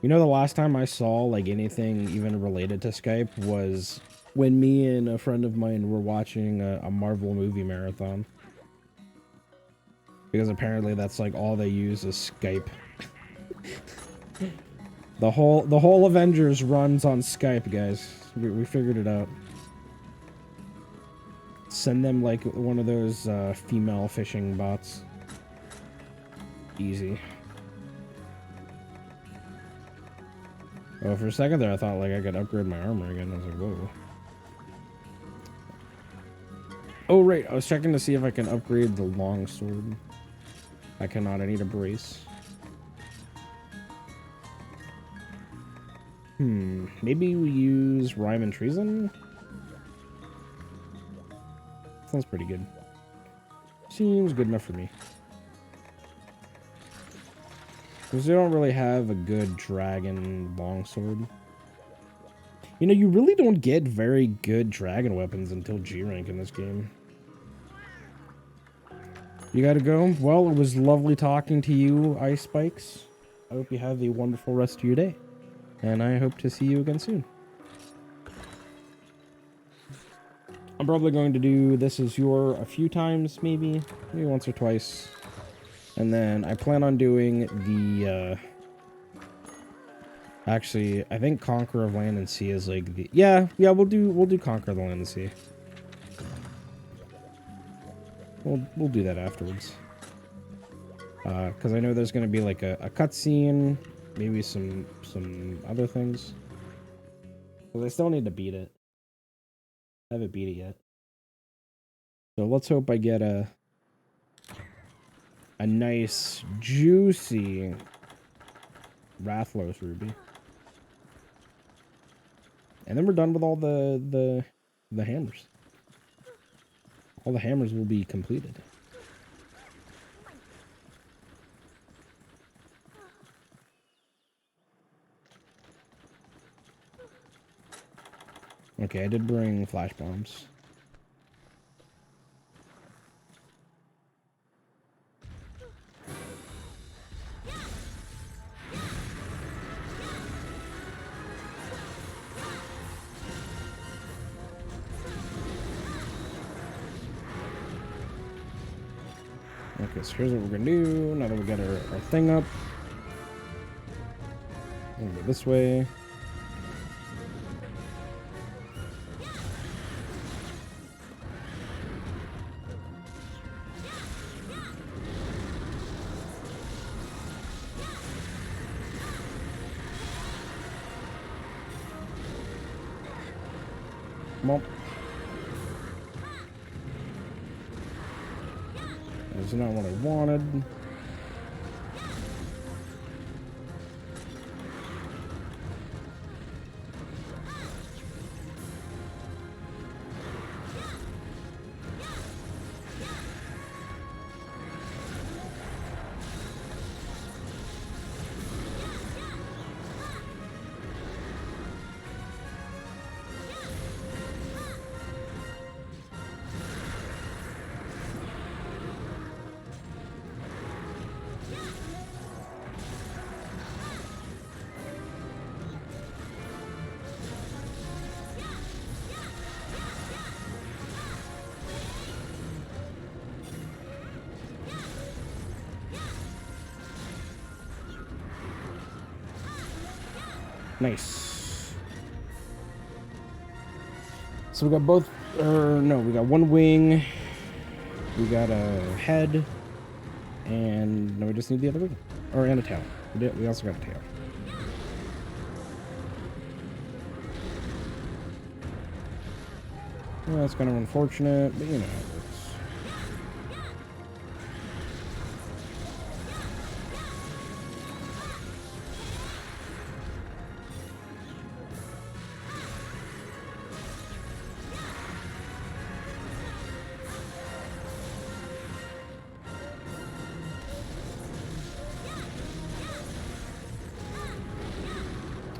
You know, the last time I saw like anything even related to Skype was when me and a friend of mine were watching a Marvel movie marathon. Because apparently that's like all they use is Skype. The whole Avengers runs on Skype, guys. We figured it out. Send them like one of those female fishing bots. Easy. Oh, for a second there, I thought like I could upgrade my armor again. I was like, whoa. Oh, right. I was checking to see if I can upgrade the longsword. I cannot. I need a brace. Maybe we use Rhyme and Treason? Sounds pretty good. Seems good enough for me. Because they don't really have a good dragon longsword. You know, you really don't get very good dragon weapons until G-Rank in this game. You gotta go? Well, it was lovely talking to you, Ice Spikes. I hope you have a wonderful rest of your day. And I hope to see you again soon. I'm probably going to do This Is Your a few times, maybe once or twice. And then I plan on doing the, actually, I think Conquer of Land and Sea is like the, yeah, we'll do Conquer of the Land and Sea. We'll do that afterwards. Because I know there's going to be like a cutscene, maybe some other things. Because I still need to beat it. I haven't beat it yet. So let's hope I get a nice, juicy Rathlos ruby. And then we're done with all the hammers. All the hammers will be completed. Okay, I did bring flash bombs. Okay, so here's what we're gonna do. Now that we got our thing up. We're gonna go this way. Well, that's not what I wanted. Nice. So we got both, no, we got one wing, we got a head, and now we just need the other wing, and a tail. We also got a tail. Well, that's kind of unfortunate, but you know how it works.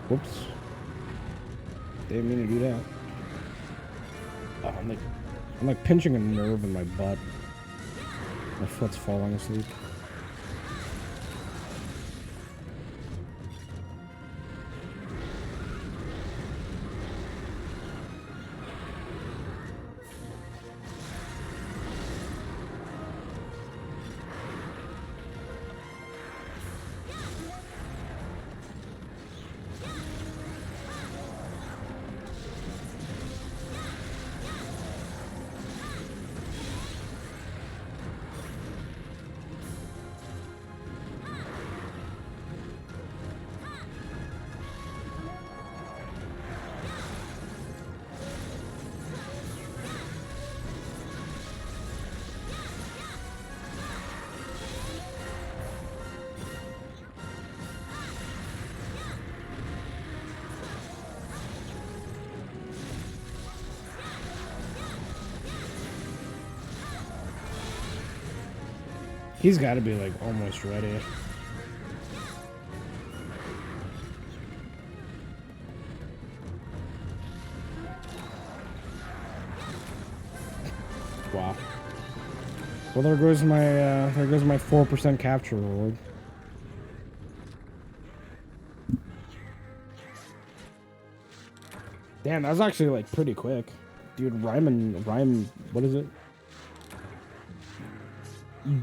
Whoops. Didn't mean to do that. Oh, I'm like pinching a nerve in my butt. My foot's falling asleep. He's got to be like almost ready. Wow. Well, there goes my 4% capture reward. Damn, that was actually like pretty quick. Dude, rhyme, what is it?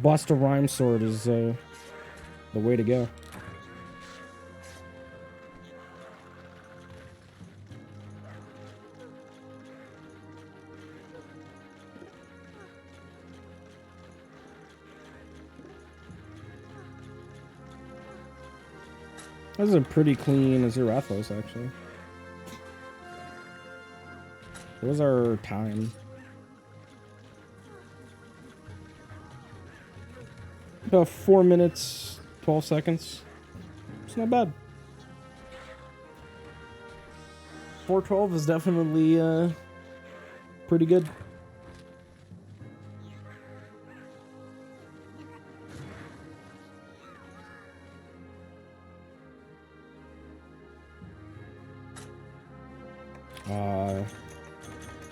Bust a rhyme sword is the way to go. This is a pretty clean Aziraphos, actually. What was our time? About 4 minutes, 12 seconds. It's not bad. 4:12 is definitely pretty good.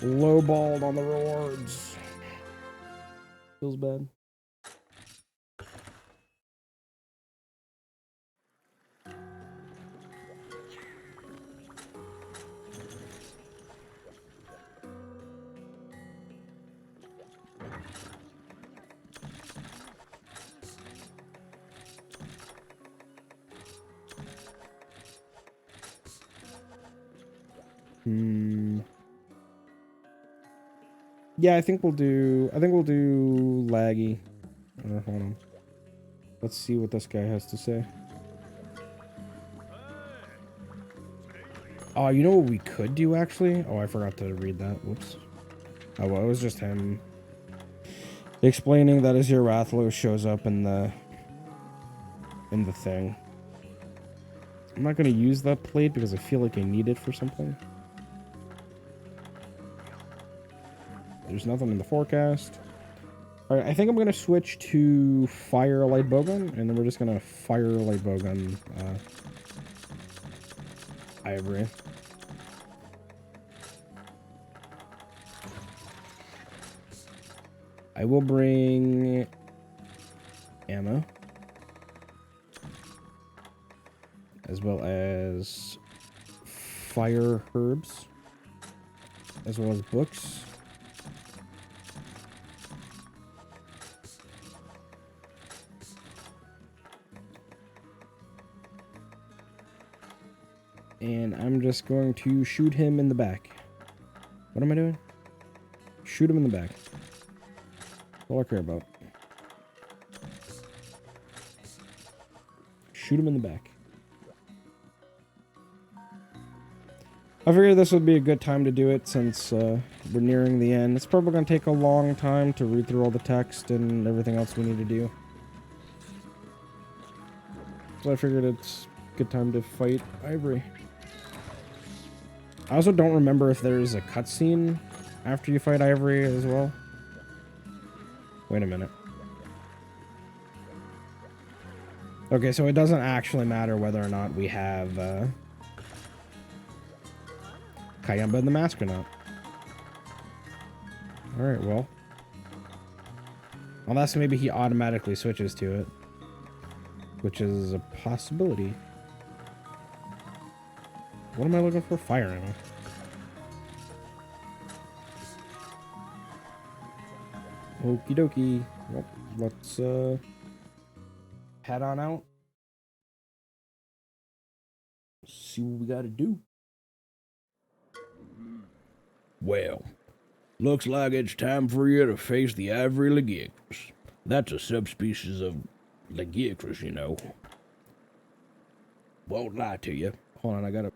Lowballed on the rewards. Feels bad. Yeah, I think we'll do laggy. Hold on. Let's see what this guy has to say. Oh, you know what we could do actually? Oh, I forgot to read that. Whoops. Oh, well, it was just him explaining that Azir Rathalos shows up in the thing. I'm not gonna use that plate because I feel like I need it for something. There's nothing in the forecast. Alright, I think I'm gonna switch to Fire Light Bowgun, and then we're just gonna Fire Light Bowgun Ivory. I will bring ammo, as well as fire herbs, as well as books. And I'm just going to shoot him in the back. What am I doing? Shoot him in the back. That's all I care about. Shoot him in the back. I figured this would be a good time to do it since we're nearing the end. It's probably going to take a long time to read through all the text and everything else we need to do. So I figured it's a good time to fight Ivory. I also don't remember if there's a cutscene after you fight Ivory as well. Wait a minute. Okay, so it doesn't actually matter whether or not we have Kayamba in the mask or not. Alright, well. Unless maybe he automatically switches to it. Which is a possibility. What am I looking for? Fire ammo. Okie dokie. Well, let's head on out. See what we gotta do. Well, looks like it's time for you to face the Ivory Lagiacrus. That's a subspecies of Lagiacrus, you know. Won't lie to you. Hold on, I gotta...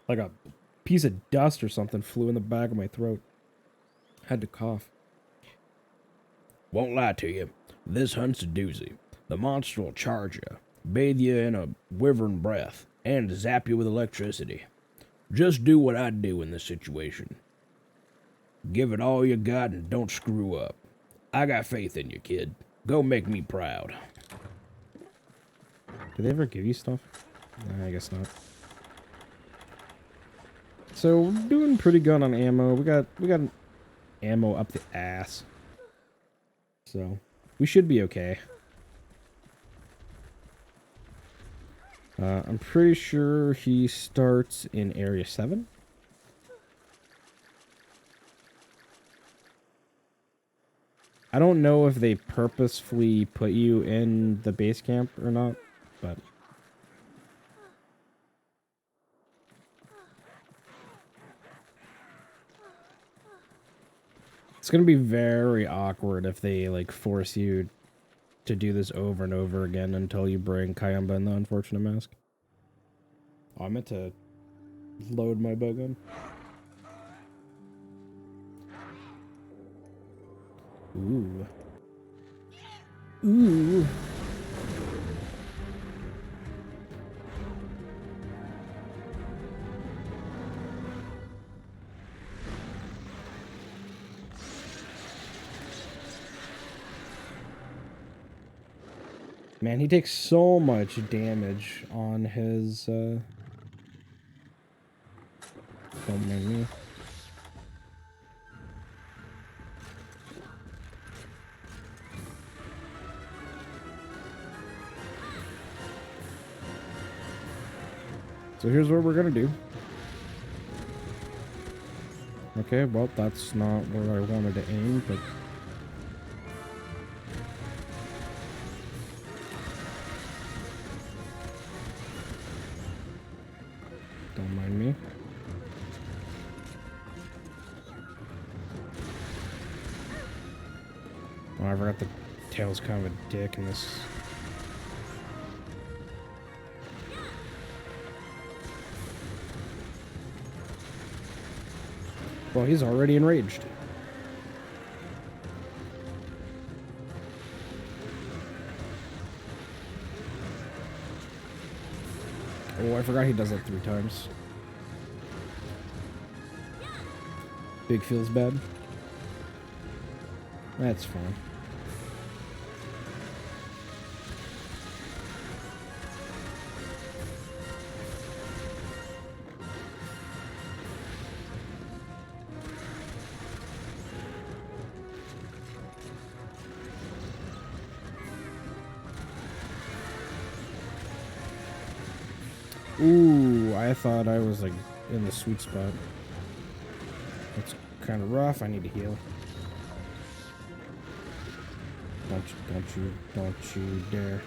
Like a piece of dust or something flew in the back of my throat. Had to cough. Won't lie to you. This hunt's a doozy. The monster will charge you, bathe you in a wyvern breath, and zap you with electricity. Just do what I'd do in this situation. Give it all you got and don't screw up. I got faith in you, kid. Go make me proud. Do they ever give you stuff? Nah, I guess not. So we're doing pretty good on ammo. We got ammo up the ass. So we should be okay. I'm pretty sure he starts in Area 7. I don't know if they purposefully put you in the base camp or not, but... It's gonna be very awkward if they, like, force you to do this over and over again until you bring Kayamba in the Unfortunate Mask. Oh, I meant to load my bowgun. Ooh. Ooh. Man, he takes so much damage on his, don't mind me. So here's what we're gonna do. Okay, well, that's not where I wanted to aim, but... Don't mind me. Oh, I forgot the tail's kind of a dick in this. Well, he's already enraged. Oh, I forgot he does that 3 times. Big feels bad. That's fine. Ooh, I thought I was like in the sweet spot. It's kind of rough. I need to heal. Don't you dare.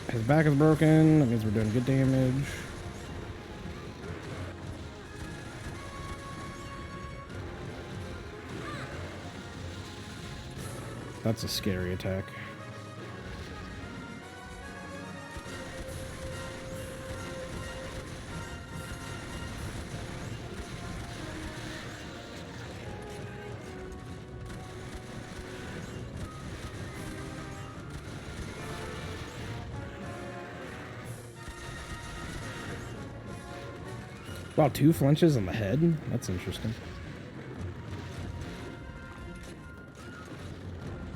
His back is broken. That means we're doing good damage. That's a scary attack. Wow, 2 flinches on the head? That's interesting.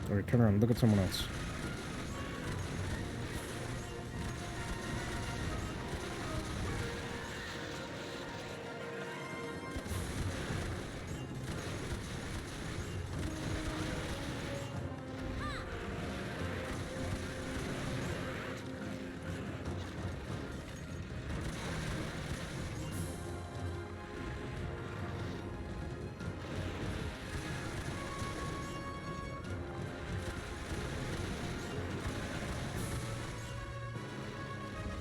Alright, turn around. Look at someone else.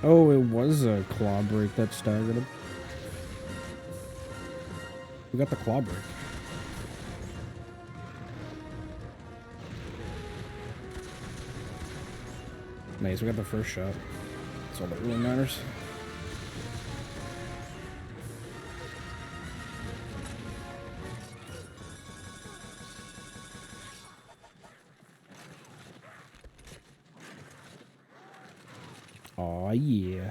Oh, it was a claw break that staggered him. We got the claw break. Nice, we got the first shot. That's all that really matters. Aw, yeah.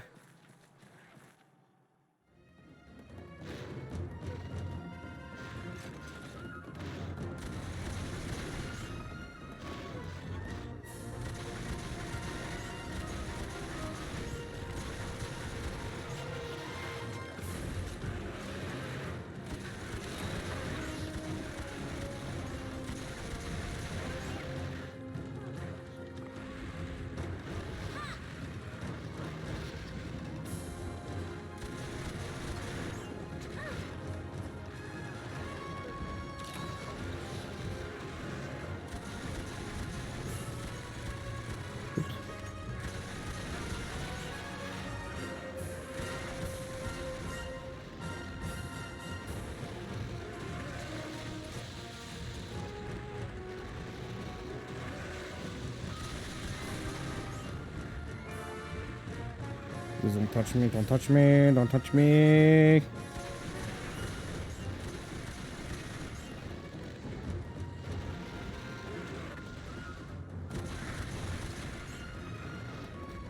Please don't touch me, don't touch me, don't touch me.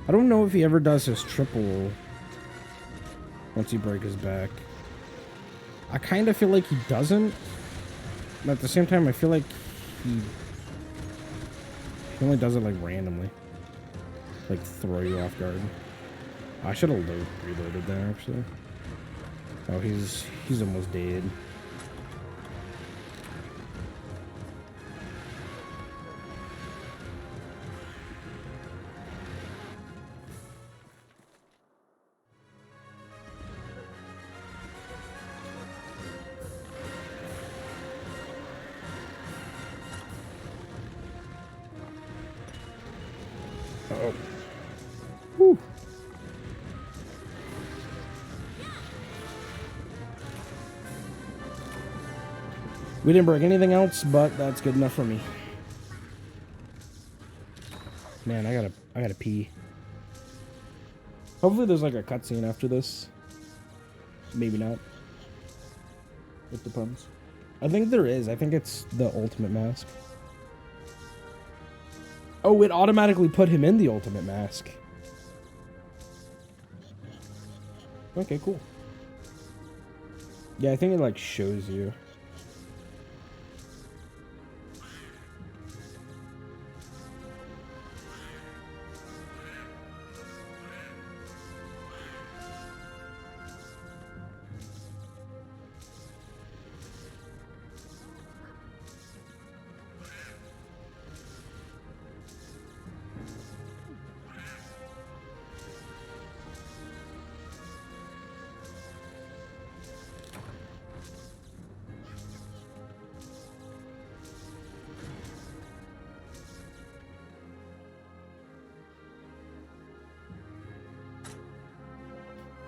I don't know if he ever does his triple once he breaks his back. I kind of feel like he doesn't, but at the same time I feel like he only does it like randomly. Like throw you off guard. I should have reloaded there actually. Oh, he's almost dead. We didn't break anything else, but that's good enough for me. Man, I gotta pee. Hopefully there's like a cutscene after this. Maybe not. It depends. I think there is. I think it's the ultimate mask. Oh, it automatically put him in the ultimate mask. Okay, cool. Yeah, I think it like shows you.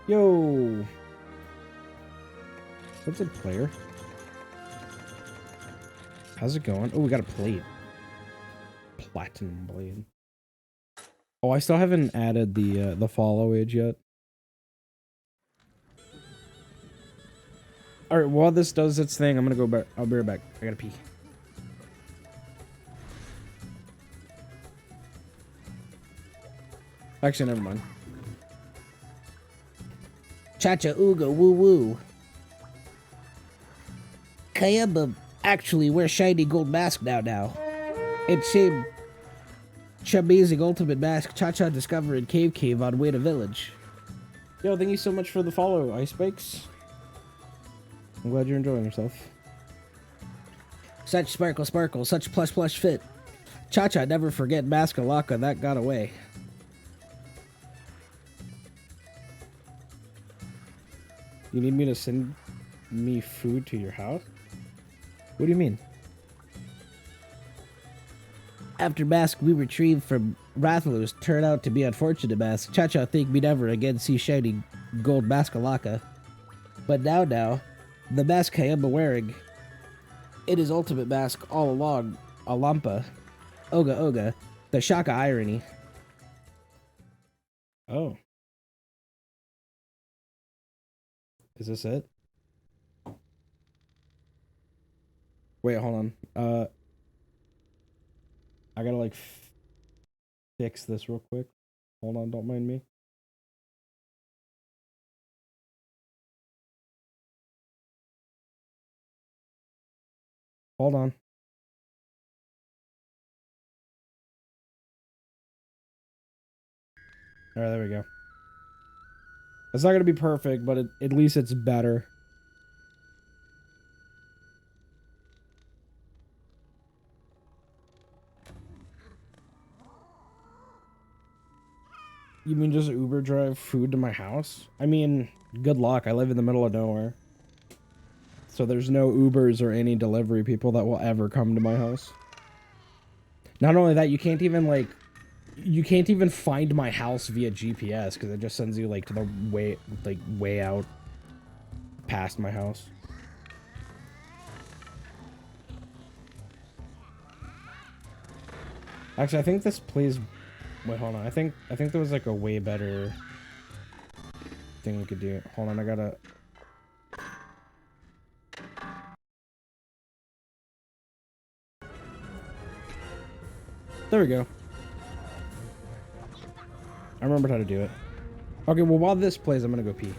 Yo! What's a player? How's it going? Oh, we got a plate. Platinum blade. Oh, I still haven't added the follow age yet. Alright, while this does its thing, I'm gonna go back. I'll be right back. I gotta pee. Actually, never mind. Cha-cha ooga woo woo. Kayaba actually wears shiny gold mask now. It's same amazing ultimate mask Cha-cha discovered in Cave on way to village. Yo, thank you so much for the follow, Ice Spikes. I'm glad you're enjoying yourself. Such sparkle, such plush fit. Cha-cha never forget Maskalaka that got away. You need me to send me food to your house? What do you mean? After mask we retrieved from Rathalos turned out to be unfortunate mask, Cha-cha think we never again see shiny gold Maskalaka. But now, the mask I am wearing, it is ultimate mask all along, Alampa, Oga, the Shaka irony. Oh. Is this it? Wait, hold on. I gotta like fix this real quick. Hold on, don't mind me. Hold on. Alright, there we go. It's not gonna be perfect, but at least it's better. You mean just Uber drive food to my house? I mean, good luck. I live in the middle of nowhere. So there's no Ubers or any delivery people that will ever come to my house. Not only that, you can't even find my house via GPS because it just sends you like to the way out past my house. Actually, I think this plays. Wait, hold on. I think there was like a way better thing we could do. Hold on, I gotta. There we go. I remembered how to do it. Okay, well, while this plays, I'm gonna go pee.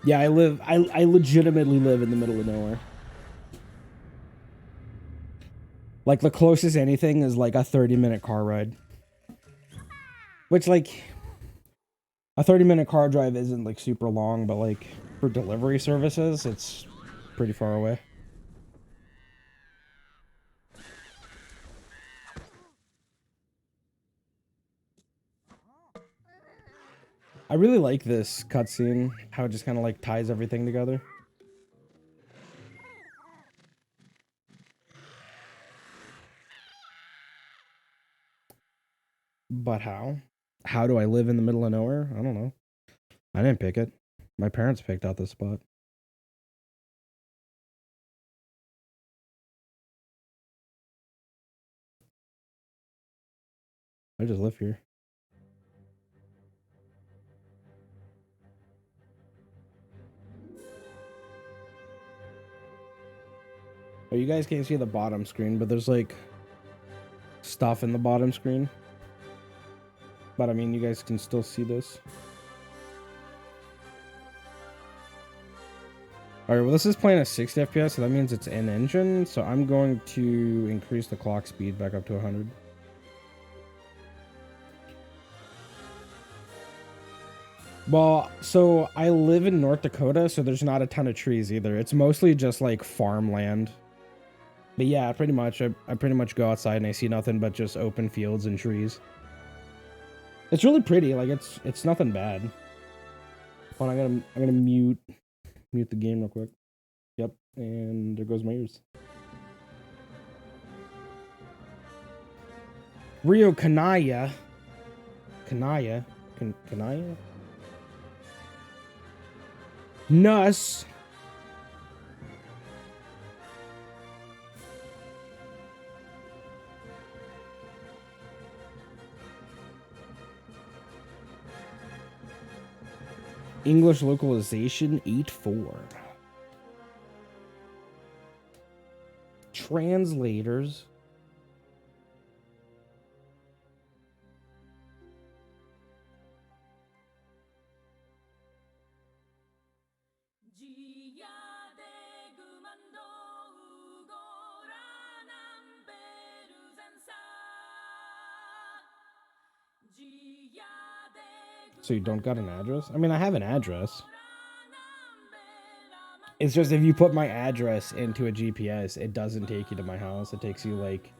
Yeah, I legitimately live in the middle of nowhere. Like, the closest anything is like a 30-minute car ride. Which, like, a 30-minute car drive isn't like super long, but like for delivery services, it's pretty far away. I really like this cutscene, how it just kind of like ties everything together. But how? How do I live in the middle of nowhere? I don't know. I didn't pick it. My parents picked out this spot. I just live here. Oh, you guys can't see the bottom screen, but there's like stuff in the bottom screen. But I mean, you guys can still see this. Alright, well this is playing at 60 FPS, so that means it's in engine. So I'm going to increase the clock speed back up to 100. Well, so I live in North Dakota, so there's not a ton of trees either. It's mostly just like farmland. But yeah, pretty much. I pretty much go outside and I see nothing but just open fields and trees. It's really pretty. Like it's nothing bad. Hold on, I'm gonna mute the game real quick. Yep, and there goes my ears. Rio Kanaya. Kanaya. Kanaya? Nuss. English localization 8.4. Translators. So you don't got an address? I mean, I have an address. It's just if you put my address into a GPS, it doesn't take you to my house. It takes you like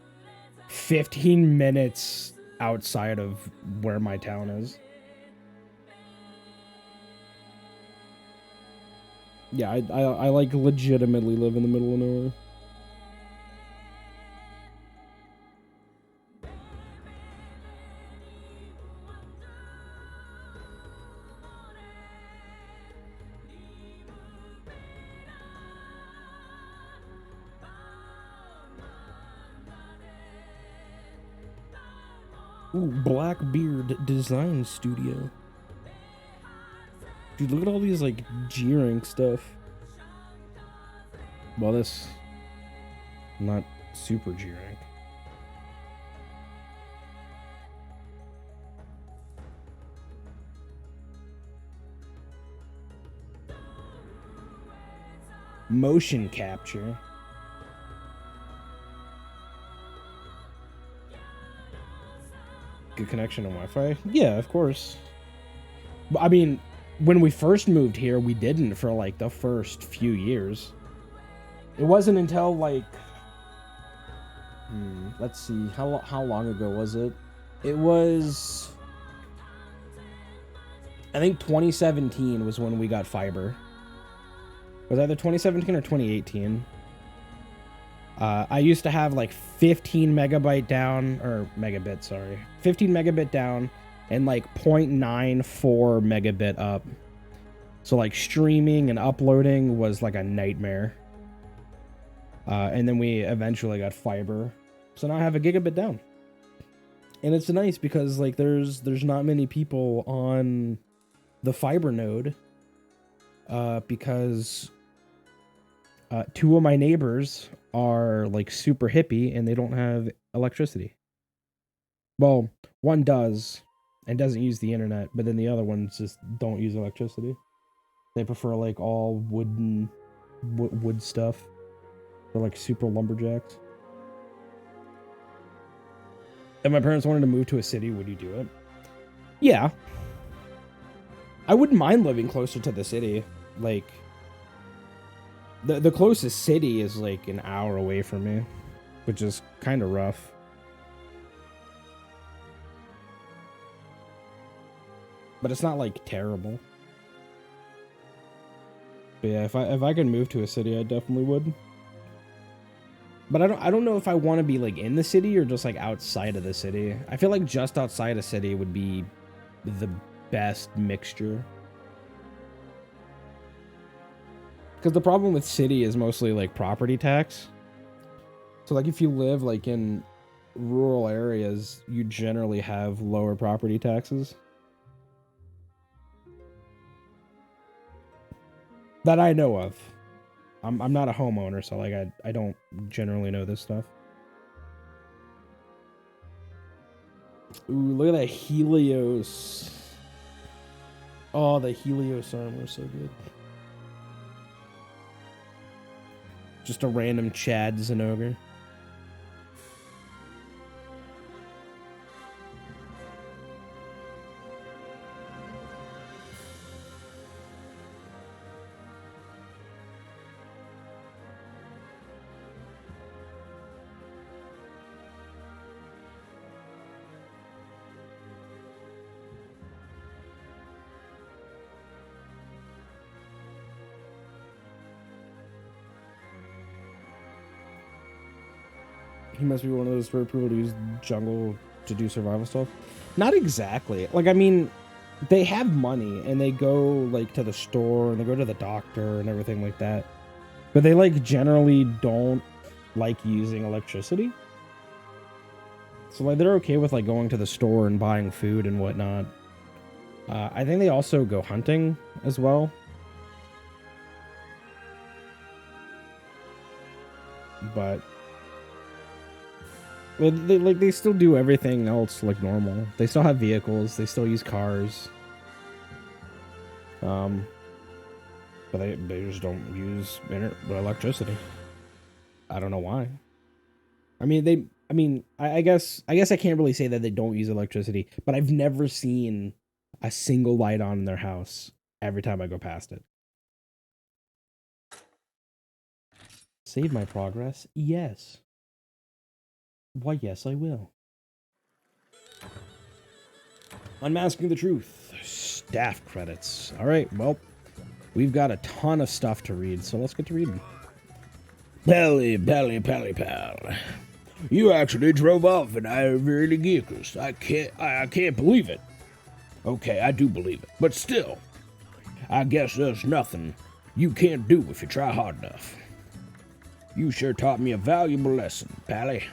15 minutes outside of where my town is. Yeah, I like legitimately live in the middle of nowhere. Ooh, Blackbeard Design Studio. Dude, look at all these, like, G-Rank stuff. Well, this... not super G-Rank. Motion capture. Good connection on Wi-Fi? Yeah, of course. I mean, when we first moved here, we didn't for like the first few years. It wasn't until like, let's see, how long ago was it? It was, I think 2017 was when we got fiber. It was either 2017 or 2018. I used to have like 15 megabyte down, or megabit, sorry. 15 megabit down and like 0.94 megabit up. So like streaming and uploading was like a nightmare. And then we eventually got fiber. So now I have a gigabit down. And it's nice because like there's not many people on the fiber node. Because two of my neighbors are like super hippie and they don't have electricity. Well, one does and doesn't use the internet, but then the other ones just don't use electricity. They prefer like all wooden wood stuff. They're like super lumberjacks. If my parents wanted to move to a city, would you do it? Yeah. I wouldn't mind living closer to the city. Like, the closest city is like an hour away from me, which is kind of rough. But it's not like terrible. But yeah, if I could move to a city, I definitely would. But I don't know if I want to be like in the city or just like outside of the city. I feel like just outside a city would be the best mixture. Because the problem with city is mostly like property tax. So like if you live like in rural areas, you generally have lower property taxes. That I know of. I'm not a homeowner, so like I don't generally know this stuff. Ooh, look at that Helios. Oh, the Helios armor, so good. Just a random Chad Zinogre. He must be one of those rare people to use jungle to do survival stuff. Not exactly. Like, I mean, they have money and they go like to the store and they go to the doctor and everything like that. But they like generally don't like using electricity. So like they're okay with like going to the store and buying food and whatnot. I think they also go hunting as well. But they still do everything else like normal. They still have vehicles. They still use cars. But they just don't use electricity. I don't know why. I guess I can't really say that they don't use electricity, but I've never seen a single light on in their house every time I go past it. Save my progress? Yes. Why, yes, I will. Unmasking the Truth. Staff credits. All right, well, we've got a ton of stuff to read, so let's get to reading. Pally, pal. You actually drove off in Ivory Geekers. I can't believe it. Okay, I do believe it, but still, I guess there's nothing you can't do if you try hard enough. You sure taught me a valuable lesson, Pally.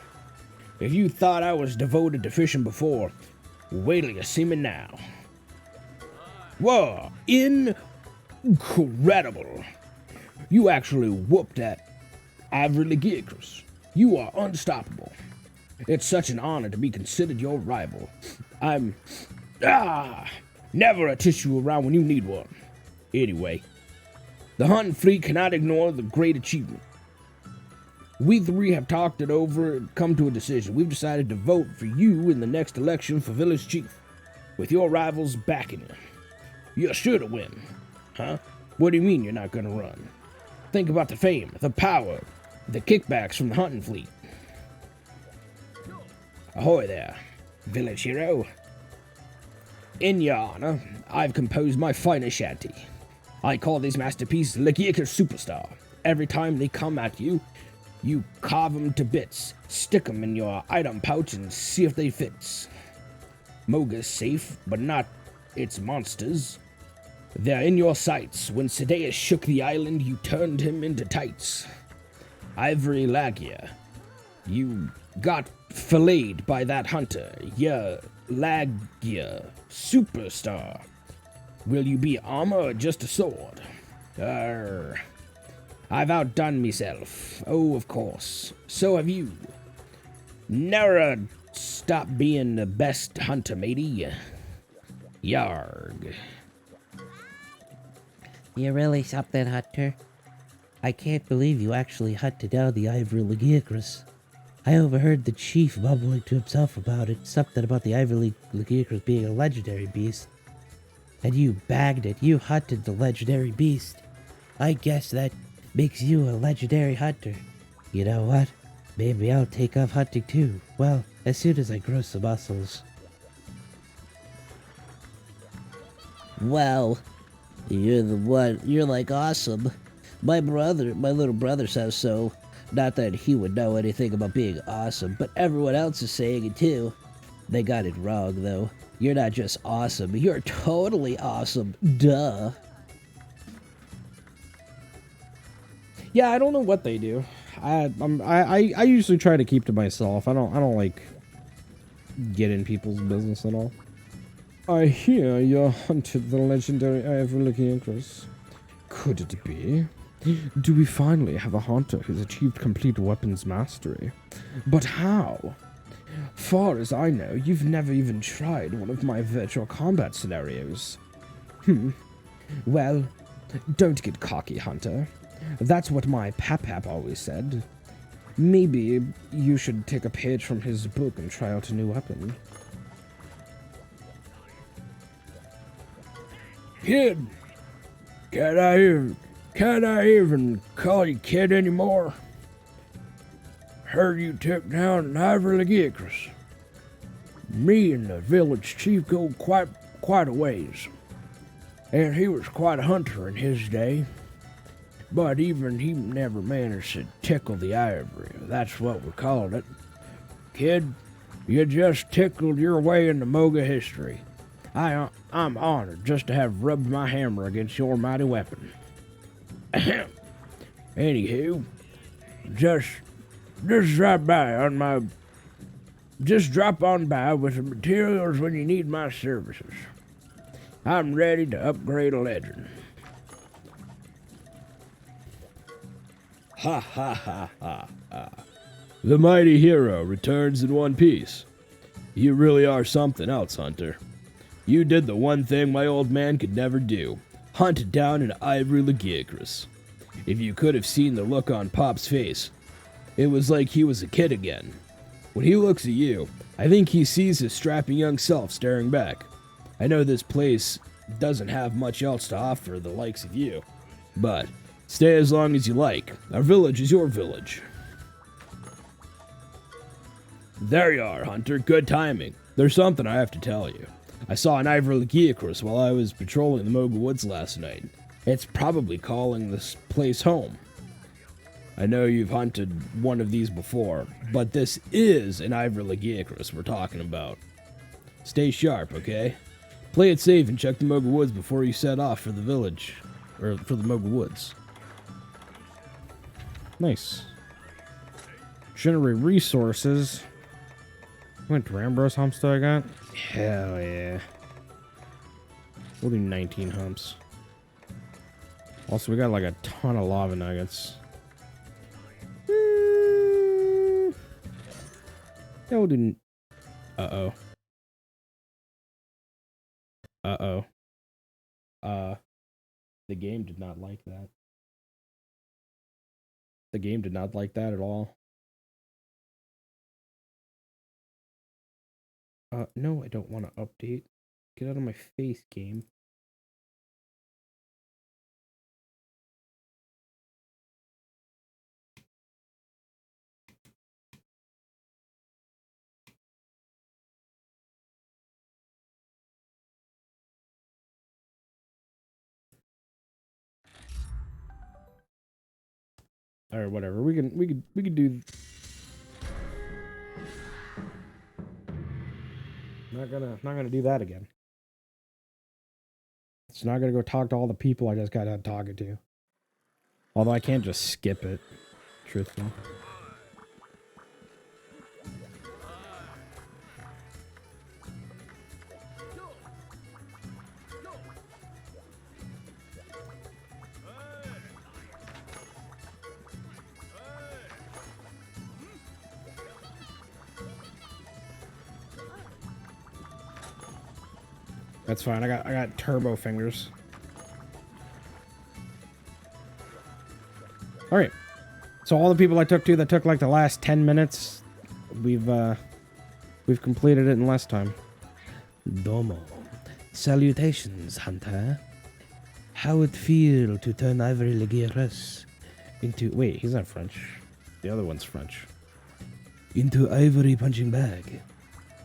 If you thought I was devoted to fishing before, wait till you see me now. Whoa, incredible. You actually whooped that Ivory Geekers. You are unstoppable. It's such an honor to be considered your rival. Never a tissue around when you need one. Anyway, the hunting fleet cannot ignore the great achievement. We three have talked it over and come to a decision. We've decided to vote for you in the next election for village chief, with your rivals backing you. You're sure to win. Huh? What do you mean you're not gonna run? Think about the fame, the power, the kickbacks from the hunting fleet. Ahoy there, village hero. In your honor, I've composed my finest shanty. I call this masterpiece Legiaker Superstar. Every time they come at you, you carve 'em to bits, stick 'em in your item pouch and see if they fits. Moga's safe, but not its monsters. They're in your sights. When Sadeas shook the island, you turned him into tights. Ivory Lagia, you got filleted by that hunter. You're Lagia Superstar. Will you be armor or just a sword? I've outdone myself. Oh, of course. So have you. Never stop being the best hunter, matey. Yarg. You're really something, Hunter. I can't believe you actually hunted down the Ivory Lagiacrus. I overheard the chief mumbling to himself about it, something about the Ivory Lagiacrus being a legendary beast. And you bagged it, you hunted the legendary beast. I guess that makes you a legendary hunter. You know what? Maybe I'll take up hunting too. Well, as soon as I grow some muscles. Wow. You're the one. You're like awesome. My little brother says so. Not that he would know anything about being awesome, but everyone else is saying it too. They got it wrong though. You're not just awesome, you're totally awesome. Duh. Yeah, I don't know what they do. I usually try to keep to myself. I don't like get in people's business at all. I hear you hunted the legendary Ivory Lagiacrus. Could it be? Do we finally have a hunter who's achieved complete weapons mastery? But how? Far as I know, you've never even tried one of my virtual combat scenarios. Well, don't get cocky, Hunter. That's what my pap always said. Maybe you should take a page from his book and try out a new weapon. Kid, can't I even call you kid anymore? Heard you took down an Ivory Lagiacrus. Me and the village chief go quite a ways. And he was quite a hunter in his day. But even he never managed to tickle the ivory. That's what we called it. Kid, you just tickled your way into Moga history. I'm honored just to have rubbed my hammer against your mighty weapon. Anywho, just drop on by with the materials when you need my services. I'm ready to upgrade a legend. Ha ha ha ha ha. The mighty hero returns in one piece. You really are something else, Hunter. You did the one thing my old man could never do. Hunt down an Ivory Lagiacrus. If you could have seen the look on Pop's face, it was like he was a kid again. When he looks at you, I think he sees his strapping young self staring back. I know this place doesn't have much else to offer the likes of you, but stay as long as you like. Our village is your village. There you are, Hunter. Good timing. There's something I have to tell you. I saw an Ivory Lagiacrus while I was patrolling the Moga Woods last night. It's probably calling this place home. I know you've hunted one of these before, but this is an Ivory Lagiacrus we're talking about. Stay sharp, okay? Play it safe and check the Moga Woods before you set off for the village, or for the Moga Woods. Nice. Generate resources. How many Rambros humps do I got? Hell yeah. We'll do 19 humps. Also, we got like a ton of lava nuggets. Yeah, we'll do... Uh-oh. Uh-oh. The game did not like that. The game did not like that at all. No, I don't want to update. Get out of my face, game. Or whatever. We could do. Not gonna do that again. It's not gonna go talk to all the people I just got done talking to. Although I can't just skip it, truthfully. That's fine. I got turbo fingers. All right. So all the people I took to that took like the last 10 minutes, we've completed it in less time. Domo. Salutations, hunter. How it feel to turn Ivory Leguirus into... Wait, he's not French. The other one's French. Into ivory punching bag.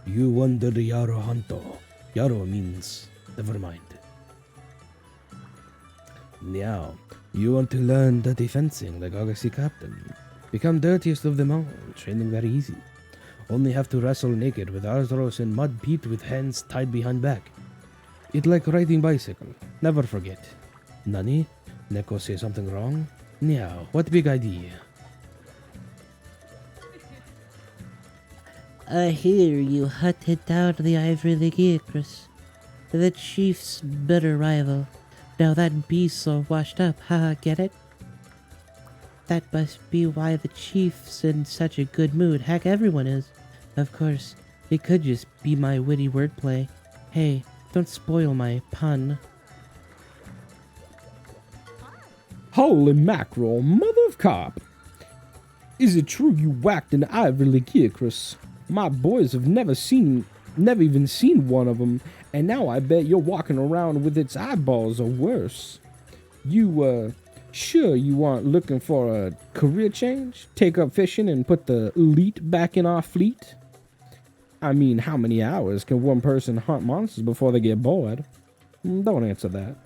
You wonder the Yaro Hanto. Yaro means never mind. Now, you want to learn dirty fencing like Agassi Captain. Become dirtiest of them all. Training very easy. Only have to wrestle naked with Arzros and mud peat with hands tied behind back. It like riding bicycle. Never forget. Nani? Neko say something wrong? Now, what big idea? I hear you hunted down the Ivory Leguirus, the chief's bitter rival. Now that beast's all washed up, haha, get it? That must be why the chief's in such a good mood. Heck, everyone is. Of course, it could just be my witty wordplay. Hey, don't spoil my pun. Holy mackerel, mother of cop! Is it true you whacked an Ivory Leguirus? My boys have never even seen one of them, and now I bet you're walking around with its eyeballs or worse. You, sure you aren't looking for a career change? Take up fishing and put the elite back in our fleet? I mean, how many hours can one person hunt monsters before they get bored? Don't answer that.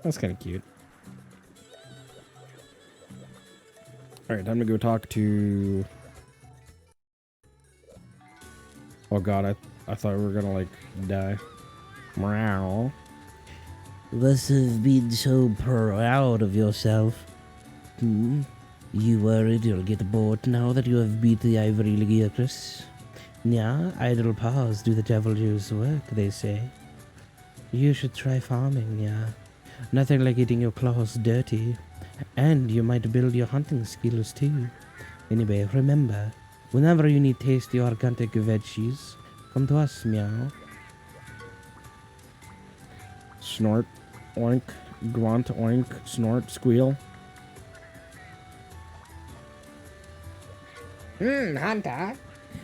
That's kind of cute. All right, time to go talk to... Oh god, I thought we were gonna, like, die. Meow. Must have been so proud of yourself. You worried you'll get bored now that you have beat the Ivory Leguirus? Yeah, idle paws do the devil's work, they say. You should try farming, yeah. Nothing like getting your claws dirty. And you might build your hunting skills too. Anyway, remember, whenever you need tasty organic veggies, come to us, meow. Snort, oink, grunt, oink, snort, squeal. Hunter,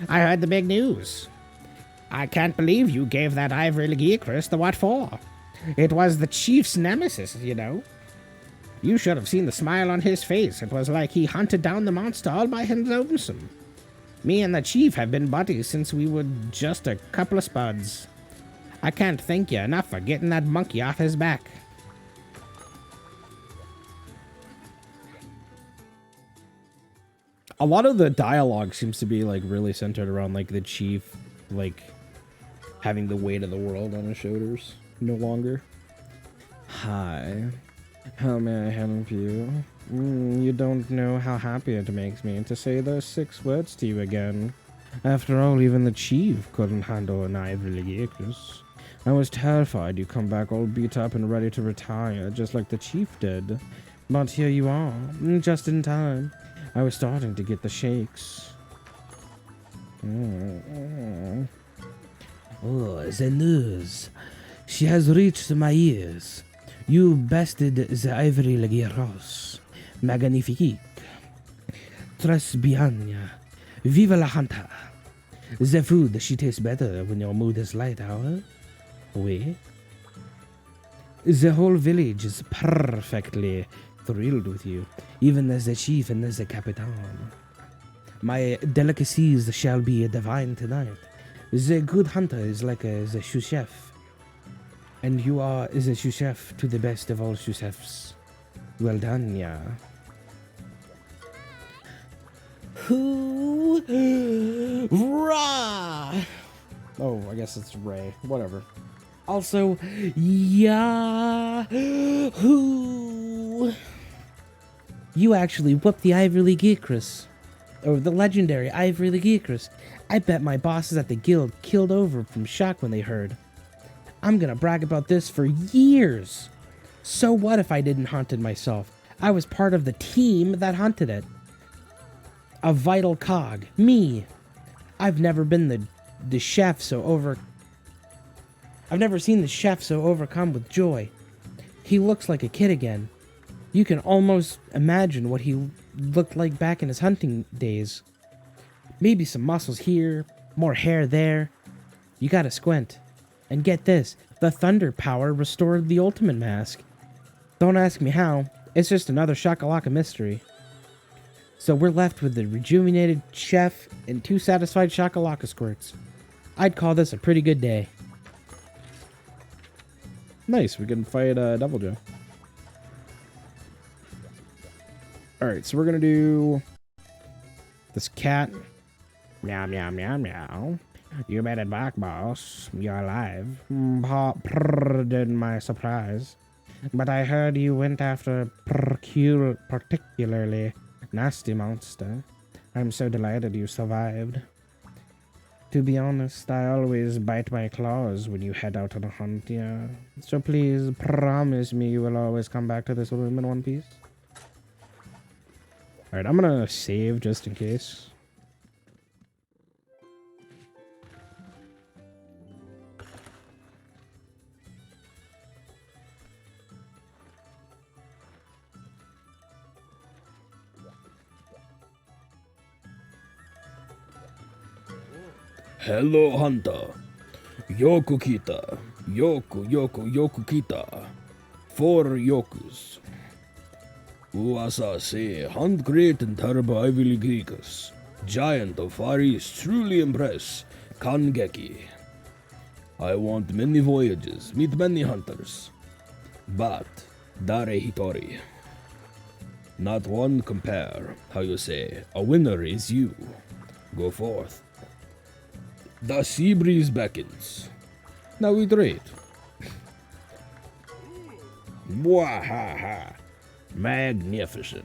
I heard the big news. I can't believe you gave that Ivory Leguirus the what for. It was the chief's nemesis, you know. You should have seen the smile on his face. It was like he hunted down the monster all by his lonesome. Me and the chief have been buddies since we were just a couple of spuds. I can't thank you enough for getting that monkey off his back. A lot of the dialogue seems to be, like, really centered around, like, the chief, like, having the weight of the world on his shoulders no longer. Hi. How may I help you? You don't know how happy it makes me to say those 6 words to you again. After all, even the chief couldn't handle an Ivory Leguirus. I was terrified you'd come back all beat up and ready to retire, just like the chief did. But here you are, just in time. I was starting to get the shakes. Oh, the news. She has reached my ears. You bested the Ivory Leguirus. Magnifique. Tres bien. Vive la hunter. The food, she tastes better when your mood is light, huh? Oui. The whole village is perfectly thrilled with you, even as the chief and as the capitan. My delicacies shall be divine tonight. The good hunter is like the sous chef. And you are the sous chef to the best of all sous chefs. Well done, yeah. Who? Rah! Oh, I guess it's Ray. Whatever. Also, Yahoo! You actually whooped the Ivory Leguirus. Or the legendary Ivory Leguirus. I bet my bosses at the guild killed over from shock when they heard. I'm gonna brag about this for years. So what if I didn't hunt it myself? I was part of the team that hunted it. A vital cog. Me. I've never been the chef so I've never seen the chef so overcome with joy. He looks like a kid again. You can almost imagine what he looked like back in his hunting days. Maybe some muscles here, more hair there. You gotta squint. And get this, the thunder power restored the ultimate mask. Don't ask me how, it's just another Shakalaka mystery. So we're left with the rejuvenated chef and 2 satisfied Shakalaka squirts. I'd call this a pretty good day. Nice, we can fight Devil Joe. Alright, so we're gonna do this cat. Meow, meow, meow, meow. You made it back, boss. You're alive. Pardon my surprise. But I heard you went after a particularly nasty monster. I'm so delighted you survived. To be honest, I always bite my claws when you head out on a hunt, yeah. So please promise me you will always come back to this room in one piece. Alright, I'm gonna save just in case. Hello, hunter. Yoku kita. Yoku kita. 4 yokus. Uasa se hunt great and terrible Ivy Geekus. Giant of Far East, truly impress. Kangeki. I want many voyages, meet many hunters. But, Dare Hitori. Not one compare, how you say, a winner is you. Go forth. The sea breeze beckons. Now we trade. Mwahaha. Magnificent.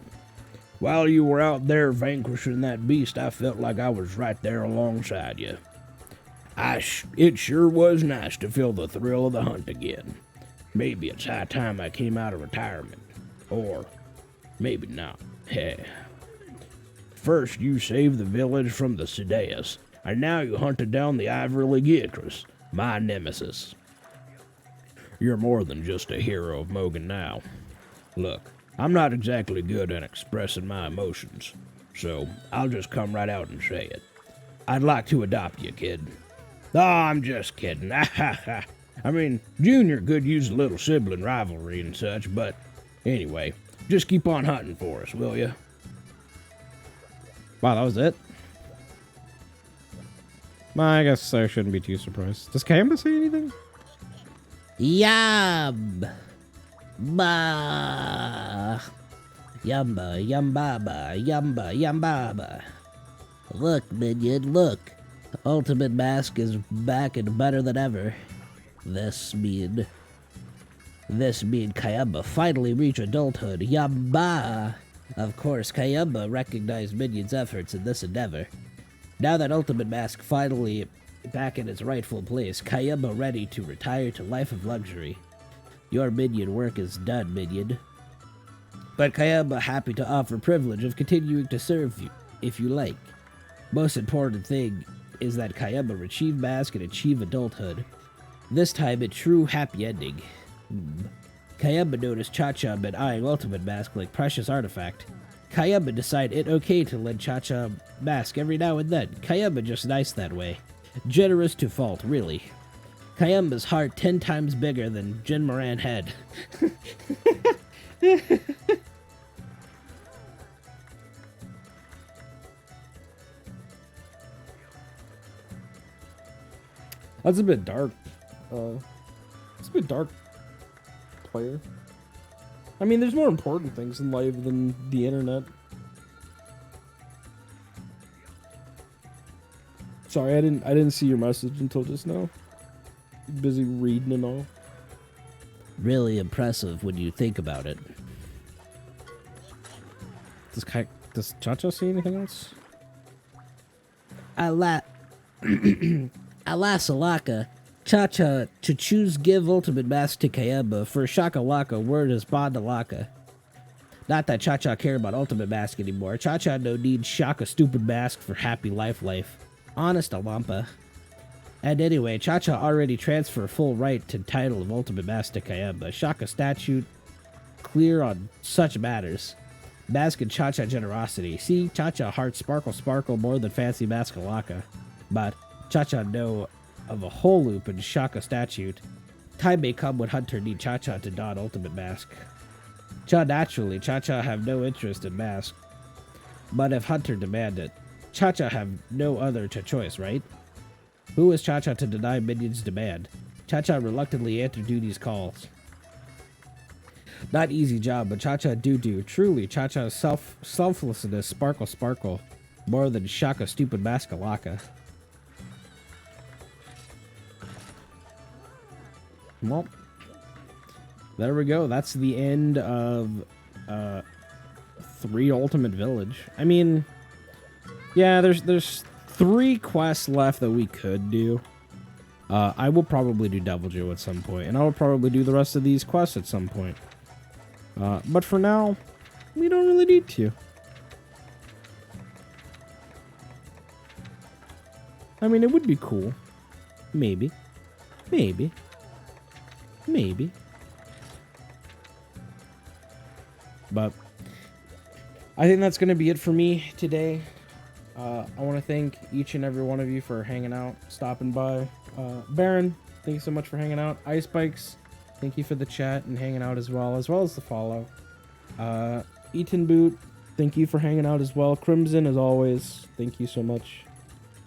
While you were out there vanquishing that beast, I felt like I was right there alongside you. It sure was nice to feel the thrill of the hunt again. Maybe it's high time I came out of retirement. Or maybe not. Heh. First you saved the village from the Sidaeus, and now you hunted down the Ivory Legiacris, my nemesis. You're more than just a hero of Mogan now. Look, I'm not exactly good at expressing my emotions, so I'll just come right out and say it. I'd like to adopt you, kid. Oh, I'm just kidding. I mean, Junior could use a little sibling rivalry and such, but anyway, just keep on hunting for us, will you? Wow, that was it? I guess I shouldn't be too surprised. Does Kayamba say anything? Yum! Ba! Yamba, yambaba, yamba, yambaba. Look, minion, look. Ultimate Mask is back and better than ever. This mean Kayamba finally reached adulthood. Yamba! Of course, Kayamba recognized Minion's efforts in this endeavor. Now that Ultimate Mask finally back in its rightful place, Kayamba ready to retire to life of luxury. Your minion work is done, minion. But Kayamba happy to offer privilege of continuing to serve you, if you like. Most important thing is that Kayamba retrieve Mask and achieve adulthood. This time a true happy ending. Kayamba noticed Cha-Cha been eyeing Ultimate Mask like precious artifact. Kayamba decide it okay to lend Cha-Cha Mask every now and then. Kayamba just nice that way. Generous to fault, really. Kayamba's heart 10 times bigger than Jin Moran head. That's a bit dark. It's a bit dark, player. I mean, there's more important things in life than the internet. Sorry, I didn't see your message until just now. Busy reading and all. Really impressive when you think about it. Does Cha-Cha see anything else? Alasalaka, Cha-Cha to choose give Ultimate Mask to Kayamba for Shakalaka word is Bondalaka. Not that Cha-Cha care about Ultimate Mask anymore. Cha-Cha no need Shaka stupid mask for happy life. Honest Alampa. And anyway, Cha-Cha already transfer full right to title of Ultimate Mask to Kayamba. Shaka statute clear on such matters. Mask and Cha-Cha generosity. See, Cha-Cha heart sparkle more than fancy Maskalaka. But Cha-Cha know of a hole loop in Shaka statute. Time may come when Hunter need Cha-Cha to don ultimate mask. Naturally, Cha-Cha have no interest in mask. But if Hunter demand it, Cha-Cha have no other choice, right? Who is Cha-Cha to deny Minion's demand? Cha-Cha reluctantly answered Duty's calls. Not easy job, but Cha-Cha do. Truly, Cha-Cha's selflessness sparkle. More than Shaka stupid Maskalaka. Well, there we go. That's the end of 3 Ultimate Village. I mean, yeah, there's 3 quests left that we could do. I will probably do Devil Joe at some point, and I will probably do the rest of these quests at some point. But for now, we don't really need to. I mean, it would be cool. Maybe. But I think that's going to be it for me today. I want to thank each and every one of you for hanging out, stopping by. Baron, thank you so much for hanging out. Ice Bikes, thank you for the chat and hanging out as well as the follow. Eaton Boot, thank you for hanging out as well. Crimson, as always, thank you so much.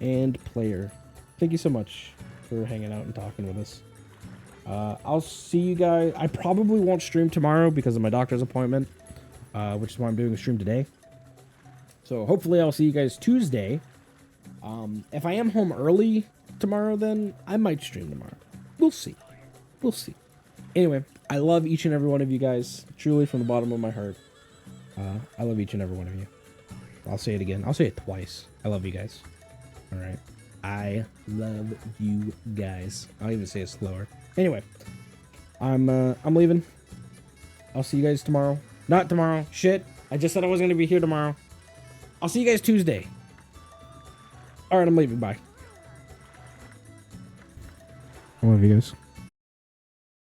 And Player, thank you so much for hanging out and talking with us. I'll see you guys. I probably won't stream tomorrow because of my doctor's appointment, which is why I'm doing a stream today. So hopefully I'll see you guys Tuesday. If I am home early tomorrow, then I might stream tomorrow. We'll see. Anyway, I love each and every one of you guys, truly from the bottom of my heart. I love each and every one of you. I'll say it again. I'll say it twice. I love you guys. All right. I love you guys. I'll even say it slower. Anyway, I'm leaving. I'll see you guys tomorrow. Not tomorrow. Shit. I just said I wasn't going to be here tomorrow. I'll see you guys Tuesday. All right, I'm leaving. Bye. I love you guys.